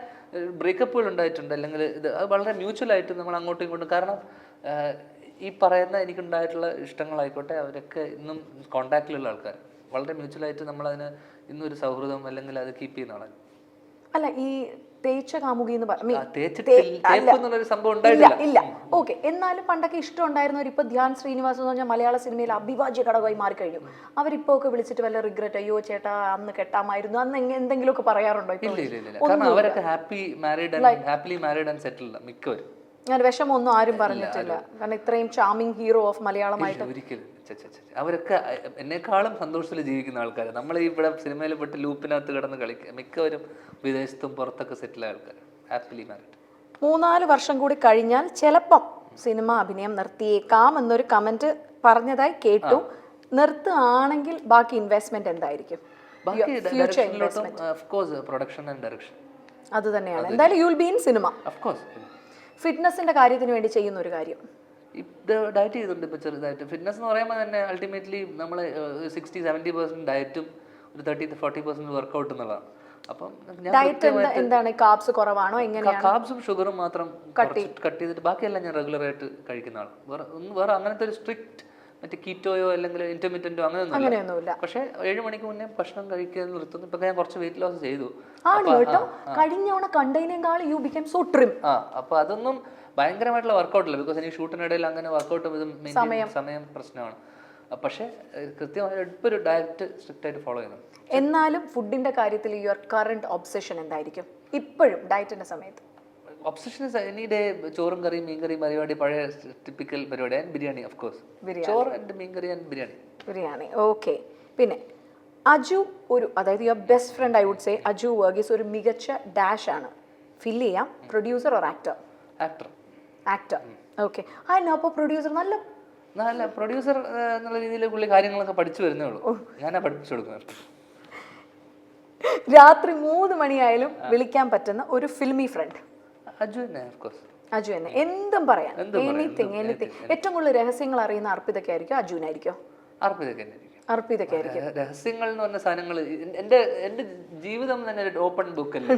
ബ്രേക്കപ്പുകൾ ഉണ്ടായിട്ടുണ്ട്. അല്ലെങ്കിൽ ഇത് അത് വളരെ മ്യൂച്വലായിട്ട് നമ്മൾ അങ്ങോട്ടും ഇങ്ങോട്ടും. കാരണം ഈ പറയുന്ന എനിക്കുണ്ടായിട്ടുള്ള ഇഷ്ടങ്ങളായിക്കോട്ടെ, അവരൊക്കെ ഇന്നും കോണ്ടാക്റ്റിലുള്ള ആൾക്കാർ. വളരെ മ്യൂച്വലായിട്ട് നമ്മളതിന് ഇന്നൊരു സൗഹൃദം അല്ലെങ്കിൽ അത് കീപ്പ് ചെയ്യുന്ന ആളാണ്. അല്ല, ഈ തേച്ച കാമുകി എന്ന് സംഭവം ഇല്ല. ഓക്കെ. എന്നാലും പണ്ടൊക്കെ ഇഷ്ടം ഉണ്ടായിരുന്നവർ ഇപ്പൊ ധ്യാൻ ശ്രീനിവാസ് എന്ന് പറഞ്ഞാൽ മലയാള സിനിമയിൽ അഭിവാജ്യ ഘടകമായി മാറിക്കഴിഞ്ഞു. അവരിപ്പോ ഒക്കെ വിളിച്ചിട്ട് വല്ല റിഗ്രറ്റ്, അയ്യോ ചേട്ടാ അന്ന് കെട്ടാമായിരുന്നു, അന്ന് എന്തെങ്കിലും ഒക്കെ പറയാറുണ്ടോ? കാരണം അവരൊക്കെ ഹാപ്പിലി മാരീഡ് ആൻഡ് സെറ്റിൽഡ് മിക്കവരും. ഞാൻ വിഷമൊന്നും ആരും പറഞ്ഞിട്ടില്ല. കാരണം ഇത്രയും ചാമിങ് ഹീറോ ഓഫ് മലയാളമായിട്ട് ഒരിക്കലും. അവരൊക്കെ എന്നെക്കാളും സന്തോഷത്തിൽ ജീവിക്കുന്ന ആൾക്കാർ. നമ്മൾ ഇവിടെ സിനിമയിൽ പെട്ട് ലൂപ്പിനകത്ത് കിടന്ന് കളിക്കുക. മിക്കവരും വിദേശത്തും പുറത്തൊക്കെ സെറ്റിലായ ആൾക്കാർ, ഹാപ്പിലി മാരീഡ്. 3-4 വർഷം കൂടി കഴിഞ്ഞാൽ ചിലപ്പം സിനിമ അഭിനയം നിർത്തിയേക്കാം എന്നൊരു കമന്റ് പറഞ്ഞതായി കേട്ടു. നിർത്തുകയാണെങ്കിൽ ബാക്കി ഇൻവെസ്റ്റ്മെന്റ് എന്തായിരിക്കും? അത് തന്നെയാണ്. എന്തായാലും you will be in cinema. ഫിറ്റ്നസിന്റെ കാര്യത്തിന് വേണ്ടി ചെയ്യുന്ന ഒരു കാര്യം? ഡയറ്റ് ചെയ്തിട്ടുണ്ട് ഇപ്പോൾ ചെറുതായിട്ട്. ഫിറ്റ്നസ് എന്ന് പറയുമ്പോൾ തന്നെ അൾട്ടിമേറ്റ്ലി നമ്മൾ 60-70% ഡയറ്റും ഒരു 30-40% വർക്കൗട്ട് എന്നുള്ളതാണ്. അപ്പം എന്താണ്, കാർബ്സ് കുറവാണോ? എങ്ങനെയാണ്? കാർബ്സും ഷുഗറും മാത്രം കട്ട് ചെയ്തിട്ട് ബാക്കിയെല്ലാം ഞാൻ റെഗുലറായിട്ട് കഴിക്കുന്ന ആളാണ്. വേറെ അങ്ങനത്തെ ഒരു സ്ട്രിക്റ്റ് മറ്റേ കീറ്റോയോ അല്ലെങ്കിൽ ഇന്റർമീഡിയന്റോ അങ്ങനെയൊന്നുമില്ല. പക്ഷേ 7 മണിക്ക് മുന്നേ ഭക്ഷണം കഴിക്കാൻ നിർത്തുന്നു. ഇപ്പൊ ഞാൻ കുറച്ച് വെയിറ്റ് ലോസ് ചെയ്തു. അപ്പൊ അതൊന്നും ഭയങ്കരമായിട്ടുള്ള വർക്കൗട്ട് അല്ല. ബിക്കോസ് എനിക്ക് ഷൂട്ടിനിടയിൽ അങ്ങനെ വർക്കൗട്ട് സമയം പ്രശ്നമാണ്. പക്ഷേ കൃത്യമായ ഒരു ഡയറ്റ് സ്ട്രിക്റ്റ് ആയിട്ട് ഫോളോ ചെയ്യുന്നു. എന്നാലും ഫുഡിന്റെ കാര്യത്തിൽ യുവർ കറന്റ് ഒബ്സഷൻ എന്തായിരിക്കും ഇപ്പോഴും ഡയറ്റിന്റെ സമയത്ത്? ഒബ്സഷൻ എനി ഡേ ചോറും കറിയും മീൻകറിയും പരിപാടി, പഴയ ടിപ്പിക്കൽ പരിപാടി. And biryani, of course. ചോറ് ആൻഡ് മീൻകറി ആൻഡ് ബിരിയാണി. ഓക്കെ. പിന്നെ അജു അതായത് your best friend I would say Aju Varghese ഒരു മികച്ച ഡാഷ് ആണ്. ഫിൽ ചെയ്യാം. Producer or actor? Actor. Okay. അതിനപ്പോൾ പ്രൊഡ്യൂസർ നല്ല പ്രൊഡ്യൂസർ എന്നുള്ള രീതിയിൽ പുള്ളി കാര്യങ്ങളൊക്കെ പഠിച്ചു വരുന്നേ ഉള്ളൂ. ഞാനാ പഠിപ്പിച്ചു കൊടുക്കുന്നത്. രാത്രി 3 മണിയായാലും വിളിക്കാൻ പറ്റുന്ന ഒരു ഫിൽമി ഫ്രണ്ട്? അജു തന്നെ, ഓഫ് കോഴ്സ്. അജു തന്നെ, എന്തും പറയാം, എനിത്തിങ്. ഏറ്റവും കൂടുതൽ രഹസ്യങ്ങൾ അറിയുന്ന അർപ്പിതയ്ക്കായിരിക്കും, അജുവിനായിരിക്കോ? അർപ്പിതൊക്കെ തന്നെ. അർപ്പിതയ്ക്കായിരിക്കും. രഹസ്യങ്ങൾ എന്ന് പറഞ്ഞ സാധനങ്ങൾ എന്റെ ജീവിതം തന്നെ ഒരു ഓപ്പൺ ബുക്ക് അല്ലേ.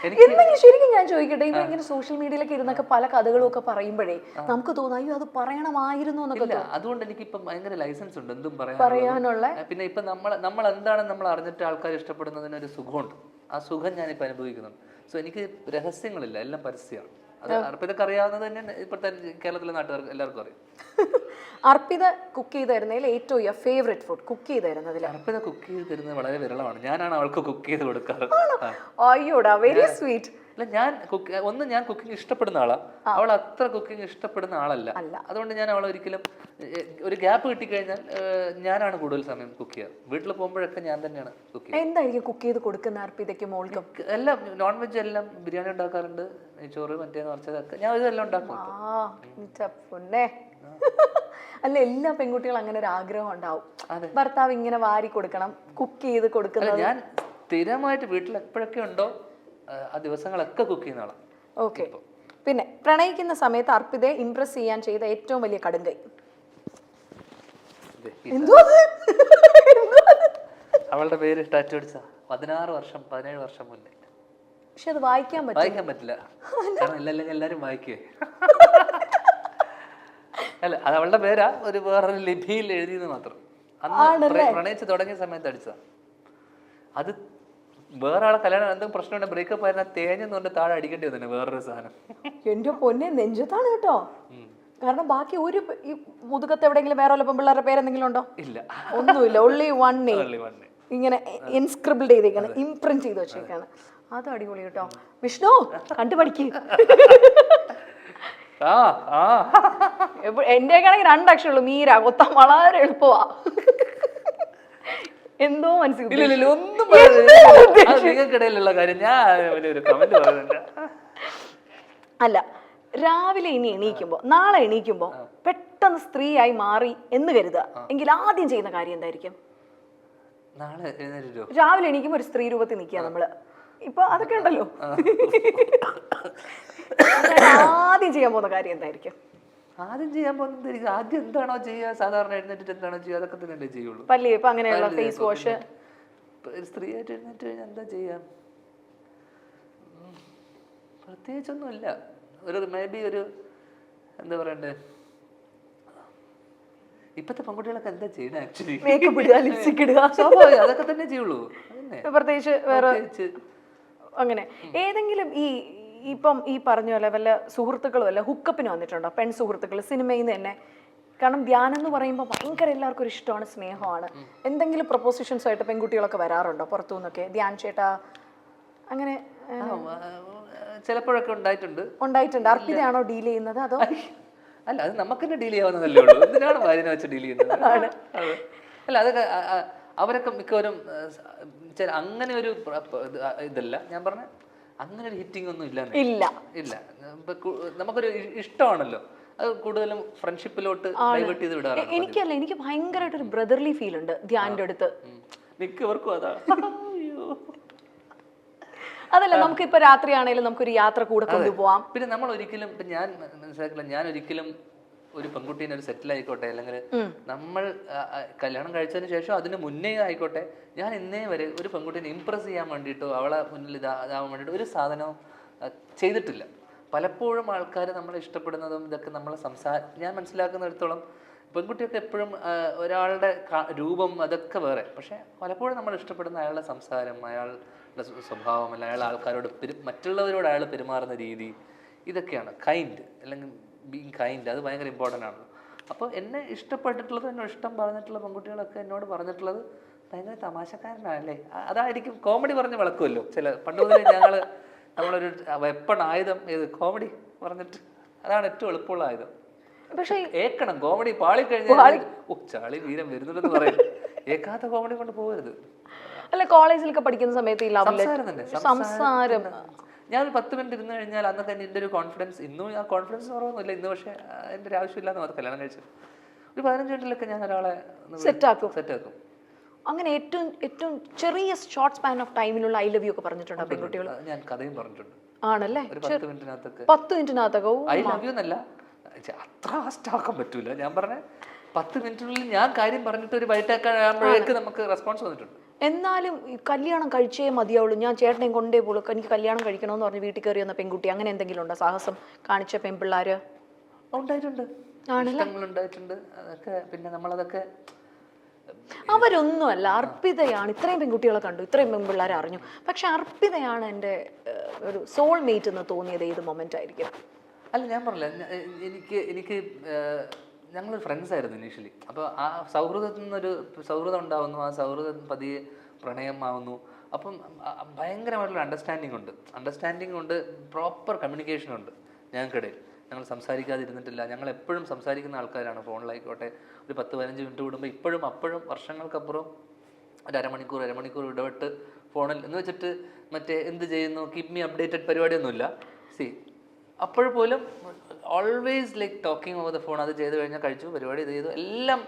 എന്തെങ്കിലും ശരിക്കും ഞാൻ ചോദിക്കട്ടെ, ഇവരിങ്ങനെ സോഷ്യൽ മീഡിയയിലൊക്കെ ഇരുന്നൊക്കെ പല കഥകളും ഒക്കെ പറയുമ്പോഴേ നമുക്ക് തോന്നുന്നു അയ്യോ അത് പറയണമായിരുന്നു എന്നൊക്കെ. അതുകൊണ്ട് എനിക്ക് ഇപ്പം ഭയങ്കര ലൈസൻസ് ഉണ്ട് എന്തും പറയാനുള്ള. പിന്നെ ഇപ്പൊ നമ്മൾ എന്താണെന്ന് നമ്മൾ അറിഞ്ഞിട്ട് ആൾക്കാർ ഇഷ്ടപ്പെടുന്നതിന് ഒരു സുഖമുണ്ട്. ആ സുഖം ഞാനിപ്പോൾ അനുഭവിക്കുന്നുണ്ട്. സോ എനിക്ക് രഹസ്യങ്ങളില്ല, എല്ലാം പരസ്യമാണ്. അത് അർപ്പിതൊക്കെ അറിയാവുന്നത് തന്നെ ഇപ്പോഴത്തെ കേരളത്തിലെ നാട്ടുകാർക്ക് എല്ലാവർക്കും അറിയാം. അർപ്പിത കുക്ക് ചെയ്ത് തരുന്നതിൽ ഏറ്റവും ഫേവറേറ്റ് ഫുഡ് കുക്ക് ചെയ്ത് തരുന്നതിൽ? അർപ്പിത കുക്ക് ചെയ്ത് തരുന്നത് വളരെ വിരളമാണ്. ഞാനാണ് അവൾക്ക് കുക്ക് ചെയ്ത് കൊടുക്കാറ്. അയ്യോടാ, വെരി സ്വീറ്റ്. അല്ല, ഞാൻ കുക്കിംഗ് ഇഷ്ടപ്പെടുന്ന ആളാ. അവൾ അത്ര കുക്കിംഗ് ഇഷ്ടപ്പെടുന്ന ആളല്ല. അതുകൊണ്ട് ഞാൻ അവളെ ഒരിക്കലും ഒരു ഗ്യാപ്പ് കിട്ടിക്കഴിഞ്ഞാൽ ഞാനാണ് കൂടുതൽ സമയം കുക്ക് ചെയ്യാറ്. വീട്ടിൽ പോകുമ്പോഴൊക്കെ ഞാൻ തന്നെയാണ് കുക്ക് ചെയ്യുക. എന്തായിരിക്കും കുക്ക് ചെയ്ത് കൊടുക്കുന്ന അർപ്പിതയ്ക്ക് മോൾക്കും? എല്ലാം നോൺ വെജ് എല്ലാം ബിരിയാണി ഉണ്ടാക്കാറുണ്ട്, ചോറ് മറ്റേന്ന് കുറച്ചതൊക്കെ ഞാൻ ഇതെല്ലാം ഉണ്ടാക്കും. അല്ല, എല്ലാ പെൺകുട്ടികളും അങ്ങനെ ഒരു ആഗ്രഹം ഉണ്ടാവും, ഭർത്താവ് ഇങ്ങനെ വാരി കൊടുക്കണം, കുക്ക് ചെയ്ത് കൊടുക്കുന്നത്. ഞാൻ സ്ഥിരമായിട്ട് വീട്ടിൽ എപ്പോഴൊക്കെ ഉണ്ടോ ആ ദിവസങ്ങളൊക്കെ കുക്ക് ചെയ്യുന്ന ആളാണ്. ഓക്കെ. പിന്നെ പ്രണയിക്കുന്ന സമയത്ത് അർപ്പിതയെ ഇംപ്രസ് ചെയ്യാൻ ചെയ്ത ഏറ്റവും വലിയ കടുങ്കൈ? അവളുടെ പേര് ടാറ്റു അടിച്ച 17 വർഷം മുന്നേ. പക്ഷെ അത് വായിക്കാൻ പറ്റില്ല, കാരണം എല്ലാരും വായിക്കേ. അല്ല, അത് അവളുടെ പേരാ, ഒരു വേറൊരു ലിപിയിൽ എഴുതിയെന്ന് മാത്രം. അന്ന് പ്രണയിച്ച് തുടങ്ങിയ സമയത്ത് അടിച്ചതാ. അത് വേറെ ആളെ കല്യാണം എന്തെങ്കിലും പ്രശ്നം ബ്രേക്കപ്പ് ആയിരുന്ന തേഞ്ഞെന്നുകൊണ്ട് താഴെ അടിക്കേണ്ടി വന്നെ വേറൊരു സാധനം. എന്റെ പൊന്നെ, നെഞ്ചത്താണ് കേട്ടോ. കാരണം ബാക്കി ഒരു ഈ മുതുകത്ത് എവിടെയെങ്കിലും വേറെ പെൺപിള്ളേരുടെ പേരെന്തെങ്കിലും ഉണ്ടോ? ഇല്ല, ഒന്നുമില്ല. only one name ഇങ്ങനെ ഇൻസ്ക്രിബിൾഡ് ചെയ്തേക്കാണ്, ഇംപ്രിന്റ് ചെയ്ത് വെച്ചേക്കാണ്. അത് അടിപൊളി കേട്ടോ. വിഷ്ണു കണ്ടുപഠിക്ക്. എന്റെ ആണെങ്കിൽ 2 അക്ഷരമുള്ളൂ, മീര. കൊത്താൻ വളരെ എളുപ്പമാ. എന്തോ മനസ്സിലായി. അല്ല, രാവിലെ ഇനി എണീക്കുമ്പോ, നാളെ എണീക്കുമ്പോ പെട്ടെന്ന് സ്ത്രീയായി മാറി എന്ന് കരുതുക എങ്കിൽ ആദ്യം ചെയ്യുന്ന കാര്യം എന്തായിരിക്കും? രാവിലെ എണീക്കുമ്പോ ഒരു സ്ത്രീ രൂപത്തിൽ നിൽക്കുക നമ്മള്. ഇപ്പൊ അതൊക്കെ ഉണ്ടല്ലോ. ആദ്യം ചെയ്യാൻ പോകുന്ന കാര്യം എന്തായിരിക്കും? ആദ്യം എന്താണോ ചെയ്യുക, സാധാരണ എഴുന്നേറ്റിട്ട് എന്താണോ ചെയ്യുക അതൊക്കെ തന്നെ ചെയ്യുള്ളൂ. പല്ലി ഇപ്പൊ അങ്ങനെയുള്ള ഫേസ് വാഷ്. സ്ത്രീ ആയിട്ട് എഴുന്നേറ്റ് കഴിഞ്ഞാൽ എന്താ ചെയ്യാം? പ്രത്യേകിച്ചൊന്നും ഇല്ല. മേ ബി ഒരു എന്താ പറയണ്ടേ, ഇപ്പത്തെ പെൺകുട്ടികളൊക്കെ എന്താ ചെയ്യണേ? ആക്ച്വലി മേക്കപ്പ് ഇടുക, ലിപ്സ്റ്റിക് ഇടുക, അതൊക്കെ തന്നെ ചെയ്യുള്ളൂ. പ്രത്യേകിച്ച് വേറെ അങ്ങനെ ഏതെങ്കിലും ഇപ്പം ഈ പറഞ്ഞ പോലെ വല്ല സുഹൃത്തുക്കളും വല്ല ഹുക്കപ്പിന് വന്നിട്ടുണ്ടോ? പെൺ സുഹൃത്തുക്കൾ സിനിമയിൽ നിന്ന് തന്നെ. കാരണം ധ്യാനം എന്ന് പറയുമ്പോൾ ഭയങ്കര എല്ലാവർക്കും ഒരു ഇഷ്ടമാണ്, സ്നേഹമാണ്. എന്തെങ്കിലും പ്രൊപ്പോസിഷൻസ് ആയിട്ട് പെൺകുട്ടികളൊക്കെ വരാറുണ്ടോ പുറത്തു നിന്നൊക്കെ? ധ്യാൻ ചേട്ടാ അങ്ങനെ ചിലപ്പോഴൊക്കെ ഉണ്ടായിട്ടുണ്ട്. അർപ്പിതയാണോ ഡീൽ ചെയ്യുന്നത് അതോ? അല്ല, അത് നമുക്ക് തന്നെ ഡീൽ ചെയ്യാവുന്നതല്ലേ ഉള്ളൂ. എന്തിനാണ് ഭാര്യനെ വെച്ച് ഡീൽ ചെയ്യുന്നത്? അല്ല, അതൊക്കെ അവരൊക്കെ മിക്കവരും അങ്ങനെ ഒരു ഇതല്ല ഞാൻ പറഞ്ഞ, അങ്ങനെ ഒരു ഹിറ്റിംഗ് ഒന്നും ഇല്ല. നമുക്കൊരു ഇഷ്ടമാണല്ലോ, അത് കൂടുതലും ഫ്രണ്ട്ഷിപ്പിലോട്ട് ഡൈവേർട്ട് ചെയ്ത് വിടാറുണ്ട്. എനിക്ക് ഭയങ്കരമായിട്ട് ഒരു ബ്രദർലി ഫീൽ ഉണ്ട് ധ്യാനിന്റെ അടുത്ത്. മിക്കവർക്കും അതാ. അതല്ല, നമുക്കിപ്പോ രാത്രിയാണേലും നമുക്കൊരു യാത്ര കൂടെ കൊണ്ടുപോവാം. പിന്നെ നമ്മൾ ഒരിക്കലും, ഞാൻ മനസ്സിലാക്കില്ല, ഞാൻ ഒരിക്കലും ഒരു പെൺകുട്ടീനെ ഒരു സെറ്റിൽ ആയിക്കോട്ടെ, അല്ലെങ്കിൽ നമ്മൾ കല്യാണം കഴിച്ചതിന് ശേഷം അതിന് മുന്നേ ആയിക്കോട്ടെ, ഞാൻ ഇന്നേ വരെ ഒരു പെൺകുട്ടീനെ ഇംപ്രസ് ചെയ്യാൻ വേണ്ടിയിട്ടോ അവളെ മുന്നിൽ ഇതാവാൻ വേണ്ടിയിട്ടോ ഒരു സാധനവും ചെയ്തിട്ടില്ല. പലപ്പോഴും ആൾക്കാർ നമ്മളെ ഇഷ്ടപ്പെടുന്നതും ഇതൊക്കെ നമ്മളെ ഞാൻ മനസ്സിലാക്കുന്നിടത്തോളം പെൺകുട്ടിയൊക്കെ എപ്പോഴും ഒരാളുടെ രൂപം അതൊക്കെ വേറെ, പക്ഷെ പലപ്പോഴും നമ്മൾ ഇഷ്ടപ്പെടുന്ന അയാളുടെ സംസാരം, അയാളുടെ സ്വഭാവം, അല്ല അയാൾ ആൾക്കാരോട് മറ്റുള്ളവരോട് അയാൾ പെരുമാറുന്ന രീതി, ഇതൊക്കെയാണ് കൈൻഡ്, അല്ലെങ്കിൽ ബീങ് കൈൻഡ്. അത് ഭയങ്കര ഇമ്പോർട്ടൻ്റ് ആണല്ലോ. അപ്പോൾ എന്നെ ഇഷ്ടപ്പെട്ടിട്ടുള്ളത്, എന്നോട് ഇഷ്ടം പറഞ്ഞിട്ടുള്ള പെൺകുട്ടികളൊക്കെ എന്നോട് പറഞ്ഞിട്ടുള്ളത് ഭയങ്കര തമാശക്കാരനാണല്ലേ, അതായിരിക്കും. കോമഡി പറഞ്ഞ് വിളക്കുമല്ലോ പണ്ട് മുതലേ നമ്മളൊരു വെപ്പൺ ആയുധം ഏത് കോമഡി പറഞ്ഞിട്ട്, അതാണ് ഏറ്റവും എളുപ്പമുള്ള ആയുധം. പക്ഷെ ഏക്കണം, കോമഡി പാളിക്കഴിഞ്ഞാൽ ചാളി വീരം വരുന്നുണ്ടെന്ന് പറയും. ഏക്കാത്ത കോമഡി കൊണ്ട് പോകരുത്. അല്ല, കോളേജിലൊക്കെ പഠിക്കുന്ന സമയത്ത് സംസാരം ഞാനൊരു 10 മിനിറ്റ് ഇരുന്ന് കഴിഞ്ഞാൽ അന്ന് തന്നെ എൻ്റെ ഒരു കോൺഫിഡൻസ്, ഇന്നും ആ കോൺഫിഡൻസ് കുറവൊന്നുമില്ല ഇന്ന്, പക്ഷേ എൻ്റെ ഒരു ആവശ്യമില്ലാന്ന് മാത്രം കല്യാണം കഴിച്ചു. ഒരു 15 മിനിറ്റിലൊക്കെ ഞാൻ ഒരാളെ സെറ്റാക്കും. അങ്ങനെ ഏറ്റവും ചെറിയ ഷോർട്ട് സ്പാൻ ഓഫ് ടൈമിലുള്ള ഐ ലവ് യു ഒക്കെ പറഞ്ഞിട്ടുണ്ടോ പെൺകുട്ടികൾ? ഞാൻ കഥയും പറഞ്ഞിട്ടുണ്ട്. ആണല്ലേ? ഒരു 10 മിനിറ്റിനകത്തൊക്കെ 10 മിനിറ്റിനകത്തൊക്കെ ഐ ലവ് യു എന്നല്ല, അത്ര ഫാസ്റ്റ് ആക്കാൻ പറ്റൂല. ഞാൻ പറഞ്ഞ 10 മിനിറ്റിനുള്ളിൽ ഞാൻ കാര്യം പറഞ്ഞിട്ട് ഒരു ബൈറ്റാക്കാകുമ്പോഴേക്ക് നമുക്ക് റെസ്പോൺസ് വന്നിട്ടുണ്ട്. എന്നാലും ഈ കല്യാണം കഴിച്ചേ മതിയാവുള്ളൂ, ഞാൻ ചേട്ടനെയും കൊണ്ടേ പോളൂ, എനിക്ക് കല്യാണം കഴിക്കണമെന്ന് പറഞ്ഞ് വീട്ടിൽ കയറി വന്ന പെൺകുട്ടി, അങ്ങനെ എന്തെങ്കിലും ഉണ്ടോ? സാഹസം കാണിച്ച പെൺപിള്ളേര് ഉണ്ടായിട്ടുണ്ട്, ഉണ്ടായിട്ടുണ്ട്. അതൊക്കെ പിന്നെ നമ്മളതൊക്കെ അവരൊന്നുമല്ല, അർപ്പിതയാണ്. ഇത്രയും പെൺകുട്ടികളെ കണ്ടു, ഇത്രയും പെൺപിള്ളേരെ അറിഞ്ഞു, പക്ഷെ അർപ്പിതയാണ് എൻ്റെ ഒരു സോൾമേറ്റ് എന്ന് തോന്നിയത് ഏത് മൊമെന്റ് ആയിരിക്കും? അല്ല, ഞാൻ പറഞ്ഞില്ല, എനിക്ക് ഞങ്ങൾ ഫ്രണ്ട്സ് ആയിരുന്നു ഇനീഷ്യലി. അപ്പോൾ ആ സൗഹൃദത്തിൽ നിന്നൊരു സൗഹൃദം ഉണ്ടാവുന്നു, ആ സൗഹൃദം പതിയെ പ്രണയമാവുന്നു. അപ്പം ഭയങ്കരമായിട്ടുള്ള അണ്ടർസ്റ്റാൻഡിങ് ഉണ്ട്, പ്രോപ്പർ കമ്മ്യൂണിക്കേഷൻ ഉണ്ട് ഞങ്ങൾക്കിടയിൽ. ഞങ്ങൾ സംസാരിക്കാതിരുന്നിട്ടില്ല, ഞങ്ങൾ എപ്പോഴും സംസാരിക്കുന്ന ആൾക്കാരാണ്. ഫോണിലായിക്കോട്ടെ ഒരു 10-15 മിനിറ്റ് കൂടുമ്പോൾ അപ്പോഴും വർഷങ്ങൾക്കപ്പുറം ഒരു അരമണിക്കൂർ ഇടവിട്ട് ഫോണിൽ എന്ന് വെച്ചിട്ട് മറ്റേ എന്ത് ചെയ്യുന്നു, കീപ് മീ അപ്ഡേറ്റഡ് പരിപാടിയൊന്നുമില്ല. അപ്പോഴും always like talking over the phone. അത് ചെയ്ത് കഴിഞ്ഞാൽ കഴിച്ചു, പരിപാടി ഇത് ചെയ്തു, എല്ലാം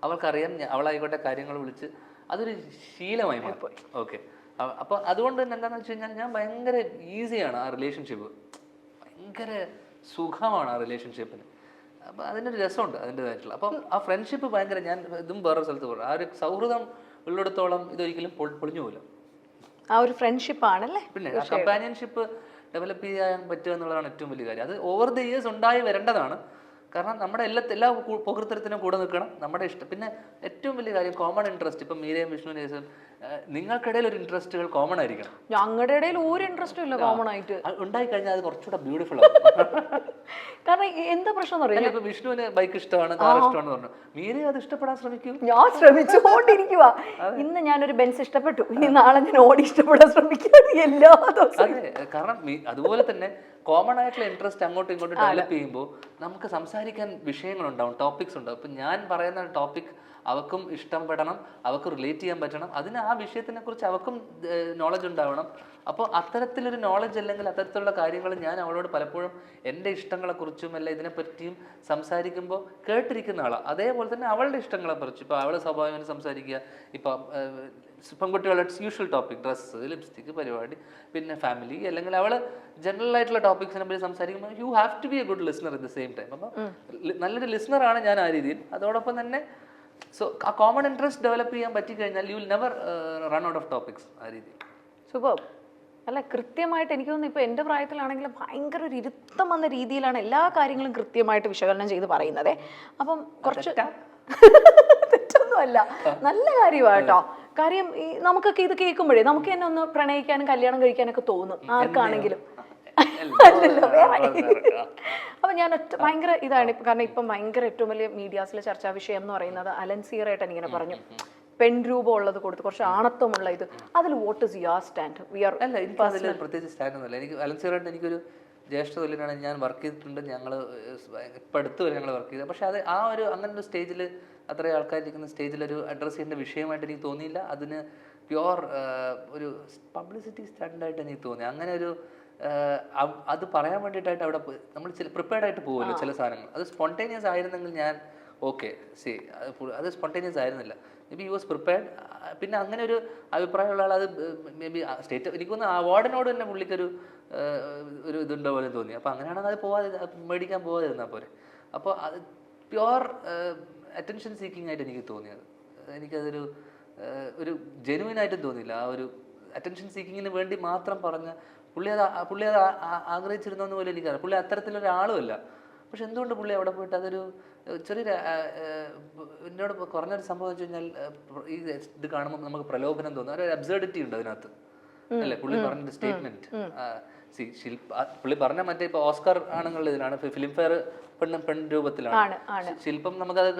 അവൾക്കറിയാം. അവളായിക്കോട്ടെ കാര്യങ്ങൾ വിളിച്ച് അതൊരു ശീലമായി മാറി. ഓക്കെ, അപ്പോൾ അതുകൊണ്ട് തന്നെ എന്താണെന്ന് വെച്ച് കഴിഞ്ഞാൽ ഞാൻ ഭയങ്കര ഈസിയാണ് ആ റിലേഷൻഷിപ്പ്, ഭയങ്കര സുഖമാണ് ആ റിലേഷൻഷിപ്പിന്. അപ്പം അതിനൊരു രസമുണ്ട് അതിൻ്റെതായിട്ടുള്ള. അപ്പം ആ ഫ്രണ്ട്ഷിപ്പ് ഭയങ്കര, ഞാൻ ഇതും വേറൊരു സ്ഥലത്ത് പോകാം, ആ ഒരു സൗഹൃദം ഉള്ളിടത്തോളം ഇതൊരിക്കലും പൊളിഞ്ഞു പോകില്ല. ആ ഒരു ഫ്രണ്ട്ഷിപ്പ് ആണല്ലേ. പിന്നെ ആ കമ്പാനിയൻഷിപ്പ് ഡെവലപ്പ് ചെയ്യാൻ പറ്റുക എന്നുള്ളതാണ് ഏറ്റവും വലിയ കാര്യം. അത് ഓവർ ദ ഇയേഴ്സ് ഉണ്ടായി വരേണ്ടതാണ്. കാരണം നമ്മുടെ എല്ലാ പ്രകൃതത്തിനും കൂടെ നിൽക്കണം, നമ്മുടെ ഇഷ്ടം. പിന്നെ ഏറ്റവും വലിയ കാര്യം കോമൺ ഇൻട്രസ്റ്റ്. ഇപ്പം മീരയും വിഷ്ണുവിനും നിങ്ങൾക്കിടയിൽ ഒരു ഇൻട്രസ്റ്റുകൾ കോമൺ ആയിരിക്കണം. ഞങ്ങളുടെ ഇടയിൽ ഒരു ഇൻട്രസ്റ്റും ഇല്ല കോമൺ ആയിട്ട്. ഉണ്ടായി കഴിഞ്ഞാൽ അത് കുറച്ചുകൂടെ ബ്യൂട്ടിഫുൾ ആവും. കാരണം എന്താ പ്രശ്നം എന്ന് അറിയാം, ഇപ്പൊ വിഷ്ണുവിന് ബൈക്ക് ഇഷ്ടമാണ്, കാർ ഇഷ്ടമാണെന്ന് പറഞ്ഞു, മീരയെ അത് ഇഷ്ടപ്പെടാൻ ശ്രമിക്കൂ. ഞാൻ ശ്രമിച്ചുകൊണ്ടിരിക്കുക. ഇന്ന് ഞാനൊരു ബെൻസ് ഇഷ്ടപ്പെട്ടു, ഇനി നാളെ ഞാൻ ഓടി ഇഷ്ടപ്പെടാൻ ശ്രമിക്കുക എല്ലാ ദിവസവും. അതെ, കാരണം അതുപോലെ തന്നെ കോമൺ ആയിട്ടുള്ള ഇൻട്രസ്റ്റ് അങ്ങോട്ടും ഇങ്ങോട്ടും ഡെവലപ്പ് ചെയ്യുമ്പോൾ നമുക്ക് സംസാരിക്കാൻ വിഷയങ്ങളുണ്ടാവും, ടോപ്പിക്സ് ഉണ്ടാവും. ഇപ്പം ഞാൻ പറയുന്ന ടോപ്പിക് അവൾക്കും ഇഷ്ടപ്പെടണം, അവൾക്ക് റിലേറ്റ് ചെയ്യാൻ പറ്റണം, അതിന് ആ വിഷയത്തിനെ കുറിച്ച് അവൾക്കും നോളജ് ഉണ്ടാവണം. അപ്പോൾ അത്തരത്തിലൊരു നോളജ് അല്ലെങ്കിൽ അത്തരത്തിലുള്ള കാര്യങ്ങൾ ഞാൻ അവളോട് പലപ്പോഴും എൻ്റെ ഇഷ്ടങ്ങളെക്കുറിച്ചും അല്ല ഇതിനെപ്പറ്റിയും സംസാരിക്കുമ്പോൾ കേട്ടിരിക്കുന്ന ആളാണ്. അതേപോലെ തന്നെ അവളുടെ ഇഷ്ടങ്ങളെക്കുറിച്ച് ഇപ്പോൾ അവൾ സ്വാഭാവികം സംസാരിക്കുക. ഇപ്പോൾ പെൺകുട്ടികളുടെ യൂഷ്വൽ ടോപ്പിക്, ഡ്രസ്സ്, ലിപ്സ്റ്റിക്, പരിപാടി, പിന്നെ ഫാമിലി, അല്ലെങ്കിൽ അവൾ ജനറൽ ആയിട്ടുള്ള ടോപ്പിക്സിനെ പറ്റി സംസാരിക്കുമ്പോൾ you have to be a good listener at the same time. അപ്പം നല്ലൊരു ലിസണറാണ് ഞാൻ ആ രീതിയിൽ. അതോടൊപ്പം തന്നെ ആ കോമൺ ഇൻട്രസ്റ്റ് ഡെവലപ്പ് ചെയ്യാൻ പറ്റിക്കഴിഞ്ഞാൽ you will never run out of topics. ആ രീതി സൂപ്പർ. അല്ല, കൃത്യമായിട്ട് എനിക്ക് തോന്നുന്നു ഇപ്പോൾ എൻ്റെ പ്രായത്തിലാണെങ്കിലും ഭയങ്കര ഒരു ഇരുത്തം വന്ന രീതിയിലാണ് എല്ലാ കാര്യങ്ങളും കൃത്യമായിട്ട് വിശകലനം ചെയ്ത് പറയുന്നത്. അപ്പം കുറച്ച് തെറ്റൊന്നുമല്ല, നല്ല കാര്യമാട്ടോ. കാര്യം ഈ നമുക്കൊക്കെ ഇത് കേൾക്കുമ്പോഴേ നമുക്ക് തന്നെ ഒന്ന് പ്രണയിക്കാനും കല്യാണം കഴിക്കാനൊക്കെ തോന്നും, ആർക്കാണെങ്കിലും. അല്ലല്ലോ, അപ്പൊ ഞാൻ ഭയങ്കര ഇതാണ്. കാരണം ഇപ്പം ഭയങ്കര ഏറ്റവും വലിയ മീഡിയാസിലെ ചർച്ചാ വിഷയം എന്ന് പറയുന്നത് അലൻസിയറായിട്ട് ഇങ്ങനെ പറഞ്ഞു, പെൺരൂപം ഉള്ളത് കൊടുത്ത് കുറച്ച് ആണത്വമുള്ള ഇത്. അതിൽ വാട്ട് ഇസ് യുവർ സ്റ്റാൻഡ്? അല്ല, എനിക്ക് അതിൽ പ്രത്യേകിച്ച് സ്റ്റാൻഡൊന്നുമില്ല. എനിക്ക് അലൻസിയറായിട്ട് എനിക്കൊരു ജ്യേഷ്ഠ തുല്യനാണ്. ഞാൻ വർക്ക് ചെയ്തിട്ടുണ്ട്, ഞങ്ങൾ ഇപ്പം അടുത്ത് വരെ ഞങ്ങൾ വർക്ക് ചെയ്തത്. പക്ഷെ അത് ആ ഒരു അങ്ങനെ ഒരു സ്റ്റേജിൽ അത്രയും ആൾക്കാരിരിക്കുന്ന സ്റ്റേജിലൊരു അഡ്രസ്സ് ചെയ്യേണ്ട വിഷയമായിട്ട് എനിക്ക് തോന്നിയില്ല. അതിന് പ്യുവർ ഒരു പബ്ലിസിറ്റി സ്റ്റാൻഡായിട്ട് എനിക്ക് തോന്നി. അങ്ങനെ ഒരു അത് പറയാൻ വേണ്ടിയിട്ടായിട്ട് അവിടെ നമ്മൾ പ്രിപ്പയർഡ് ആയിട്ട് പോകുമല്ലോ ചില സാധനങ്ങൾ. അത് സ്പോണ്ടേനിയസ് ആയിരുന്നെങ്കിൽ ഞാൻ ഓക്കെ അത് സ്പോണ്ടേനിയസ് ആയിരുന്നില്ല. May be you was prepared. പിന്നെ അങ്ങനെ ഒരു അഭിപ്രായമുള്ള ആൾ അത് മേ ബി സ്റ്റേറ്റ് എനിക്കൊന്ന് അവാർഡിനോട് തന്നെ പുള്ളിക്കൊരു ഒരു ഇതുണ്ടോ പോലെ തോന്നി. അപ്പോൾ അങ്ങനെയാണെങ്കിൽ അത് മേടിക്കാൻ പോകാതിരുന്നാൽ പോരെ. അപ്പോൾ അത് പ്യുവർ അറ്റൻഷൻ സീക്കിംഗ് ആയിട്ട് എനിക്ക് തോന്നിയത്. എനിക്കതൊരു ജെനുവിനായിട്ടും തോന്നിയില്ല. ആ ഒരു അറ്റൻഷൻ സീക്കിങ്ങിന് വേണ്ടി മാത്രം പറഞ്ഞ പുള്ളി അത് ആഗ്രഹിച്ചിരുന്നെന്ന് പോലും എനിക്കറിയാം. പുള്ളി അത്തരത്തിലൊരാളുമല്ല. പക്ഷെ എന്തുകൊണ്ട് പുള്ളി അവിടെ പോയിട്ട് അതൊരു ചെറിയൊരു എന്നോട് കുറഞ്ഞൊരു സംഭവം വെച്ച് കഴിഞ്ഞാൽ ഈ ഇത് കാണുമ്പോൾ നമുക്ക് പ്രലോഭനം തോന്നും. ഒരു അബ്സേർഡിറ്റി ഉണ്ട് അതിനകത്ത് അല്ലേ പുള്ളി പറഞ്ഞൊരു സ്റ്റേറ്റ്മെന്റ്. പുള്ളി പറഞ്ഞ മറ്റേ ഇപ്പോൾ ഓസ്കാർ ആണെന്നുള്ള ഇതിലാണ്, ഫിലിം ഫെയർ പെൺ രൂപത്തിലാണ്. ശില്പം നമുക്കത്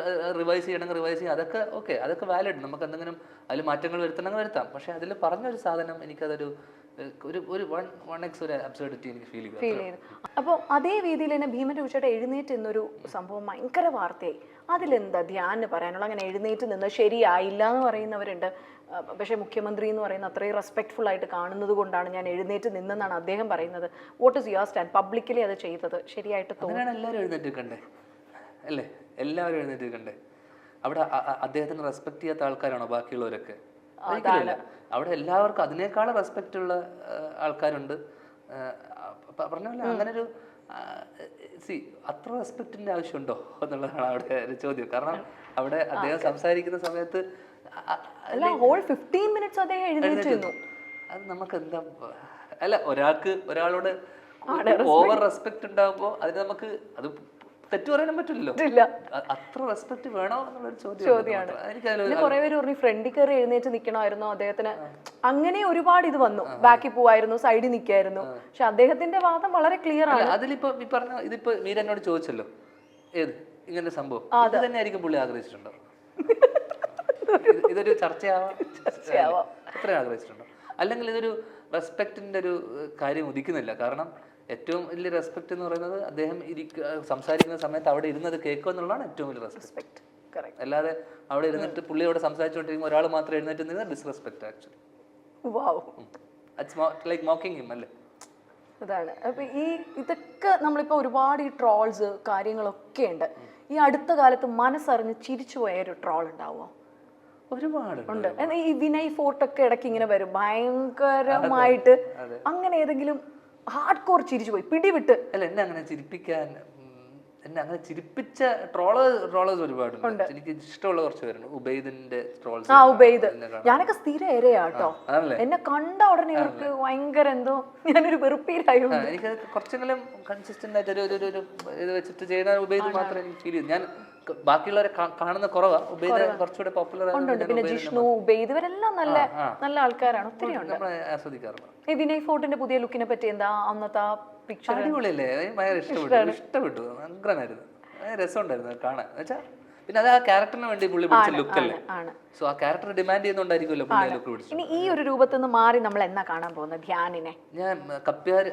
റിവൈസ് ചെയ്യണമെങ്കിൽ റിവൈസ് ചെയ്യാം, അതൊക്കെ ഓക്കെ, അതൊക്കെ വാലിഡ്. നമുക്ക് എന്തെങ്കിലും അതിൽ മാറ്റങ്ങൾ വരുത്തണമെങ്കിൽ വരുത്താം. പക്ഷെ അതിൽ പറഞ്ഞൊരു സാധനം എനിക്കതൊരു ഒരു 1x ഒരു അബ്സർഡിറ്റി എനിക്ക് ഫീൽ ചെയ്തു. അപ്പോൾ അതേ രീതിയിൽ തന്നെ ഭീമൻ രവിചേട്ടൻ എഴുന്നേറ്റ് എന്നൊരു സംഭവം ഭയങ്കര വാർത്തയായി. അതിലെന്താ ധ്യാനിന് പറയാനുള്ള? അങ്ങനെ എഴുന്നേറ്റ് നിന്ന് ശരിയായില്ല എന്ന് പറയുന്നവരുണ്ട്. പക്ഷേ മുഖ്യമന്ത്രി എന്ന് പറയുന്ന അത്രയും റെസ്പെക്ട്ഫുൾ ആയിട്ട് കാണുന്നത് കൊണ്ടാണ് ഞാൻ എഴുന്നേറ്റ് നിന്നെന്നാണ് അദ്ദേഹം പറയുന്നത്. What is your stand? Publicly അത് ചെയ്തത് ശരിയായിട്ട് തോന്നുന്നു? എല്ലാവരും എഴുന്നേറ്റ് കണ്ടേ അല്ലേ? എല്ലാവരും എഴുന്നേറ്റ് കണ്ടേ? അവിടെ അദ്ദേഹത്തിന് റെസ്പെക്ട് ചെയ്യാത്ത ആൾക്കാരാണോ ബാക്കിയുള്ളവരൊക്കെ? ഒരിക്കലുമില്ല. അവിടെ എല്ലാവർക്കും അതിനേക്കാളും റെസ്പെക്റ്റ് ഉള്ള ആൾക്കാരുണ്ട്. പറഞ്ഞ പോലെ അങ്ങനെ ഒരു അത്ര റെസ്പെക്റ്റിന്റെ ആവശ്യമുണ്ടോ എന്നുള്ളതാണ് അവിടെ ഒരു ചോദ്യം. കാരണം അവിടെ അദ്ദേഹം സംസാരിക്കുന്ന സമയത്ത് അത് നമുക്ക് എന്താ അല്ല, ഒരാളോട് ഓവർ റെസ്പെക്ട് ഉണ്ടാകുമ്പോ അതിന് നമുക്ക് അത് തെറ്റു പറയാനും പറ്റില്ലല്ലോ. അത്ര റെസ്പെക്ട് വേണോ എന്നുള്ളൊരു ചോദ്യമാണ്. കുറെ പേര് പറഞ്ഞു ഫ്രണ്ടിൽ കയറി എഴുന്നേറ്റ് നിൽക്കണമായിരുന്നു അദ്ദേഹത്തിന്. അങ്ങനെ ഒരുപാട് ഇത് വന്നു. ബാക്കിൽ പോവായിരുന്നു, സൈഡിൽ നിൽക്കായിരുന്നു. പക്ഷെ അദ്ദേഹത്തിന്റെ വാദം വളരെ ക്ലിയർ ആണ്. അതിലിപ്പോ ഈ പറഞ്ഞ ഇതിപ്പോ മീര എന്നോട് ചോദിച്ചല്ലോ, ഏത് ഇങ്ങനെ സംഭവം ഇത് തന്നെ ആയിരിക്കും പുള്ളി ആഗ്രഹിച്ചിട്ടുണ്ടോ? ഇതൊരു ചർച്ചയാവാം, അത്രയും ആഗ്രഹിച്ചിട്ടുണ്ടോ? അല്ലെങ്കിൽ ഇതൊരു റെസ്പെക്റ്റിന്റെ ഒരു കാര്യം ഉദിക്കുന്നില്ല. കാരണം ഏറ്റവും വലിയ റെസ്പെക്ട് എന്ന് പറയുന്നത് അദ്ദേഹം സംസാരിക്കുന്ന സമയത്ത് അവിടെ ഇരുന്നത് കേൾക്കുക എന്നുള്ളതാണ് ഏറ്റവും വലിയ റെസ്പെക്ട്. അല്ലാതെ അവിടെ ഇരുന്നിട്ട് പുള്ളിയോട് സംസാരിച്ചുകൊണ്ടിരിക്കുമ്പോൾ ഒരാൾ മാത്രം എഴുന്നേറ്റ് നിന്ന് disrespect actually. Like mocking him അല്ലേ? അതാണ്. അപ്പൊ ഇതൊക്കെ നമ്മളിപ്പോ ഒരുപാട് ഈ ട്രോൾസ് കാര്യങ്ങളൊക്കെ ഉണ്ട്. ഈ അടുത്ത കാലത്ത് മനസ്സറിഞ്ഞ് ചിരിച്ചു പോയ ഒരു ട്രോൾ ഉണ്ടാവുമോ? ഒരുപാട് ഉണ്ട്. ഈ വിനയ് ഫോർട്ടൊക്കെ ഇടയ്ക്ക് ഇങ്ങനെ വരും ഭയങ്കരമായിട്ട്. അങ്ങനെ ഏതെങ്കിലും ഹാർഡ് കോർ ചിരിച്ചു പോയി പിടിവിട്ട്? അല്ല, എന്നെ അങ്ങനെ ചിരിപ്പിച്ച ട്രോളേഴ്സ് ഒരുപാടുണ്ട്. എനിക്ക് ഇഷ്ടമുള്ള കുറച്ച് പേരുണ്ട്. ഉബൈദിന്റെ ട്രോൾസ്. ഉബൈദ് ഞാനൊക്കെ സ്ഥിരം ഇരയാട്ടോ. എന്നെ കണ്ട ഉടനെ ഇവർക്ക് ഭയങ്കര എന്തോ ഞാനൊരു വെറുപ്പീരായിരുന്നു. എനിക്ക് കുറച്ചെങ്കിലും കൺസിസ്റ്റന്റ് ആയിട്ട് ഒരു ഇത് വെച്ചിട്ട് ചെയ്യുന്ന ഉബൈദ് മാത്രമേ എനിക്ക് ഫീൽ ചെയ്തു. ഞാൻ ബാക്കിയുള്ളവരെ കാണുന്ന കുറവാ. ഉബൈദ് കുറച്ചുകൂടെ പോപ്പുലർ ഉണ്ട്. പിന്നെ ജിഷ്ണു, ഉബൈദ് ഇവരെല്ലാം നല്ല നല്ല ആൾക്കാരാണ്. ഒത്തിരി ഉണ്ട്. നമ്മൾ ആസ്വദിക്കാറുണ്ട്. ഈ വിനയ് ഫോർട്ടിന്റെ പുതിയ ലുക്കിനെ പറ്റി എന്താ? അന്നത്തെ പിക്ചർ അടിപൊളിയല്ലേ? ഭയങ്കര ഇഷ്ടപ്പെട്ടു. ഭയങ്കരമായിരുന്നു. രസമുണ്ടായിരുന്നു കാണാൻ. വെച്ചാൽ പിന്നെ അത് ആ ക്യാരക്ടറിന് വേണ്ടി പുള്ളി പിടിച്ച ലുക്കല്ലേ. സോ ആ ക്യാരക്ടർ ഡിമാൻഡ് ചെയ്യുന്നുണ്ടായിരിക്കുമല്ലോ പുള്ളി ലുക്ക് പിടിച്ചു. ഇനി ഈ ഒരു രൂപത്തിൽ നിന്ന് മാറി നമ്മൾ എന്നാ കാണാൻ പോകുന്നത് ധ്യാനിനെ? ഞാൻ കപ്പ്യാർ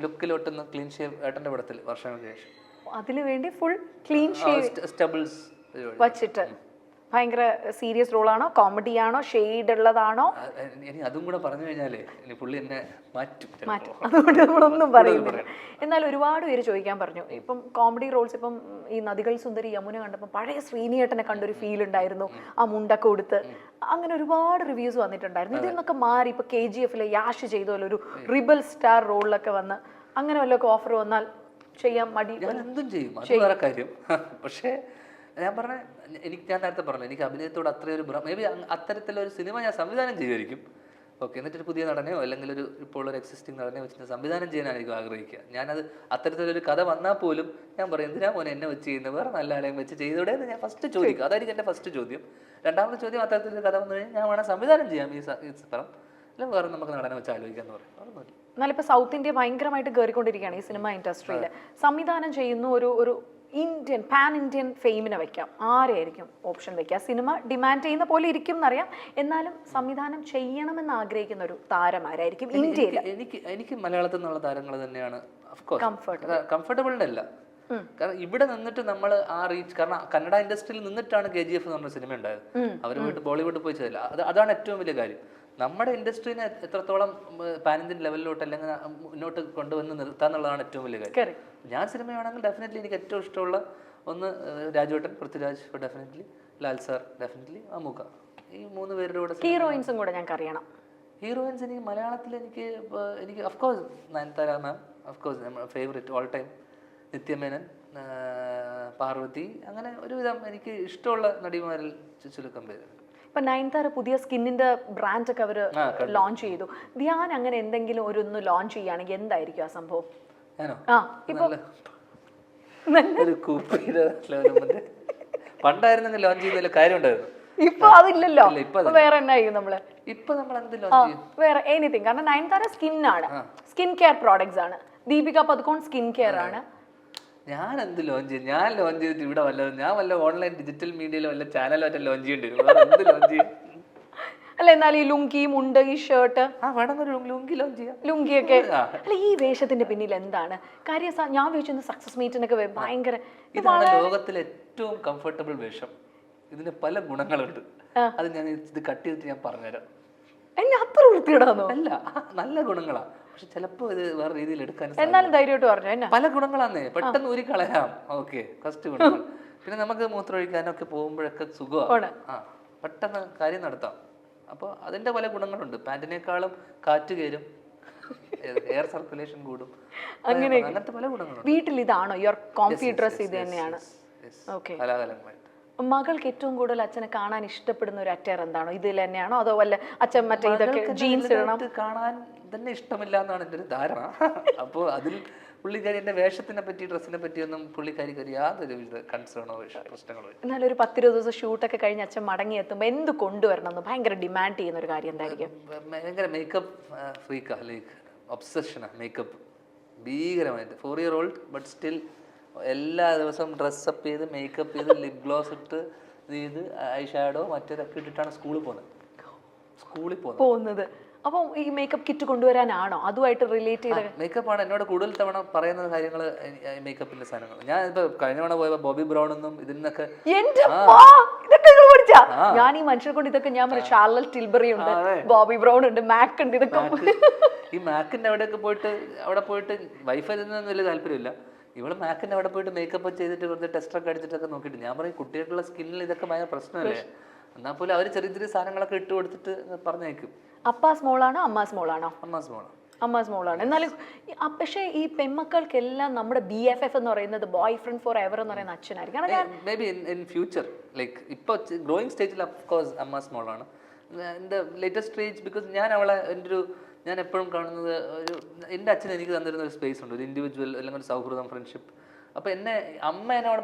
ലുക്കിലോട്ടുന്ന ക്ലീൻ ഷേവ് ഏട്ടന്റെ പടത്തിൽ വർഷങ്ങൾക്ക് ശേഷം അതിനു വേണ്ടി ഫുൾ ക്ലീൻ ഷേവ് സ്റ്റബിൾസ് വച്ചിട്ട് ഭയങ്കര സീരിയസ് റോളാണോ, കോമഡി ആണോ, ഷെയ്ഡ് ഉള്ളതാണോ? ഇനി അതും കൂടെ പറഞ്ഞു കഴിഞ്ഞാലേ പുള്ളി എന്നെ മാറ്റും. അതുകൊണ്ട് നമ്മളൊന്നും പറയുന്നില്ല. എന്നാൽ ഒരുപാട് പേര് ചോദിക്കാൻ പറഞ്ഞു. ഇപ്പം കോമഡി റോൾസ്, ഇപ്പം ഈ നദികൾ സുന്ദരി യമുന കണ്ടപ്പോൾ പഴയ ശ്രീനിയേട്ടനെ കണ്ടൊരു ഫീൽ ഉണ്ടായിരുന്നു, ആ മുണ്ടൊക്കെ കൊടുത്ത്. അങ്ങനെ ഒരുപാട് റിവ്യൂസ് വന്നിട്ടുണ്ടായിരുന്നു. ഇതിൽ നിന്നൊക്കെ മാറി ഇപ്പൊ KGF യാഷ് ചെയ്ത പോലെ ഒരു റിബൽ സ്റ്റാർ റോളിലൊക്കെ വന്ന് അങ്ങനെ വല്ലതൊക്കെ ഓഫർ വന്നാൽ ചെയ്യാൻ മടി? ഞാൻ എന്തും ചെയ്യും, അത് വേറെ കാര്യം. പക്ഷേ ഞാൻ നേരത്തെ പറഞ്ഞു, എനിക്ക് അഭിനയത്തോട് അത്രയൊരു മേ ബി അത്തരത്തിലൊരു സിനിമ ഞാൻ സംവിധാനം ചെയ്യുമായിരിക്കും. ഓക്കെ, എന്നിട്ടൊരു പുതിയ നടനെയോ അല്ലെങ്കിൽ ഇപ്പോൾ ഒരു എക്സിസ്റ്റിംഗ് നടനെയോ വെച്ചിട്ട് സംവിധാനം ചെയ്യാനായിരിക്കും ആഗ്രഹിക്കുക. ഞാനത് അത്തരത്തിലൊരു കഥ വന്നാൽ പോലും ഞാൻ പറയും, എന്തിനാ മോനെ എന്നെ വെച്ച് ചെയ്യുന്നത്, വേറെ നല്ല ആളെയും വെച്ച് ചെയ്തോടെ എന്ന് ഞാൻ ഫസ്റ്റ് ചോദിക്കും. അതായിരിക്കും എൻ്റെ ഫസ്റ്റ് ചോദ്യം. രണ്ടാമത്തെ ചോദ്യം, അത്തരത്തിലൊരു കഥ വന്നു കഴിഞ്ഞാൽ ഞാൻ വേണം സംവിധാനം ചെയ്യാം ഈ സ്ഥലം, അല്ല വേറെ നമുക്ക് നടനെ വെച്ച് ആലോചിക്കാന്ന് പറയും. എന്നാലിപ്പോൾ സൗത്ത് ഇന്ത്യ ഭയങ്കരമായിട്ട് കയറിക്കൊണ്ടിരിക്കുകയാണ് ഈ സിനിമ ഇൻഡസ്ട്രിയിൽ. സംവിധാനം ചെയ്യുന്ന ഒരു ഇന്ത്യൻ പാൻ ഇന്ത്യൻ ഫെയിമിനെ വെക്കാം, ആരെയായിരിക്കും ഓപ്ഷൻ വെക്കുക? സിനിമ ഡിമാൻഡ് ചെയ്യുന്ന പോലെ ഇരിക്കും എന്നറിയാം, എന്നാലും സംവിധാനം ചെയ്യണമെന്ന് ആഗ്രഹിക്കുന്ന ഒരു താരമാരായിരിക്കും ഇന്ത്യയിൽ? എനിക്ക് മലയാളത്തിൽ നിന്നുള്ള താരങ്ങൾ തന്നെയാണ് കംഫർട്ടബിളിന്റെ അല്ല. കാരണം ഇവിടെ നിന്നിട്ട് നമ്മൾ ആ റീച്ച്, കാരണം കന്നഡ ഇൻഡസ്ട്രിയിൽ നിന്നിട്ടാണ് KGF എന്ന് പറഞ്ഞ സിനിമ ഉണ്ടായത്. അവർ പോയിട്ട് ബോളിവുഡ് പോയി ചെയ്തില്ല. അതാണ് ഏറ്റവും വലിയ കാര്യം. നമ്മുടെ ഇൻഡസ്ട്രീനെ എത്രത്തോളം പാൻ ഇന്ത്യൻ ലെവലിലോട്ട് അല്ലെങ്കിൽ മുന്നോട്ട് കൊണ്ടുവന്ന് നിർത്താന്നുള്ളതാണ് ഏറ്റവും വലിയ കാര്യം. ഞാൻ സിനിമയാണെങ്കിൽ ഡെഫിനറ്റ്ലി എനിക്ക് ഏറ്റവും ഇഷ്ടമുള്ള ഒന്ന് രാജുവേട്ടൻ, Prithviraj definitely, Lal sir definitely, അമൂക്ക, ഈ 3 പേരുടെ കൂടെ. ഹീറോയിൻസും കൂടെ ഞങ്ങൾക്ക് അറിയണം. ഹീറോയിൻസ് എനിക്ക് മലയാളത്തിൽ എനിക്ക് ഓഫ്കോഴ്സ് നയൻതാര മാം, ഓഫ്കോഴ്സ് നമ്മുടെ ഫേവറേറ്റ് ഓൾ ടൈം, നിത്യമേനൻ, പാർവതി, അങ്ങനെ ഒരുവിധം എനിക്ക് ഇഷ്ടമുള്ള നടിമാരിൽ ചുരുക്കം പേര്. ഇപ്പൊ നയൻതാര പുതിയ സ്കിന്നിന്റെ ബ്രാൻഡ് ഒക്കെ അവര് ലോഞ്ച് ചെയ്തു. ധ്യാൻ അങ്ങനെ എന്തെങ്കിലും ഒന്ന് ലോഞ്ച് ചെയ്യുകയാണെങ്കിൽ എന്തായിരിക്കും ആ സംഭവം? പണ്ടായിരുന്നെങ്കിൽ ലോഞ്ച് ചെയ്യുന്നതിൽ കാര്യം ഉണ്ടായിരുന്നു. ഇപ്പൊ അതില്ലല്ലോ. വേറെ എന്നായിരിക്കും നമ്മള് ഇപ്പൊ നമ്മൾ എന്ത് ലോഞ്ച് ചെയ്യും? വേറെ എനിത്തിങ്. കാരണം നയൻതാര സ്കിന്നാണ്, സ്കിൻ കെയർ പ്രോഡക്ട്സ് ആണ്. ദീപിക പദുക്കോൺ സ്കിൻ കെയർ ആണ്. ഞാൻ എന്ത് ലോഞ്ച് ചെയ്യും? ഞാൻ ലോഞ്ച് ചെയ്തിട്ട് ഇവിടെ വല്ല ഓൺലൈൻ ഡിജിറ്റൽ മീഡിയയിലോ വല്ല ചാനലോ ലോഞ്ച് ചെയ്യേണ്ടി വരും. എന്ത് ലോഞ്ച് ചെയ്യും? അല്ല എന്നാൽ ഈ ലുങ്കി മുണ്ട് ഈ ഷർട്ട് വേണമെന്നൊരു ലുങ്കി ലോഞ്ച് ചെയ്യാം. ലുങ്കിയൊക്കെ അല്ല ഈ വേഷത്തിന്റെ പിന്നിൽ എന്താണ് കാര്യം? ഞാൻ ചോദിച്ചു സക്സസ് മീറ്റിനൊക്കെ ഭയങ്കര ഇതാണ് ലോകത്തിലെ ഏറ്റവും കംഫർട്ടബിൾ വേഷം. ഇതിന് പല ഗുണങ്ങളുണ്ട്. അത് ഞാൻ ഇത് കട്ട് ചെയ്തിട്ട് ഞാൻ പറഞ്ഞുതരാം. എന്നെ അത്ര വൃത്തിയിടാന്നോ? അല്ല, നല്ല ഗുണങ്ങളാ. പക്ഷെ ചിലപ്പോ ഇത് വേറെ രീതിയിൽ എടുക്കാൻ എന്നാലും ധൈര്യമായിട്ട് പറഞ്ഞു എന്നാ പല ഗുണങ്ങളാന്നേ. പെട്ടെന്ന് ഊരി കളയാം. ഓക്കെ, ഫസ്റ്റ് ഗുണങ്ങൾ. പിന്നെ നമുക്ക് മൂത്രമൊഴിക്കാനൊക്കെ പോകുമ്പോഴൊക്കെ സുഖമാണ്. പെട്ടെന്ന് കാര്യം നടത്താം. അപ്പോൾ അതിന്റെ പല ഗുണങ്ങളുണ്ട്. പാന്റിനേക്കാളും കാറ്റ് കയറും, എയർ സർക്കുലേഷൻ കൂടും, അങ്ങനത്തെ പല ഗുണങ്ങളുണ്ട്. വീട്ടിൽ ഇതാണോ യുവർ കോംഫി ഡ്രസ്? ഇത് തന്നെയാണ്. ഓക്കെ. കലാകാലങ്ങളായിട്ട് മകൾക്ക് ഏറ്റവും കൂടുതൽ അച്ഛനെ കാണാൻ ഇഷ്ടപ്പെടുന്ന ഒരു അറ്റയർ എന്താണോ? ഇതിൽ തന്നെയാണോ അതോ വല്ല അച്ഛൻ മറ്റേ ഇതൊക്കെ ജീൻസ് ഇടണം കാണാൻ തന്നെ ഇഷ്ടമില്ല എന്നാണ് എൻ്റെ ഒരു ധാരണ. അപ്പോൾ അതിൽ പുള്ളിക്കാരി എൻ്റെ വേഷത്തിനെ പറ്റി ഡ്രസ്സിനെ പറ്റിയൊന്നും പുള്ളിക്കാരിക്ക് യാതൊരു കൺസേണോ പ്രശ്നങ്ങളോ. എന്നാലും ഒരു 10-20 ദിവസം ഷൂട്ടൊക്കെ കഴിഞ്ഞ് അച്ഛൻ മടങ്ങി എത്തുമ്പോൾ എന്ത് കൊണ്ടുവരണം എന്ന് ഭയങ്കര ഡിമാൻഡ് ചെയ്യുന്ന ഒരു കാര്യം എന്തായിരിക്കും? ഭയങ്കര മേക്കപ്പ് ഫ്രീക്കാ, ലൈക്ക് ഒബ്സഷനാ മേക്കപ്പ് ഭീകരമായിട്ട്. 4 year old ബട്ട് സ്റ്റിൽ എല്ലാ ദിവസവും ഡ്രസ്സപ്പ് ചെയ്ത് മേക്കപ്പ് ചെയ്ത് ലിപ് ഗ്ലോസ് ഇട്ട് ഇത് ഐ ഷാഡോ മറ്റേതൊക്കെ ഇട്ടിട്ടാണ് സ്കൂളിൽ പോകുന്നത്. അപ്പോൾ ഈ മേക്കപ്പ് കിറ്റ് കൊണ്ടുവരാനാണോ അതുമായിട്ട് റിലേറ്റ് ചെയ്ത? മേക്കപ്പ് ആണ് എന്നോട് കൂടുതൽ തവണ പറയുന്ന കാര്യങ്ങൾ, മേക്കപ്പിന്റെ സാധനങ്ങൾ. ഞാൻ ഇപ്പൊ കഴിഞ്ഞ തവണ പോയപ്പോ ബോബി ബ്രൗൺ എന്നും ഇതിന്നൊക്കെ ഞാൻ ഈ മനുഷ്യരെ കൊണ്ട് ഇതൊക്കെ ഞാൻ ഷാർലറ്റ് ടിൽബറി ഉണ്ട്, ബോബി ബ്രൗൺ ഉണ്ട്, മാക് ഉണ്ട്. ഇതൊക്കെ ഈ മാക്കിന്റെ അവിടെയൊക്കെ പോയിട്ട് അവിടെ പോയിട്ട് വൈഫ് ഇതിനൊന്നും വലിയ താല്പര്യമില്ല. ഇവള് മാക്കിന്റെ അവിടെ പോയിട്ട് മേക്കപ്പ് ചെയ്തിട്ട് വെറുതെ ടെസ്റ്ററൊക്കെ അടിച്ചിട്ടൊക്കെ നോക്കിയിട്ട് ഞാൻ പറയും കുട്ടികൾക്കുള്ള സ്കിന്നിൽ ഇതൊക്കെ ഭയങ്കര പ്രശ്നമല്ലേ. എന്നാൽ പോലും അവർ ചെറിയ ചെറിയ സാധനങ്ങളൊക്കെ ഇട്ട് കൊടുത്തിട്ട് പറഞ്ഞേക്കും. അപ്പാ സ്മോളാണോ അമ്മ സ്മോളാണോ? അമ്മ സ്മോളാണ്. എന്നാലും പക്ഷേ ഈ പെൺമക്കൾക്കെല്ലാം നമ്മുടെ BFF എന്ന് പറയുന്നത് ബോയ് ഫ്രണ്ട് ഫോർ എവർ എന്ന് പറയുന്ന അച്ഛനായിരിക്കും. May be in future, like ഇപ്പോൾ ഗ്രോയിങ് സ്റ്റേജിൽ ഓഫ്കോഴ്സ് അമ്മ സ്മോളാണ് എൻ്റെ ലേറ്റസ്റ്റ് സ്റ്റേജ്. ബിക്കോസ് ഞാൻ അവളെ ഞാൻ എപ്പോഴും കാണുന്നത് എൻ്റെ അച്ഛൻ എനിക്ക് തന്നിരുന്ന ഒരു സ്പേസ് ഉണ്ട്, ഒരു ഇൻഡിവിജ്വൽ അല്ലെങ്കിൽ ഒരു സൗഹൃദം, ഫ്രണ്ട്ഷിപ്പ്. അപ്പോൾ എന്നെ അമ്മ എന്നോട്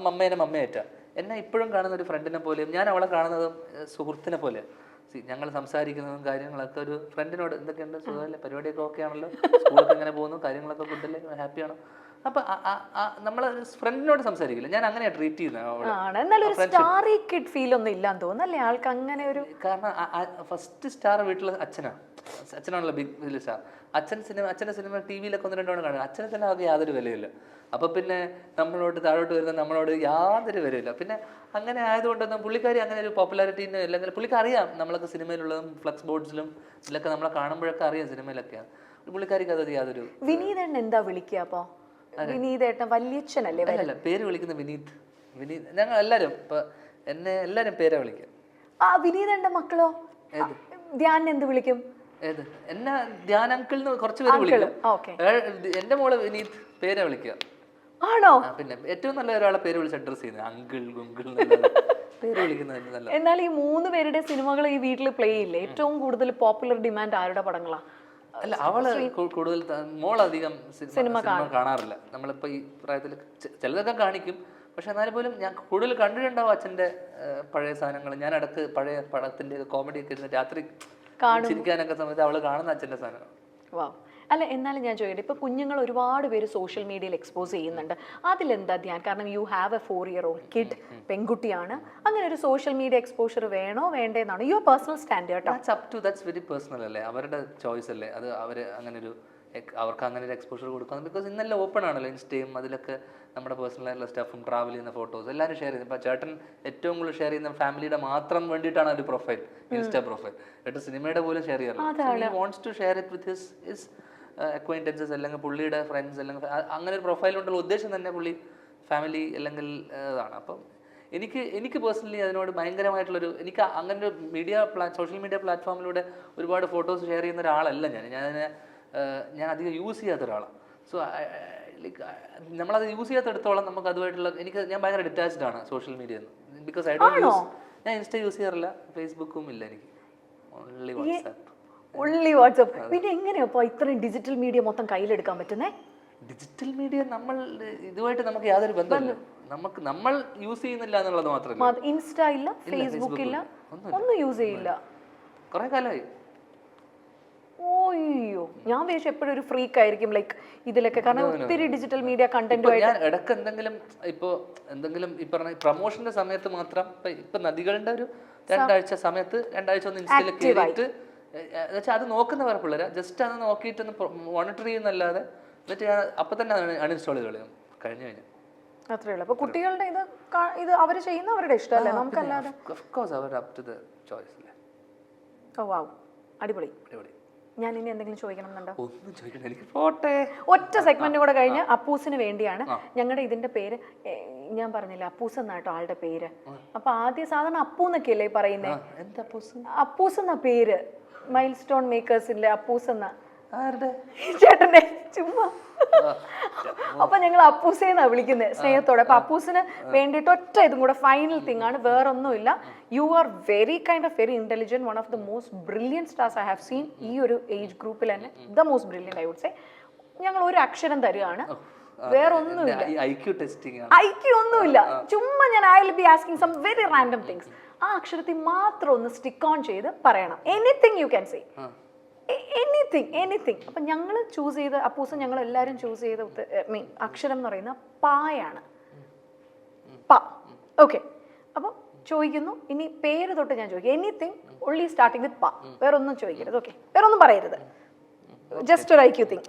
മമ്മേനെ മമ്മയേറ്റ എന്നെ ഇപ്പോഴും കാണുന്ന ഒരു ഫ്രണ്ടിനെ പോലെയും ഞാൻ അവളെ കാണുന്നതും സുഹൃത്തിനെ പോലെ. ഞങ്ങൾ സംസാരിക്കുന്നതും കാര്യങ്ങളൊക്കെ ഒരു ഫ്രണ്ടിനോട് എന്തൊക്കെയുണ്ട്, സുഖമല്ലേ, പരിപാടിയൊക്കെ ഓക്കെ ആണല്ലോ, സ്കൂളൊക്കെ എങ്ങനെ പോകുന്നു, കാര്യങ്ങളൊക്കെ ഗുഡല്ലേ, ഹാപ്പിയാണോ. അപ്പൊ നമ്മൾ ഫ്രണ്ടിനോട് സംസാരിക്കില്ല, ഞാൻ അങ്ങനെയാ ട്രീറ്റ് ചെയ്യുന്നത്. കാരണം ഫസ്റ്റ് സ്റ്റാർ വീട്ടിൽ അച്ഛനാണല്ലോ ബിഗ് സ്റ്റാർ. അച്ഛൻ്റെ സിനിമ TV-യിലൊക്കെ 1-2 തവണ കാണുക. അച്ഛനെ തന്നെ അവർക്ക് യാതൊരു വിലയില്ല. അപ്പൊ പിന്നെ നമ്മളോട് താഴോട്ട് വരുന്ന നമ്മളോട് യാതൊരു വിലയില്ല. പിന്നെ അങ്ങനെ ആയതുകൊണ്ടൊന്നും പുള്ളിക്കാരി അങ്ങനെ ഒരു പോപ്പുലാരിറ്റീന് അല്ലെങ്കിൽ പുള്ളിക്ക് അറിയാം നമ്മളൊക്കെ സിനിമയിലുള്ളതും ഫ്ലക്സ് ബോർഡ്സിലും ഇതിലൊക്കെ നമ്മളെ കാണുമ്പോഴൊക്കെ അറിയാം സിനിമയിലൊക്കെയാണ്. പുള്ളിക്കാരിക്ക് അത് യാതൊരു. വിനീതൻ എന്താ വിളിക്കുക അപ്പൊ? വിനീതേട്ടൻ വല്യച്ഛനല്ലേ? അല്ല, പേര് വിളിക്കുന്ന വിനീത്. ഞങ്ങൾ എല്ലാരും ഇപ്പൊ എന്നെ എല്ലാരും പേരാ വിളിക്കുക. വിനീതന്റെ മക്കളോ? ധ്യാൻ എന്ത് വിളിക്കും? എന്നെ ധ്യാൻ അങ്കിൾ കുറച്ച് പേര് വിളിക്കും. എന്റെ മോള് വിനീത് പേരാ വിളിക്കുക. ആണോ? പിന്നെ ഏറ്റവും നല്ല ഒരാളെ പേര് വിളിച്ച് അഡ്രസ് ചെയ്യുന്നത് അങ്കിൾ ഗുങ്കിൾ പേര് വിളിക്കുന്നത് നല്ല. എന്നാൽ ഈ 3 പേരുടെ സിനിമകൾ ഈ വീട്ടിൽ പ്ലേ ഇല്ലേ? ഏറ്റവും കൂടുതൽ പോപ്പുലർ ഡിമാൻഡ് ആരുടെ പടങ്ങളാ? അല്ല, അവള് കൂടുതൽ മോളധികം സിനിമ കാണാറില്ല. നമ്മളിപ്പോ ഈ പ്രായത്തിൽ ചിലതൊക്കെ കാണിക്കും, പക്ഷെ എന്നാലും പോലും ഞാൻ കൂടുതൽ കണ്ടിട്ടുണ്ടാവും അച്ഛൻ്റെ പഴയ സാധനങ്ങൾ. ഞാൻ ഇടക്ക് പഴയ പടത്തിന്റെ കോമഡി ഒക്കെ ഇരുന്ന് രാത്രി ചിരിക്കാനൊക്കെ സമയത്ത് അവള് കാണുന്ന അച്ഛൻ്റെ സാധനങ്ങൾ. അല്ല, എന്നാലും ഞാൻ ചോദിക്കട്ടെ, ഇപ്പൊ കുഞ്ഞുങ്ങൾ ഒരുപാട് പേര് സോഷ്യൽ മീഡിയയിൽ എക്സ്പോസ് ചെയ്യുന്നുണ്ട്. അതിലെന്താ ധ്യാൻ? കാരണം you have A 4-year-old kid, പെൺകുട്ടിയാണ്. അങ്ങനെ ഒരു സോഷ്യൽ മീഡിയ എക്സ്പോഷർ വേണോ വേണ്ടേന്നാണ് യുവർ പേഴ്സണൽ സ്റ്റാൻഡ് കേട്ടോ? ദാറ്റ്സ് വെരി പേഴ്സണൽ അല്ലേ, അവരുടെ ചോയ്സ് അല്ലേ അത്. അവർക്ക് അങ്ങനെ ഒരു എക്സ്പോഷർ കൊടുക്കാം. ബിക്കോസ് ഇന്നെല്ലാം ഓപ്പൺ ആണല്ലോ, ഇൻസ്റ്റയും അതിലൊക്കെ നമ്മുടെ പേഴ്സണൽ ആയിട്ടുള്ള സ്റ്റാഫും ട്രാവൽ ചെയ്യുന്ന ഫോട്ടോസ് എല്ലാവരും ഷെയർ ചെയ്യുന്നത്. ഇപ്പൊ ചേട്ടൻ ഏറ്റവും കൂടുതൽ ഷെയർ ചെയ്യുന്ന ഫാമിലിയുടെ മാത്രം വേണ്ടിയിട്ടാണ് ഒരു പ്രൊഫൈൽ, ഇൻസ്റ്റാ പ്രൊഫൈൽ. ചേട്ടൻ സിനിമയുടെ പോലും ഷെയർ ചെയ്യാറില്ല. Wants to share it with his acquaintances അല്ലെങ്കിൽ പുള്ളിയുടെ ഫ്രണ്ട്സ് അല്ലെങ്കിൽ അങ്ങനെ ഒരു പ്രൊഫൈൽ കൊണ്ടുള്ള ഉദ്ദേശം തന്നെ പുള്ളി ഫാമിലി അല്ലെങ്കിൽ അതാണ്. അപ്പം എനിക്ക് പേഴ്സണലി അതിനോട് ഭയങ്കരമായിട്ടുള്ളൊരു എനിക്ക് അങ്ങനെ ഒരു സോഷ്യൽ മീഡിയ പ്ലാറ്റ്ഫോമിലൂടെ ഒരുപാട് ഫോട്ടോസ് ഷെയർ ചെയ്യുന്ന ഒരാളല്ല ഞാൻ അധികം യൂസ് ചെയ്യാത്ത ഒരാളാണ്. സോ ലൈക്ക് നമ്മളത് യൂസ് ചെയ്യാത്തടത്തോളം നമുക്ക് അതുമായിട്ടുള്ള ഞാൻ ഭയങ്കര ഡിറ്റാച്ച്ഡ് ആണ് social media. Because I don't use, ഞാൻ ഇൻസ്റ്റ യൂസ് ചെയ്യാറില്ല, ഫേസ്ബുക്കും ഇല്ല എനിക്ക്, ഓൺലി വാട്സ്ആപ്പ്. പിന്നെ എങ്ങനെയാ ഇത്രയും ഡിജിറ്റൽ മീഡിയ മൊത്തം കയ്യിലെടുക്കാൻ പറ്റുന്നേ? ഡിജിറ്റൽ മീഡിയ ഇതുമായിട്ട് നമുക്ക് യാതൊരു ബന്ധമില്ല. നമ്മൾ യൂസ് ചെയ്യുന്നില്ല എന്നുള്ളത് മാത്രമല്ല. ഇൻസ്റ്റ ഇല്ല, ഫേസ്ബുക്ക് ഇല്ല, ഒന്നും യൂസ് ചെയ്യില്ല. കുറെ കാലമായി. ഓയ്യോ, ഞാൻ വിചാരിച്ചു എപ്പോഴും ഒരു ഫ്രീക്ക് ആയിരിക്കും ലൈക്ക് ഇതിലൊക്കെ, കാരണം ഒത്തിരി ഡിജിറ്റൽ മീഡിയ കണ്ടന്റുമായിട്ട്. ഞാൻ ഇടയ്ക്ക് എന്തെങ്കിലും ഈ പറഞ്ഞ പ്രൊമോഷന്റെ സമയത്ത് മാത്രം ഇപ്പൊ നദികളുടെ ഒരു രണ്ടാഴ്ച ഒന്ന് ഇൻസ്റ്റയിൽ കയറിയിട്ട് എന്നുവെച്ചാൽ അത് നോക്കുന്നവർ പിള്ളേർ ജസ്റ്റ് അത് നോക്കിയിട്ടൊന്ന് മോണിറ്റർ ചെയ്യുന്നല്ലാതെ എന്നിട്ട് ഞാൻ അപ്പൊ തന്നെ അൺഇൻസ്റ്റാൾ ചെയ്ത് കളയും കഴിഞ്ഞു. അത്രേ ഉള്ളൂ. അപ്പൊ കുട്ടികളുടെ ഇത് അവർ ചെയ്യുന്ന അവരുടെ ഇഷ്ടമല്ലേ, നമുക്കല്ലാതെ. ഓ വാവ്, അടിപൊളി. ഞാൻ ഇനി എന്തെങ്കിലും ചോദിക്കണം എന്നുണ്ടോ? ഒറ്റ സെഗ്മെന്റ് കൂടെ കഴിഞ്ഞ് അപ്പൂസിന് വേണ്ടിയാണ്. ഞങ്ങളുടെ ഇതിന്റെ പേര് ഞാൻ പറഞ്ഞില്ല, അപ്പൂസ് എന്നാട്ടോ ആളുടെ പേര്. അപ്പൊ ആദ്യം സാധാരണ അപ്പൂ എന്നൊക്കെ അല്ലേ പറയുന്നേ? അപ്പൂസ് എന്നാ പേര്, മൈൽ സ്റ്റോൺ മേക്കേഴ്സിന്റെ അപ്പൂസ് എന്നാ ചേട്ടന്റെ ചുമ്മാ. അപ്പൊ ഞങ്ങൾ അപ്പൂസേന്നാ വിളിക്കുന്നത് സ്നേഹത്തോടെ. അപ്പൊ അപ്പൂസിന് വേണ്ടിയിട്ട് ഒറ്റ ഇതും കൂടെ ഫൈനൽ തിങ് ആണ്, വേറൊന്നുമില്ല. You are very intelligent, one of the most brilliant stars I have seen ഈ ഒരു ഏജ് ഗ്രൂപ്പിൽ തന്നെ. The most brilliant I would say. ഞങ്ങൾ ഒരു അക്ഷരം തരുകയാണ്, വേറൊന്നുമില്ല. ഐക്യു ഒന്നുമില്ല, ചുമ്മാ ഞാൻ I will be asking some very random things. ആ അക്ഷരത്തിൽ മാത്രം ഒന്ന് സ്റ്റിക്ക് ഓൺ ചെയ്ത് പറയണം. Anything you can say, anything. അപ്പൊ ഞങ്ങൾ ചൂസ് ചെയ്ത അപ്പൂസ്, ഞങ്ങൾ എല്ലാവരും ചൂസ് ചെയ്ത അക്ഷരം എന്ന് പറയുന്ന പായാണ്. പ. ഓക്കെ, അപ്പൊ ചോദിക്കുന്നു. ഇനി പേര് തൊട്ട് ഞാൻ ചോദിക്കും. എനിത്തിങ് ഓൺലി സ്റ്റാർട്ടിങ് വിത്ത് പ, വേറൊന്നും ചോദിക്കരുത്. ഓക്കെ, വേറൊന്നും പറയരുത്. ജസ്റ്റ് ഒരു IQ thing,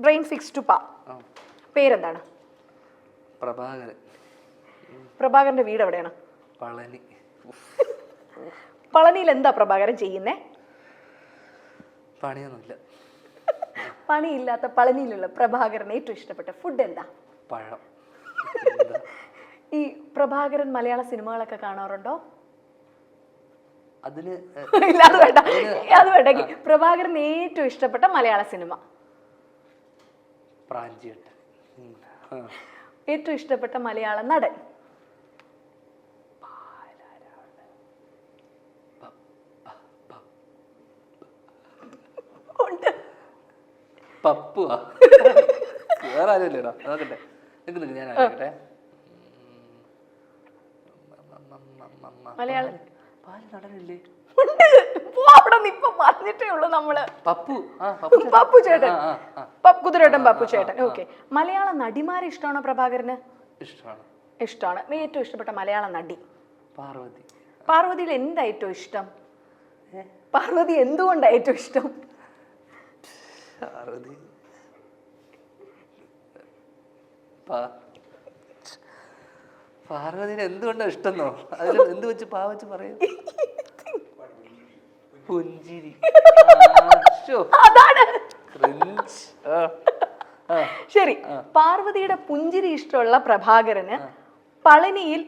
brain fix to പ. പേരെന്താണ്? പ്രഭാകരൻ. പ്രഭാകരന്റെ വീട് എവിടെയാണ്? പളനി. പളനിയിൽ എന്താ പ്രഭാകരൻ ചെയ്യുന്നേ? പണിയൊന്നുമില്ല. പണിയില്ലാത്ത പളനിയിലുള്ള പ്രഭാകരൻ ഏറ്റവും ഇഷ്ടപ്പെട്ട ഫുഡ് എന്താ? പഴം. ഈ പ്രഭാകരൻ മലയാള സിനിമകളൊക്കെ കാണാറുണ്ടോ? അത് വേണ്ട. പ്രഭാകരൻ ഏറ്റവും ഇഷ്ടപ്പെട്ട മലയാള സിനിമ? പ്രാഞ്ചിയേട്ടൻ. ഏറ്റവും ഇഷ്ടപ്പെട്ട മലയാള നടൻ? പപ്പുവാ, വേറെ ആരുമില്ലേടാ. നോക്കട്ടെ, ഞാൻ ആയിക്കട്ടെ. മലയാളം നടനില്ലേ? പറഞ്ഞിട്ടേ ഉള്ളൂ നമ്മള്. പപ്പു ചേട്ടൻ, കുതിരേട്ടൻ പപ്പു ചേട്ടൻ. ഓക്കെ, മലയാള നടിമാരെ ഇഷ്ടമാണോ പ്രഭാകരന്? ഇഷ്ടമാണ്. ഏറ്റവും ഇഷ്ടപ്പെട്ട മലയാള നടി? പാർവതി. പാർവതിയിൽ എന്താ ഏറ്റവും ഇഷ്ടം? പാർവതി എന്തുകൊണ്ടാ ഏറ്റവും ഇഷ്ടം? പാർവതിനെ എന്തുകൊണ്ടാ ഇഷ്ടന്നോ? അതിൽ എന്ത് വെച്ച് പാവച്ച് പറയും? പുഞ്ചിരി. ശരി, പാർവതിയുടെ പുഞ്ചിരി ഇഷ്ടമുള്ള പ്രഭാകരന് പളനിയിൽ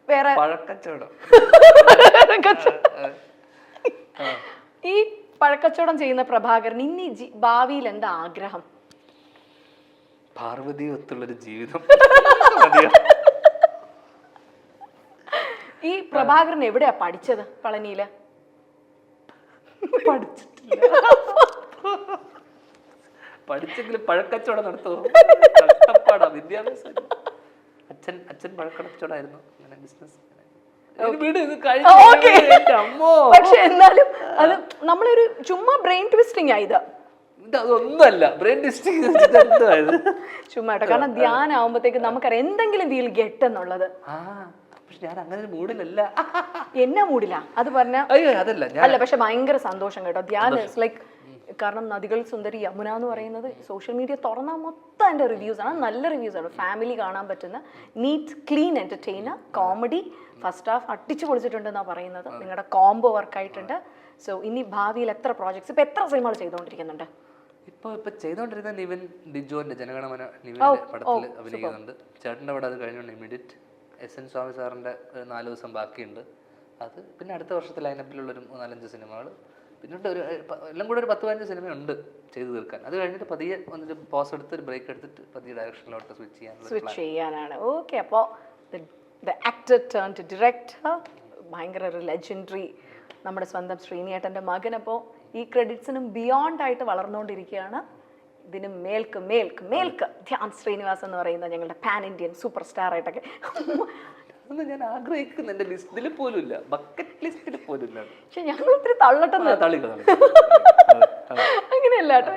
വേറെ പഴക്കച്ചവടം. ഈ പഴക്കച്ചവടം ചെയ്യുന്ന പ്രഭാകരൻ ഇനി ഭാവിയിൽ എന്താ ആഗ്രഹം? പാർവതി ഒത്തുള്ളൊരു ജീവിതം. ഈ പ്രഭാകരൻ എവിടെയാ പഠിച്ചത് പളനിയില്? പഠിച്ചെങ്കിലും പഴക്കച്ചവടം നടത്തുമോ? കഷ്ടപ്പാടാ വിദ്യാഭ്യാസം. അച്ഛൻ പഴക്കച്ചവടമായിരുന്നു, അങ്ങനെ ബിസിനസ്. പക്ഷെ എന്നാലും അത് നമ്മളൊരു ചുമ്മാ ബ്രെയിൻ ട്വിസ്റ്റിംഗ് ആയത്. അതൊന്നുമല്ല ബ്രെയിൻ ട്വിസ്റ്റിംഗ്, ചുമ്മാ. കാരണം ധ്യാനം ആവുമ്പോഴത്തേക്ക് നമുക്കറിയാം എന്തെങ്കിലും വീൽ ഗെറ്റ് എന്നുള്ളത്. ഞാൻ അങ്ങനെ ഒരു മൂഡിലല്ല. എന്നാ മൂഡില്ല അത് പറഞ്ഞ? അല്ല, പക്ഷെ ഭയങ്കര സന്തോഷം കേട്ടോ. ധ്യാനം ഇസ് ലൈക്ക്, കാരണം നദികൾ സുന്ദരി യമുന എന്ന് പറയുന്നത് സോഷ്യൽ മീഡിയ തുറന്നാൽ മൊത്തം എൻ്റെ റിവ്യൂസ് ആണ്. നല്ല റിവ്യൂസ് ആണ്. ഫാമിലി കാണാൻ പറ്റുന്ന NEET clean entertainer, comedy. First half അടിച്ചു പൊളിച്ചിട്ടുണ്ടെന്നാണ് പറയുന്നത്. നിങ്ങളുടെ കോംബോ വർക്കായിട്ടുണ്ട്. സോ ഇനി ഭാവിയിൽ എത്ര പ്രോജക്ട്സ്, ഇപ്പൊ എത്ര സിനിമകൾ ചെയ്തുകൊണ്ടിരിക്കുന്നുണ്ട്? ഇപ്പൊ ചെയ്തുകൊണ്ടിരുന്ന നിവിൻ ഡിജോന്റെ ജനഗണമന നിവിന്റെ പടത്തിൽ അഭിനയിക്കുന്നുണ്ട്. ചേട്ടൻ്റെ പടം അത് കഴിഞ്ഞുകൊണ്ട് ഇമ്മീഡിയറ്റ്. SN സ്വാമി സാറിന്റെ 4 ദിവസം ബാക്കിയുണ്ട്. അത് പിന്നെ അടുത്ത വർഷത്തെ ലൈനപ്പിലുള്ളൊരു 4-5 സിനിമകൾ. പിന്നീട് എല്ലാം കൂടെ ഒരു 10-15 സിനിമയുണ്ട് ചെയ്തു തീർക്കാൻ. അത് കഴിഞ്ഞിട്ട് പതിയെ വന്നിട്ട് പോസ് എടുത്ത് ഒരു ബ്രേക്ക് എടുത്തിട്ട് പതിയെ ഡയറക്ഷനിലോട്ട് സ്വിച്ച് ചെയ്യാനാണ്. ഓക്കെ, അപ്പോൾ the actor turn to director, ഭയങ്കര ഒരു ലെജൻഡറി നമ്മുടെ സ്വന്തം ശ്രീനിയേട്ടൻ്റെ മകൻ. അപ്പോൾ ഈ ക്രെഡിറ്റ്സിനും ബിയോണ്ട് ആയിട്ട് വളർന്നുകൊണ്ടിരിക്കുകയാണ്. ഇതിന് മേൽക്ക് ധ്യാൻ ശ്രീനിവാസ് എന്ന് പറയുന്ന ഞങ്ങളുടെ പാൻ ഇന്ത്യൻ സൂപ്പർ സ്റ്റാർ ആയിട്ടൊക്കെ അതൊന്നും ഞാൻ ആഗ്രഹിക്കുന്ന എൻ്റെ ലിസ്റ്റിൽ പോലും ഇല്ല, ബക്കറ്റ് ലിസ്റ്റിൽ പോലും ഇല്ല. പക്ഷെ ഞങ്ങൾ ഒത്തിരി തള്ളട്ടെന്ന്. അങ്ങനെയല്ല കേട്ടോ.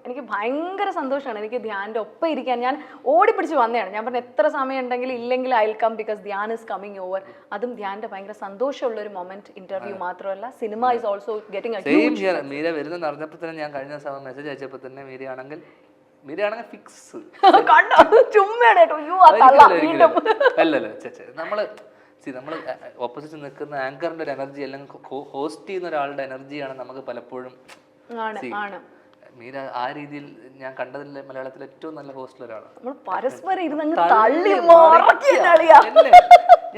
എനിക്ക് ഭയങ്കര സന്തോഷമാണ്. എനിക്ക് ധ്യാൻ്റെ ഒപ്പം ഇരിക്കാൻ ഞാൻ ഓടിപ്പിടിച്ച് വന്നതാണ്. ഞാൻ പറഞ്ഞ എത്ര സമയം ഉണ്ടെങ്കിലും ഇല്ലെങ്കിൽ I will come because Dhyan is coming over. അതും ധ്യാൻ്റെ ഭയങ്കര സന്തോഷമുള്ള ഒരു മൊമെന്റ്. ഇന്റർവ്യൂ മാത്രമല്ല, cinema is also getting Meera വരുന്ന അറിഞ്ഞപ്പോൾ തന്നെ ഞാൻ കഴിഞ്ഞ ദിവസം മെസ്സേജ് അയച്ചപ്പോൾ തന്നെ മീരയാണെങ്കിൽ ഫിക്സ്. ചുമ്മാണ് കേട്ടോ. അല്ലല്ലോ ചേച്ചി, നമ്മള് ഓപ്പോസിറ്റ് നിൽക്കുന്ന ആങ്കറിന്റെ ഒരു എനർജി അല്ലെങ്കിൽ ഹോസ്റ്റ് ചെയ്യുന്ന ഒരാളുടെ എനർജിയാണ് നമുക്ക് പലപ്പോഴും. മീര ആ രീതിയിൽ ഞാൻ കണ്ടതിൽ മലയാളത്തിലെ ഏറ്റവും നല്ല ഹോസ്റ്റിൽ ഒരാളാണ്. പരസ്പരം ഇരുന്ന്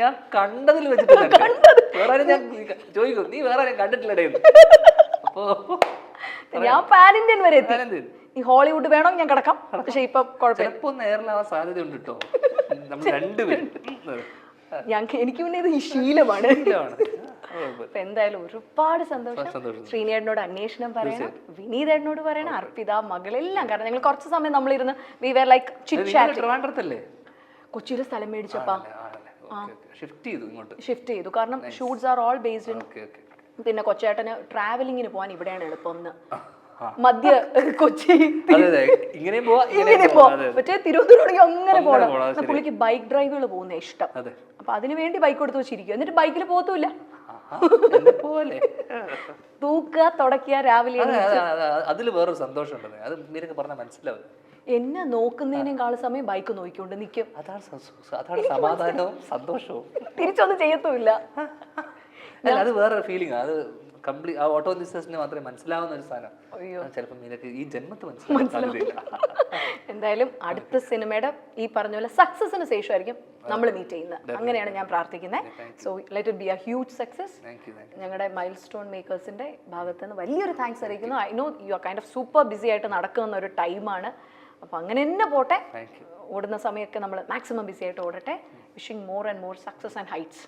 ഞാൻ കണ്ടതിൽ വെച്ചിട്ട് വേറെ ഞാൻ ചോദിക്കും, നീ വേറെ കണ്ടിട്ടില്ലടേ? അപ്പോ ഞാൻ പാൻ ഇന്ത്യൻ വരെ എത്തി. ഈ ഹോളിവുഡ് വേണോ ഞാൻ കിടക്കാം, പക്ഷെ ഇപ്പൊ ചിലപ്പോ നേരിലാവാൻ സാധ്യത ഉണ്ട് കേട്ടോ. നമ്മൾ രണ്ടുപേരും എനിക്ക് പിന്നെ ഇത് ഈ ശീലമാണ്. അപ്പൊ എന്തായാലും ഒരുപാട് സന്തോഷം. ശ്രീനിയേട്ടനോട് അന്വേഷണം പറയണം, വിനീതേട്ടനോട് പറയണം, അർപ്പിത മകളെല്ലാം. കാരണം ഞങ്ങൾ കുറച്ച് സമയം നമ്മളിരുന്ന് we were like chit chat. കൊച്ചിയിലെ സ്ഥലം മേടിച്ചപ്പാ ഷിഫ്റ്റ് ചെയ്തു. കാരണം shoots are all based in. പിന്നെ കൊച്ചേട്ടന് ട്രാവലിങ്ങിന് പോകാൻ ഇവിടെയാണ് എളുപ്പം. ഒന്ന് മധ്യ കൊച്ചി ഇങ്ങനെ മറ്റേ തിരുവനന്തപുരം അങ്ങനെ പോകണം. പുള്ളിക്ക് ബൈക്ക് ഡ്രൈവുകൾ പോകുന്ന ഇഷ്ടം. അപ്പൊ അതിനു വേണ്ടി ബൈക്ക് കൊടുത്ത് വെച്ചിരിക്കും. എന്നിട്ട് ബൈക്കിൽ പോകത്തുമില്ല. തൂക്കുക, തുടക്കുക, രാവിലെ അതിൽ വേറൊരു സന്തോഷം ഉണ്ടല്ലോ. അത് നിനക്ക് പറഞ്ഞാൽ മനസ്സിലാവും. എന്നെ നോക്കുന്നതിനേക്കാൾ സമയം ബൈക്ക് നോക്കിക്കൊണ്ട് നിൽക്കും. അതാണ് സമാധാനവും സന്തോഷവും. തിരിച്ചൊന്നും ചെയ്യത്തുമില്ല. അത് വേറൊരു ഫീലിംഗ്. അത് കംപ്ലീറ്റ് ആ ഓട്ടോ ബിസിനസിന് മാത്രമേ മനസ്സിലാവുന്ന ഒരു സാധനം. ചിലപ്പോൾ നിനക്ക് ഈ ജന്മത്ത് മനസ്സിലാവില്ല. എന്തായാലും അടുത്ത സിനിമയുടെ ഈ പറഞ്ഞ പോലെ സക്സസിന് ശേഷമായിരിക്കും നമ്മൾ മീറ്റ് ചെയ്യുന്നത്. അങ്ങനെയാണ് ഞാൻ പ്രാർത്ഥിക്കുന്നത്. So let it be a huge success. ഞങ്ങളുടെ മൈൽ സ്റ്റോൺ മേക്കേഴ്സിന്റെ ഭാഗത്ത് നിന്ന് വലിയൊരു താങ്ക്സ് അറിയിക്കുന്നു. I know you are kind of super busy ആയിട്ട് നടക്കുന്ന ഒരു ടൈമാണ്. അപ്പൊ അങ്ങനെ തന്നെ പോട്ടെ. ഓടുന്ന സമയമൊക്കെ നമ്മൾ മാക്സിമം ബിസി ആയിട്ട് ഓടട്ടെ. Wishing more and more success and heights.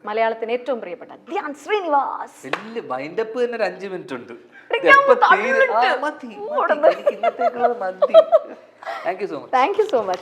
മലയാളത്തിന് ഏറ്റവും പ്രിയപ്പെട്ട ധ്യാൻ ശ്രീനിവാസ്. വലിയ വൈൻഡപ്പ് തന്നെ ഒരു 5 മിനിറ്റ് ഉണ്ട്. Thank you so much.